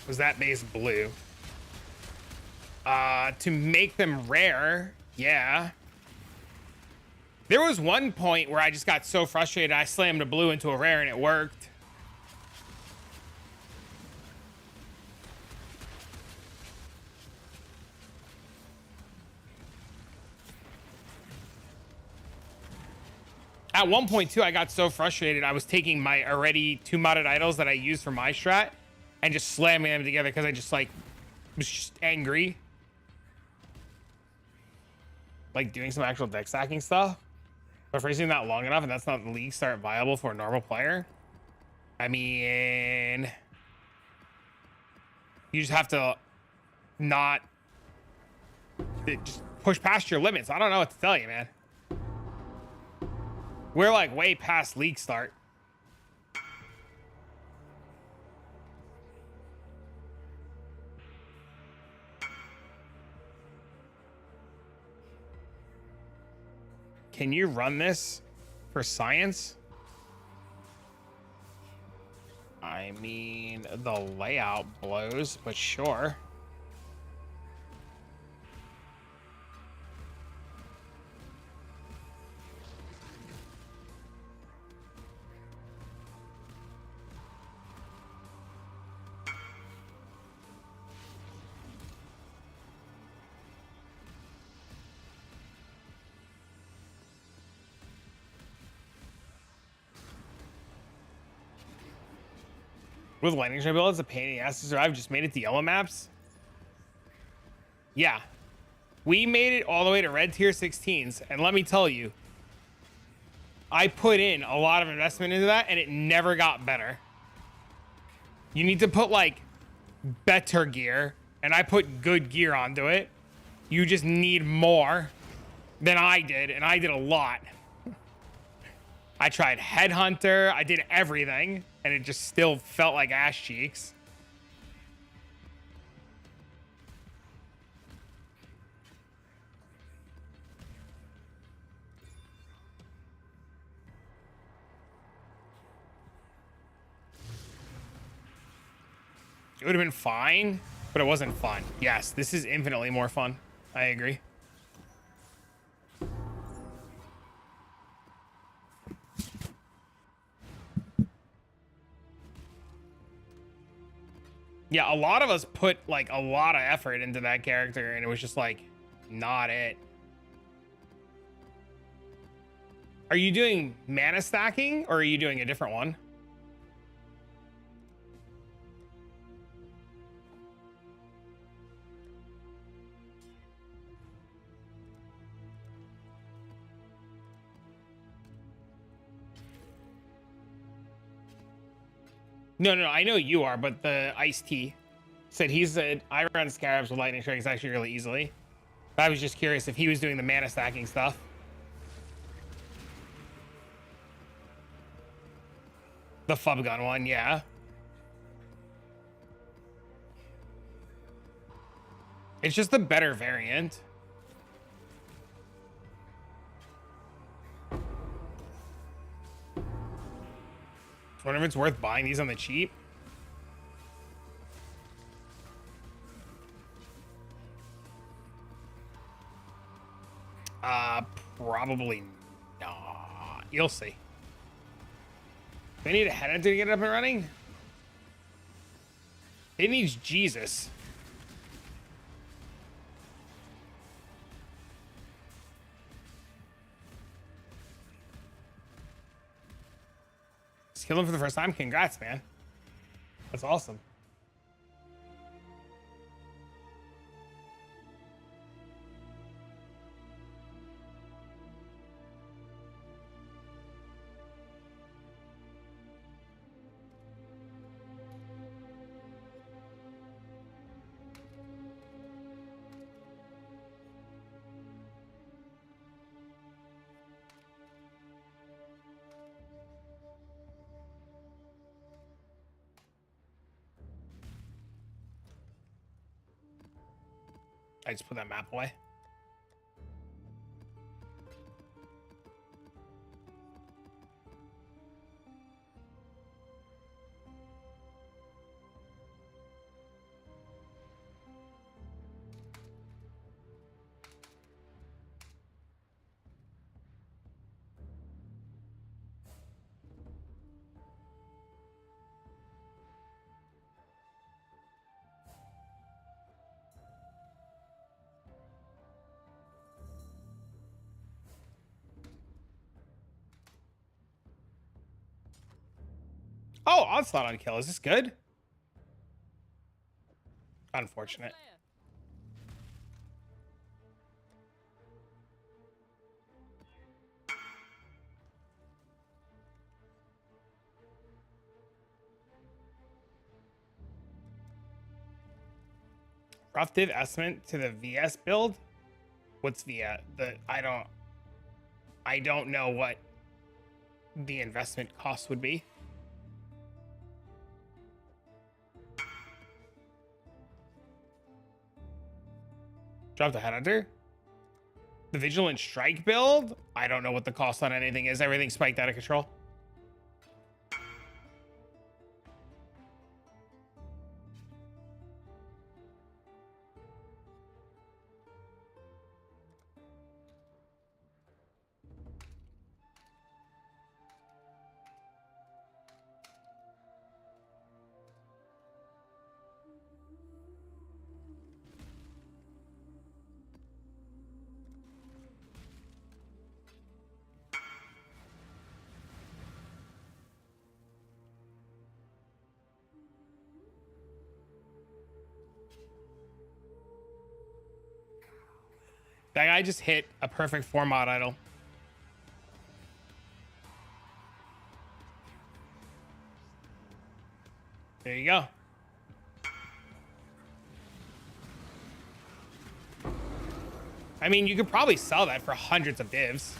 Was that base blue? To make them rare, yeah. There was one point where I just got so frustrated I slammed a blue into a rare and it worked. At one point too, I got so frustrated. I was taking my already 2 modded idols that I used for my strat and just slamming them together because I just like was just angry. Like doing some actual deck stacking stuff. But for using that long enough and that's not the league start viable for a normal player. I mean, you just have to not just push past your limits. I don't know what to tell you, man. We're like way past league start. Can you run this for science? I mean, the layout blows, but sure. With lightning strike build, it's a pain in the ass to survive. Just made it to yellow maps. Yeah. We made it all the way to red tier 16s. And let me tell you, I put in a lot of investment into that and it never got better. You need to put like better gear. And I put good gear onto it. You just need more than I did. And I did a lot. I tried Headhunter. I did everything. And it just still felt like ass cheeks. It would have been fine, but it wasn't fun. Yes, this is infinitely more fun. I agree. Yeah, a lot of us put like a lot of effort into that character and it was just like not it. Are you doing mana stacking or are you doing a different one? No, I know you are, but the Ice T said he said I run Scarabs with Lightning Strikes actually really easily. But I was just curious if he was doing the mana stacking stuff. The Fub Gun one, yeah. It's just the better variant. I wonder if it's worth buying these on the cheap. Probably not. You'll see. They need a headhunter to get it up and running. It needs Jesus. Just killed him for the first time. Congrats, man. That's awesome. I just put that map away. Oh, onslaught on kill. Is this good? Unfortunate. Rough div estimate to the VS build. What's VS? I don't know what the investment cost would be. Drop the headhunter. The Vigilant strike build. I don't know what the cost on anything is. Everything's spiked out of control. That guy just hit a perfect 4-mod idol. There you go. I mean, you could probably sell that for hundreds of divs.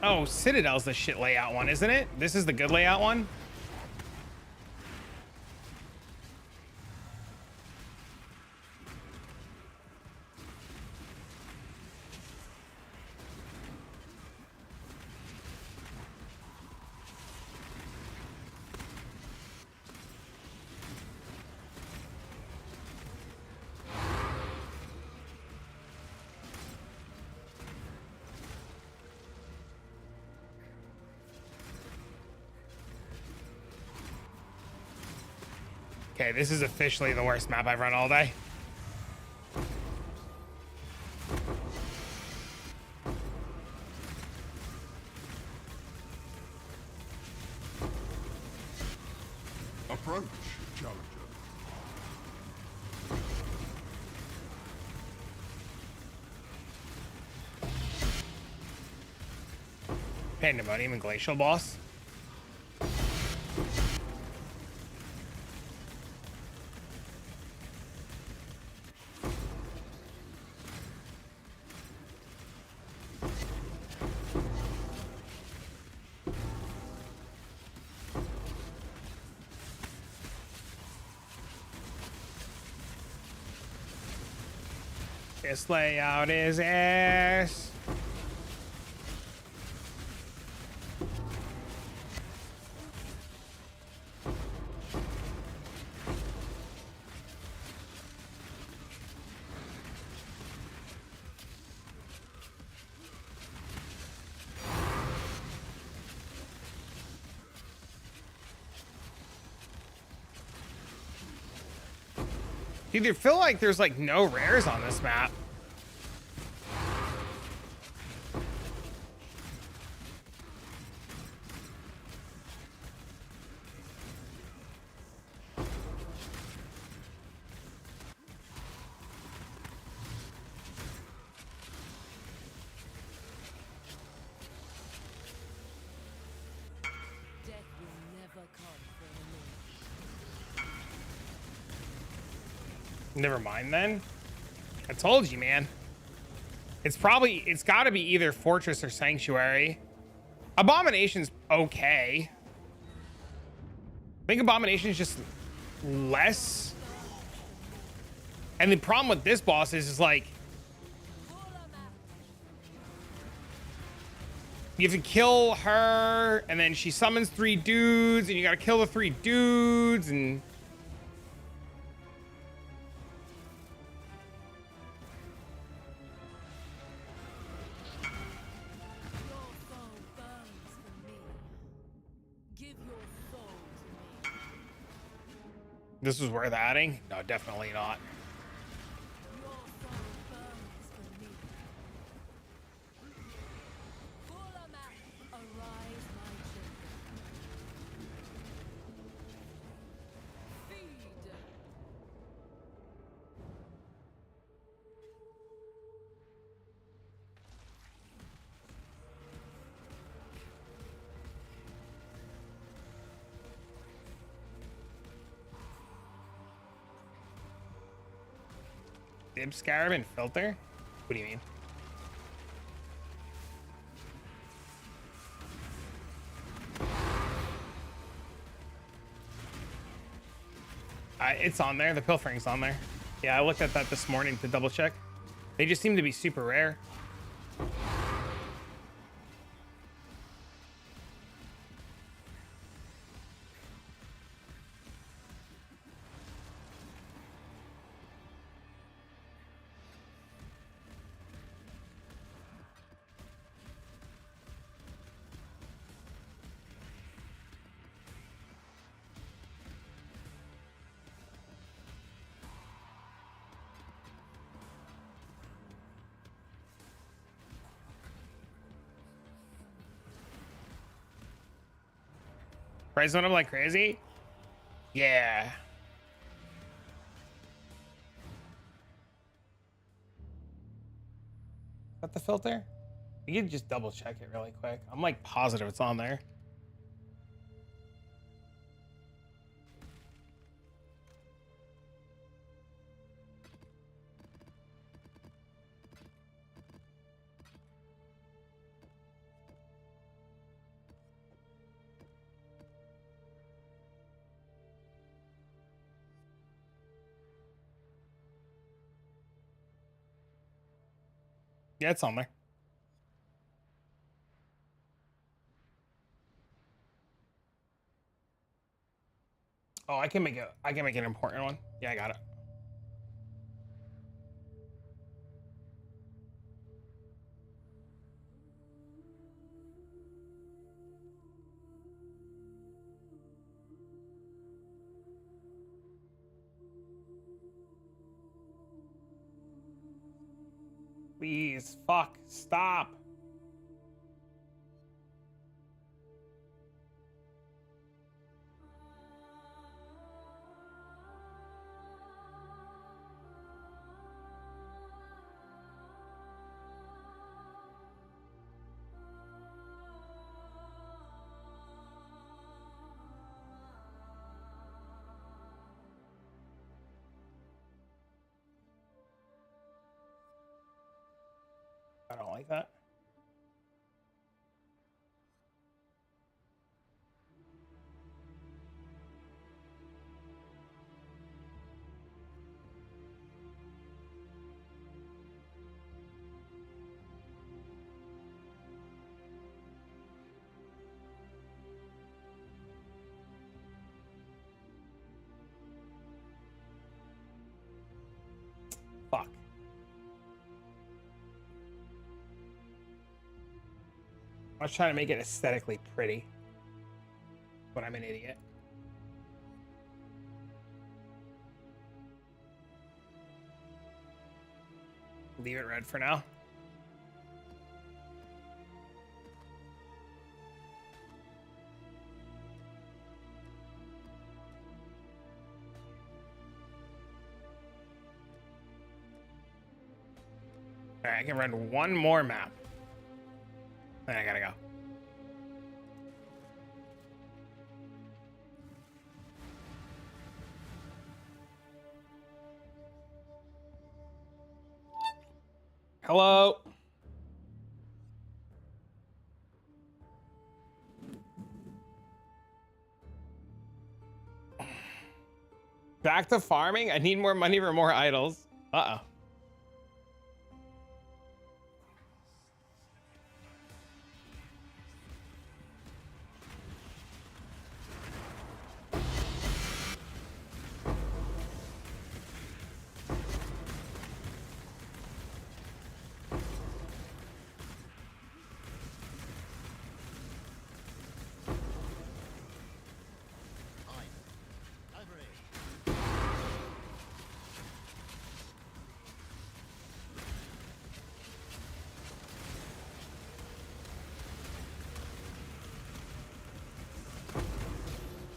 Oh, Citadel's the shit layout one, isn't it? This is the good layout one. Okay, this is officially the worst map I've run all day. Approach, challenger. Pandemonium and Glacial boss. This layout is ass. Dude, I feel like there's like no rares on this map. Death will never come for the Never mind then. I told you, man. It's got to be either Fortress or Sanctuary. Abomination's okay. I think Abomination's just less. And the problem with this boss is like, you have to kill her, and then she summons 3 dudes, and you gotta kill the 3 dudes, and this was worth adding? No, definitely not. FFTB Scarab and filter? What do you mean? It's on there. The pilfering's on there. Yeah, I looked at that this morning to double check. They just seem to be super rare. Price went up like crazy? Yeah. Is that the filter? You can just double check it really quick. I'm like positive it's on there. Yeah, it's on there. Oh, I can make an important one. Yeah, I got it. Please, fuck, stop. I don't like that. Fuck. I was trying to make it aesthetically pretty, but I'm an idiot. Leave it red for now. All right, I can run one more map. Then I gotta go. Hello. Back to farming? I need more money for more idols. Uh-oh.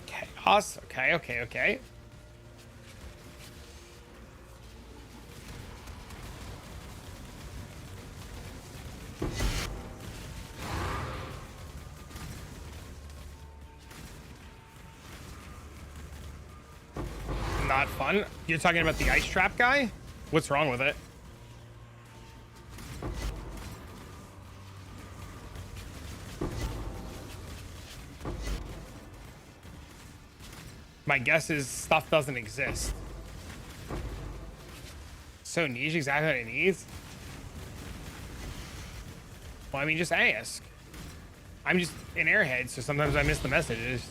Chaos. Okay, okay, okay. Not fun. You're talking about the ice trap guy? What's wrong with it? My guess is stuff doesn't exist. So niche, exactly what it needs? Well, I mean, just ask. I'm just an airhead, so sometimes I miss the messages.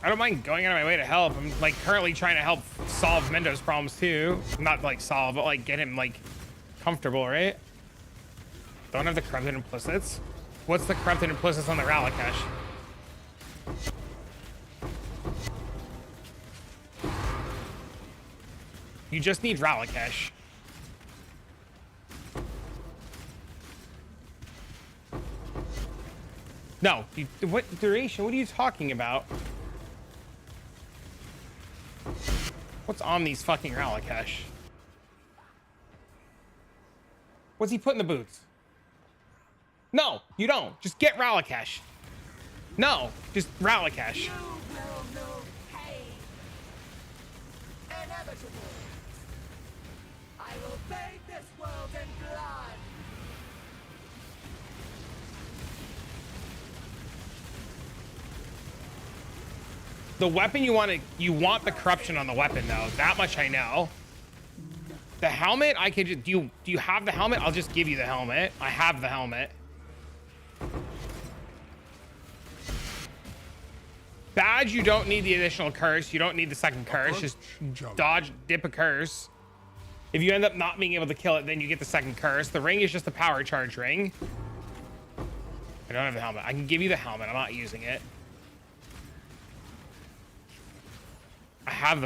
I don't mind going out of my way to help. I'm like currently trying to help solve Mendo's problems too. Not like solve, but like get him like comfortable, right? Don't have the corrupted implicits. What's the corrupted implicits on the Ralakesh? You just need Ralakesh. No, what duration? What are you talking about? What's on these fucking Ralakesh? What's he put in the boots? No, you don't. Just get Ralakesh. No, just Ralakesh. You will know pain. Inevitable. I will bathe this world in blood. The weapon you want the corruption on the weapon though. That much I know. The helmet, I could just, do you have the helmet? I'll just give you the helmet. I have the helmet. Badge, you don't need the additional curse. You don't need the second curse. Just dodge, dip a curse. If you end up not being able to kill it, then you get the second curse. The ring is just a power charge ring. I don't have the helmet. I can give you the helmet. I'm not using it. I have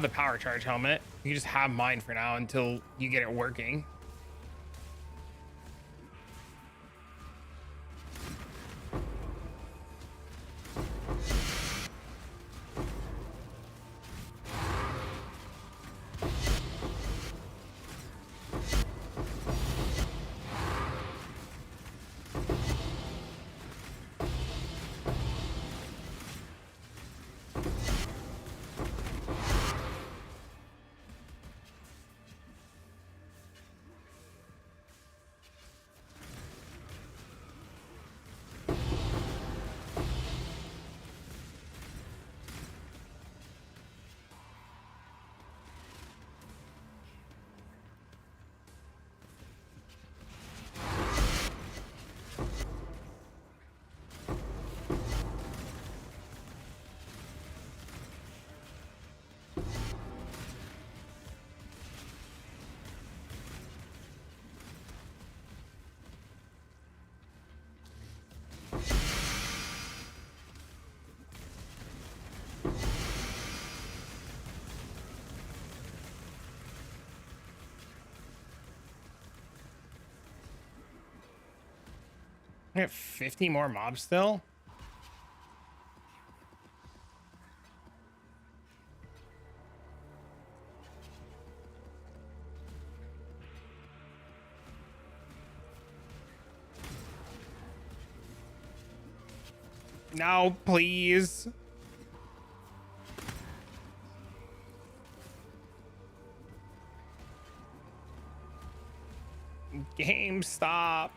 the power charge helmet. You just have mine for now until you get it working. I have 50 more mobs still. No, please. Game, stop.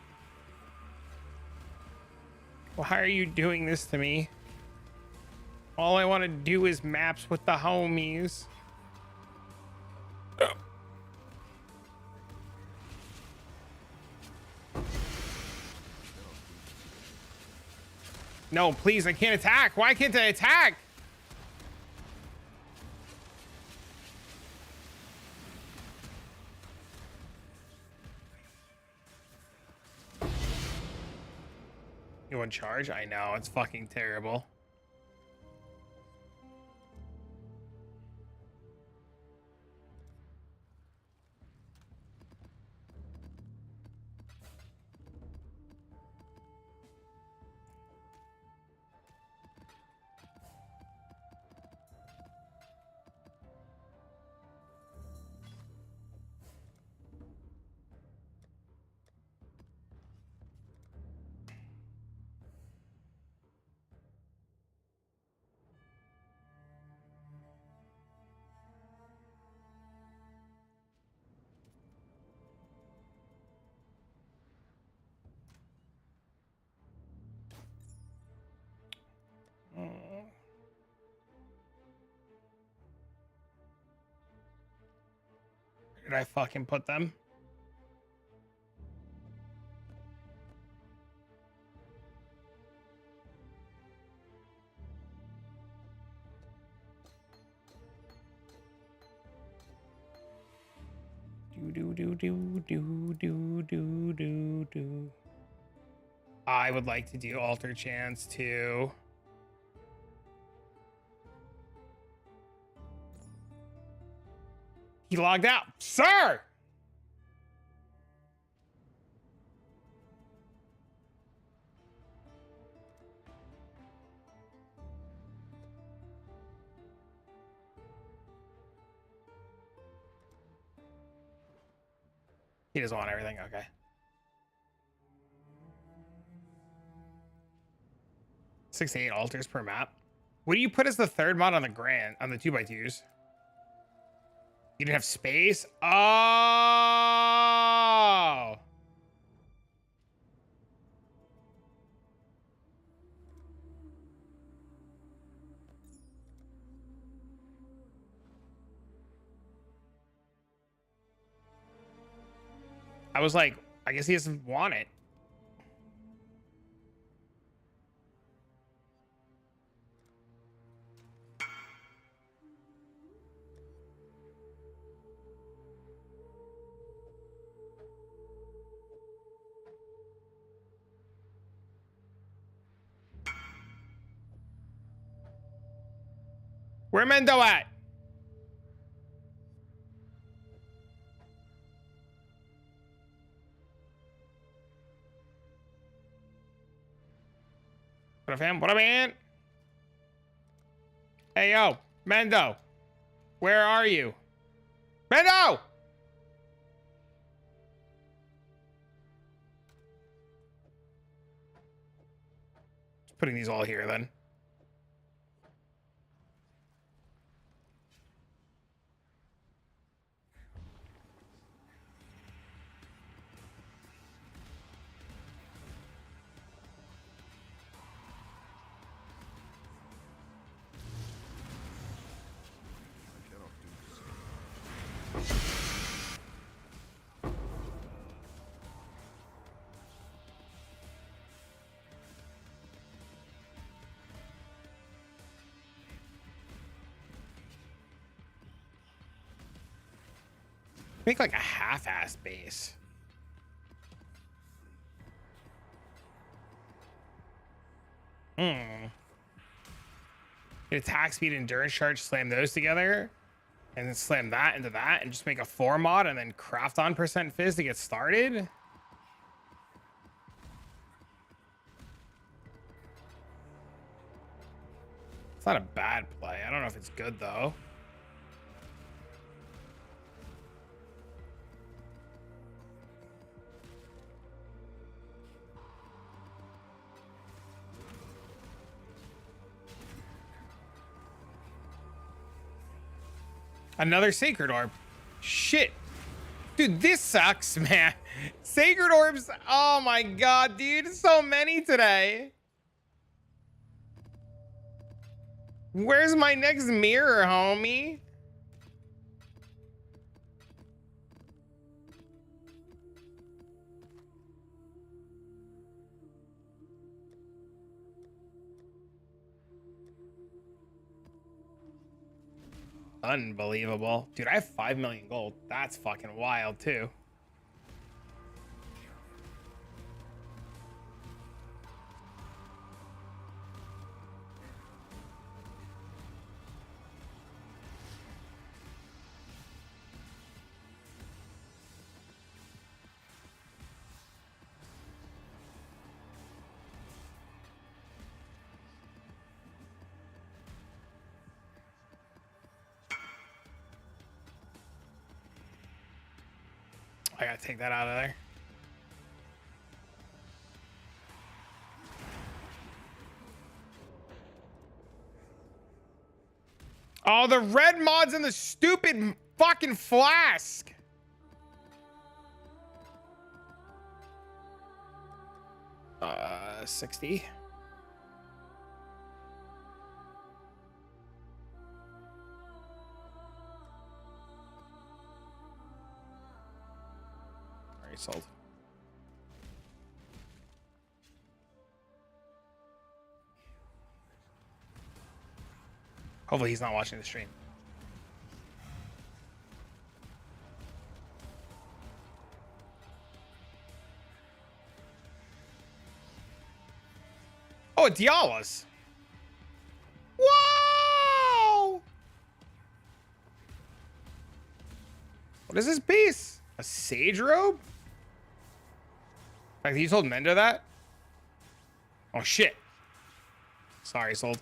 Why are you doing this to me? All I want to do is maps with the homies. No, please, I can't attack. Why can't I attack? You want charge? I know, it's fucking terrible. did I fucking put them? Do. I would like to do alter chance too. He logged out, sir. He doesn't want everything. Okay. 6 to 8 alters per map. What do you put as the third mod on the grand on the 2x2s? You didn't have space? Oh! I was like, I guess he doesn't want it. Where Mendo at? What up, fam? What up, man? Hey, yo, Mendo. Where are you? Mendo! Just putting these all here then. Make like a half-ass base. Get attack speed, endurance charge, slam those together, and then slam that into that, and just make a 4 mod, and then craft on percent fizz to get started. It's not a bad play. I don't know if it's good though. Another sacred orb. Shit. Dude, this sucks, man. Sacred orbs. Oh my god, dude. So many today. Where's my next mirror, homie? Unbelievable. Dude, I have 5 million gold. That's fucking wild, too. I gotta take that out of there. Oh, the red mod's in the stupid fucking flask. Uh, 60. sold. Hopefully he's not watching the stream. Oh, a Dialas. Whoa! What is this piece? A sage robe? Like, you told Mendo that? Oh, shit. Sorry, sold.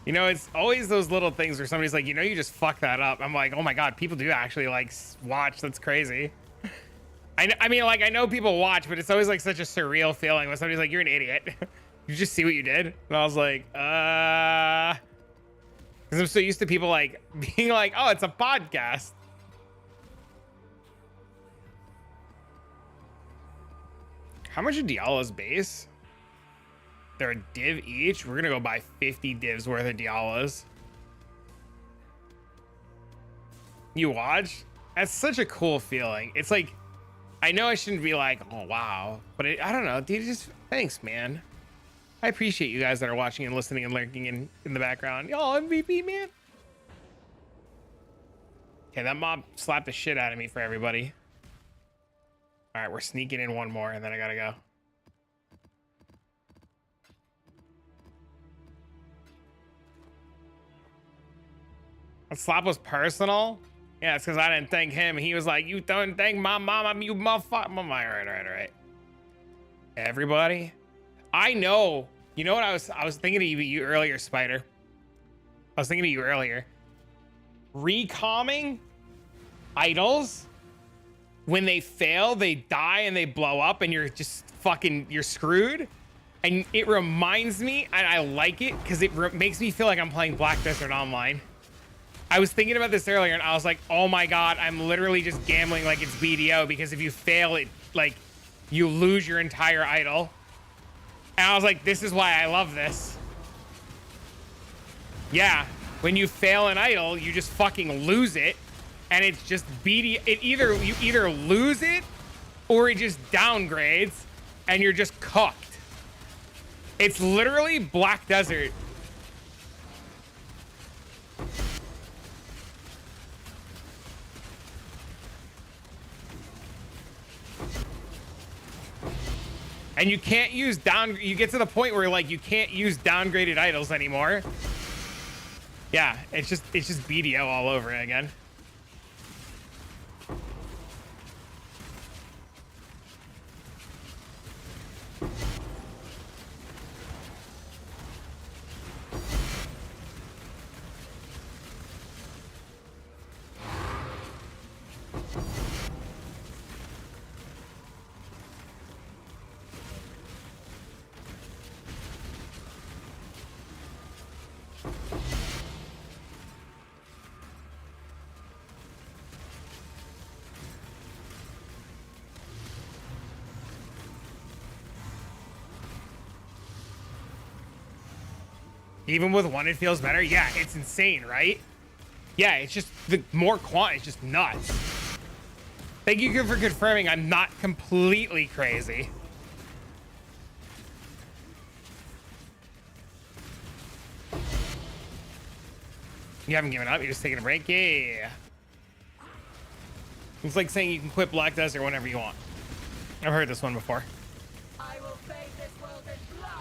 You know, it's always those little things where somebody's like, you know, you just fucked that up. I'm like, oh my God, people do actually like watch. That's crazy. I mean, like, I know people watch, but it's always like such a surreal feeling when somebody's like, you're an idiot. You just see what you did. And I was like, because I'm so used to people like being like, oh, it's a podcast. How much are Diala's base? They're a div each. We're gonna go buy 50 divs worth of Dialas. You watch? That's such a cool feeling. It's like, I know I shouldn't be like, oh wow, but I don't know, dude. Just thanks, man. I appreciate you guys that are watching and listening and lurking in the background. Y'all MVP, man. Okay, that mob slapped the shit out of me for everybody. All right, we're sneaking in one more, and then I gotta go. That slap was personal. Yeah, it's because I didn't thank him. He was like, you don't thank my mama, you motherfucker. I'm like, all right. Everybody, I know. You know what I was thinking of you earlier, Spider. I was thinking of you earlier. Recalming idols, when they fail, they die and they blow up, and you're just fucking, you're screwed. And it reminds me, and I like it because it makes me feel like I'm playing Black Desert Online. I was thinking about this earlier, and I was like, oh my God, I'm literally just gambling like it's BDO, because if you fail it, like, you lose your entire idol. And I was like, this is why I love this. Yeah, when you fail an idol, you just fucking lose it, and it's just BDO. You either lose it, or it just downgrades, and you're just cooked. It's literally Black Desert. And you can't use you get to the point where like you can't use downgraded idols anymore. Yeah, it's just BDO all over again. Even with one, it feels better. Yeah, it's insane, right? Yeah, it's just the more quant, it's just nuts. Thank you for confirming I'm not completely crazy. You haven't given up, you're just taking a break? Yeah. It's like saying you can quit Black Desert whenever you want. I've heard this one before. I will bathe this world in blood.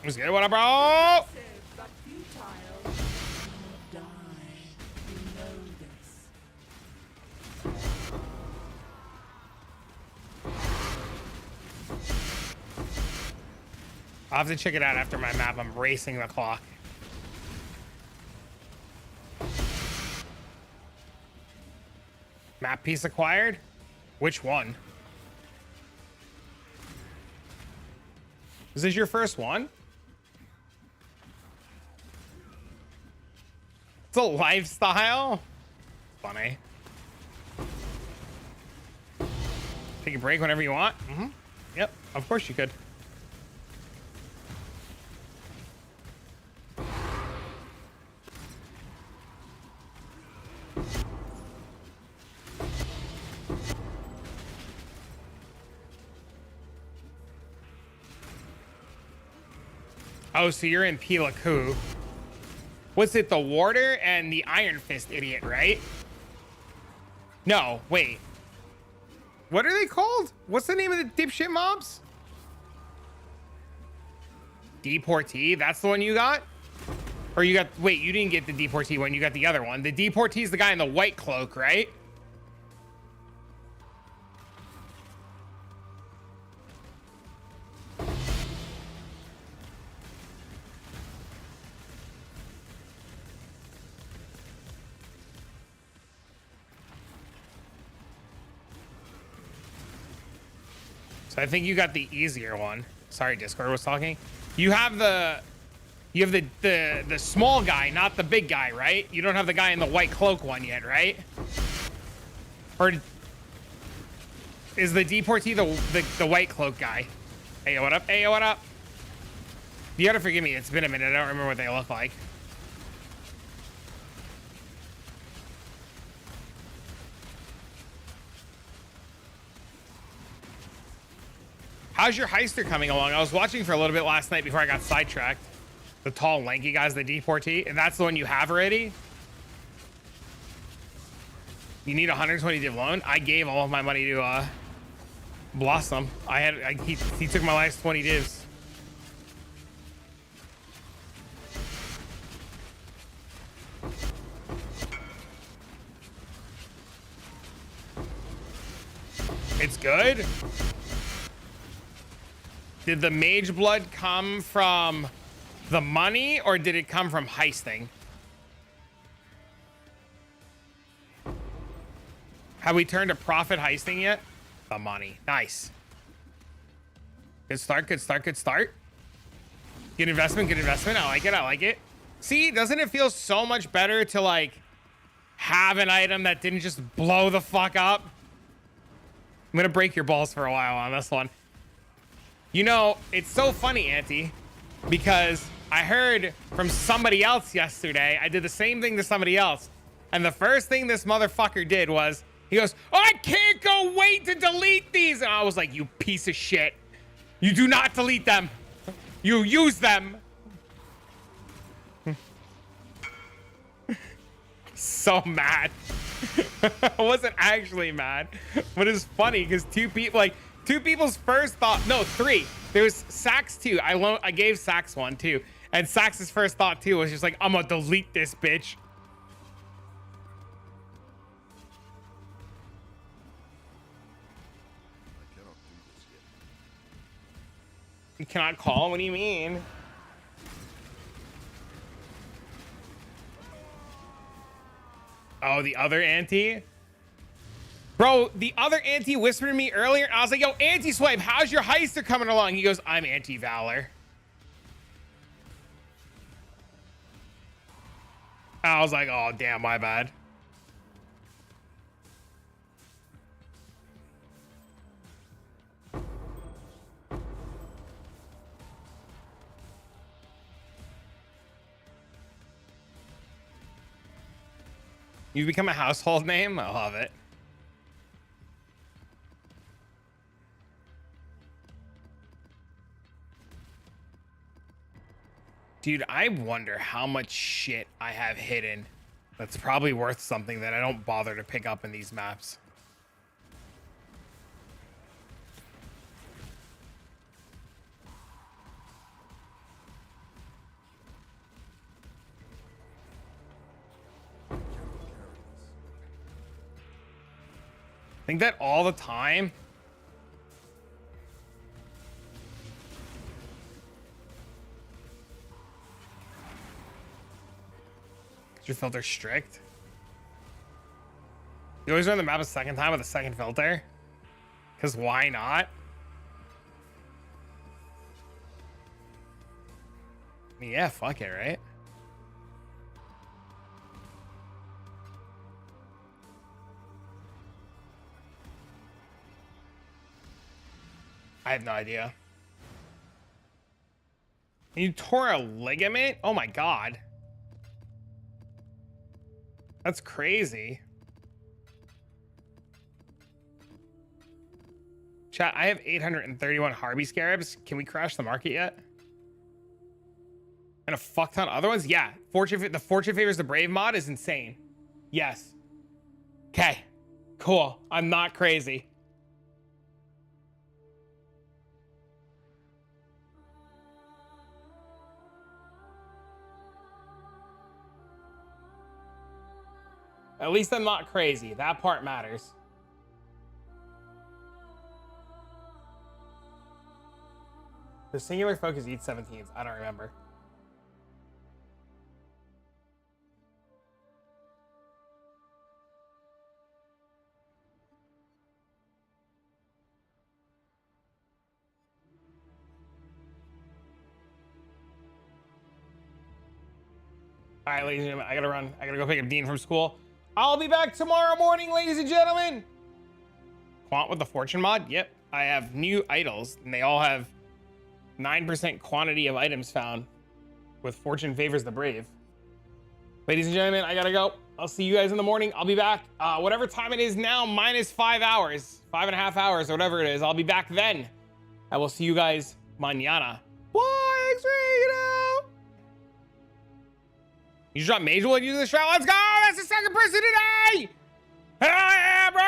What's good? What up, bro? But futile. Die. You know this. I'll have to check it out after my map. I'm racing the clock. Map piece acquired? Which one? Is this your first one? It's a lifestyle? Funny. Take a break whenever you want? Mm-hmm. Yep, of course you could. Oh, so you're in Pilaku. What's it, the Warder and the Iron Fist idiot, right? No, wait. What are they called? What's the name of the dipshit mobs? Deportee, that's the one you got? Or you got, wait, you didn't get the Deportee one, you got the other one. The Deportee is the guy in the white cloak, right? So I think you got the easier one. Sorry, Discord was talking. You have the small guy, not the big guy, right? You don't have the guy in the white cloak one yet, right? Or is the Deportee the white cloak guy? Hey, what up? Hey, what up? You gotta forgive me. It's been a minute. I don't remember what they look like. How's your heister coming along? I was watching for a little bit last night before I got sidetracked. The tall, lanky guy's the Deportee, and that's the one you have already? You need 120 div loan? I gave all of my money to Blossom. He took my last 20 divs. It's good? Did the mage blood come from the money or did it come from heisting? Have we turned a profit heisting yet? The money. Nice. Good start, good start, good start. Good investment, good investment. I like it, I like it. See, doesn't it feel so much better to like have an item that didn't just blow the fuck up? I'm gonna break your balls for a while on this one. You know, it's so funny, Auntie, because I heard from somebody else yesterday. I did the same thing to somebody else. And the first thing this motherfucker did was, he goes, I can't go wait to delete these. And I was like, you piece of shit. You do not delete them. You use them. So mad. I wasn't actually mad. But it's funny because two people's first thought, no, three. There was Sax too. I gave Sax one too. And Sax's first thought too was just like, I'm gonna delete this bitch. You cannot call? What do you mean? Oh, the other Auntie? Bro, the other Auntie whispered to me earlier. I was like, yo, Auntie Swipe, how's your heister coming along? He goes, I'm Auntie Valor. I was like, oh, damn, my bad. You've become a household name? I love it. Dude, I wonder how much shit I have hidden that's probably worth something that I don't bother to pick up in these maps. Think that all the time. Is your filter strict? You always run the map a second time with a second filter? Because why not? I mean, yeah, fuck it, right? I have no idea. You tore a ligament? Oh my god. That's crazy. Chat, I have 831 Harby Scarabs. Can we crash the market yet? And a fuck ton of other ones? Yeah. The Fortune Favors the Brave mod is insane. Yes. Okay. Cool. I'm not crazy. At least I'm not crazy. That part matters. The singular focus eats 17s. I don't remember. All right, ladies and gentlemen, I gotta run. I gotta go pick up Dean from school. I'll be back tomorrow morning, ladies and gentlemen. Quant with the fortune mod? Yep. I have new idols, and they all have 9% quantity of items found with Fortune Favors the Brave. Ladies and gentlemen, I gotta go. I'll see you guys in the morning. I'll be back. Whatever time it is now, minus 5 hours, 5.5 hours, or whatever it is. I'll be back then. I will see you guys mañana. Bye, X-Ray, You just dropped Major Wood using the strat. Let's go! That's the second person today! Hell yeah, bro!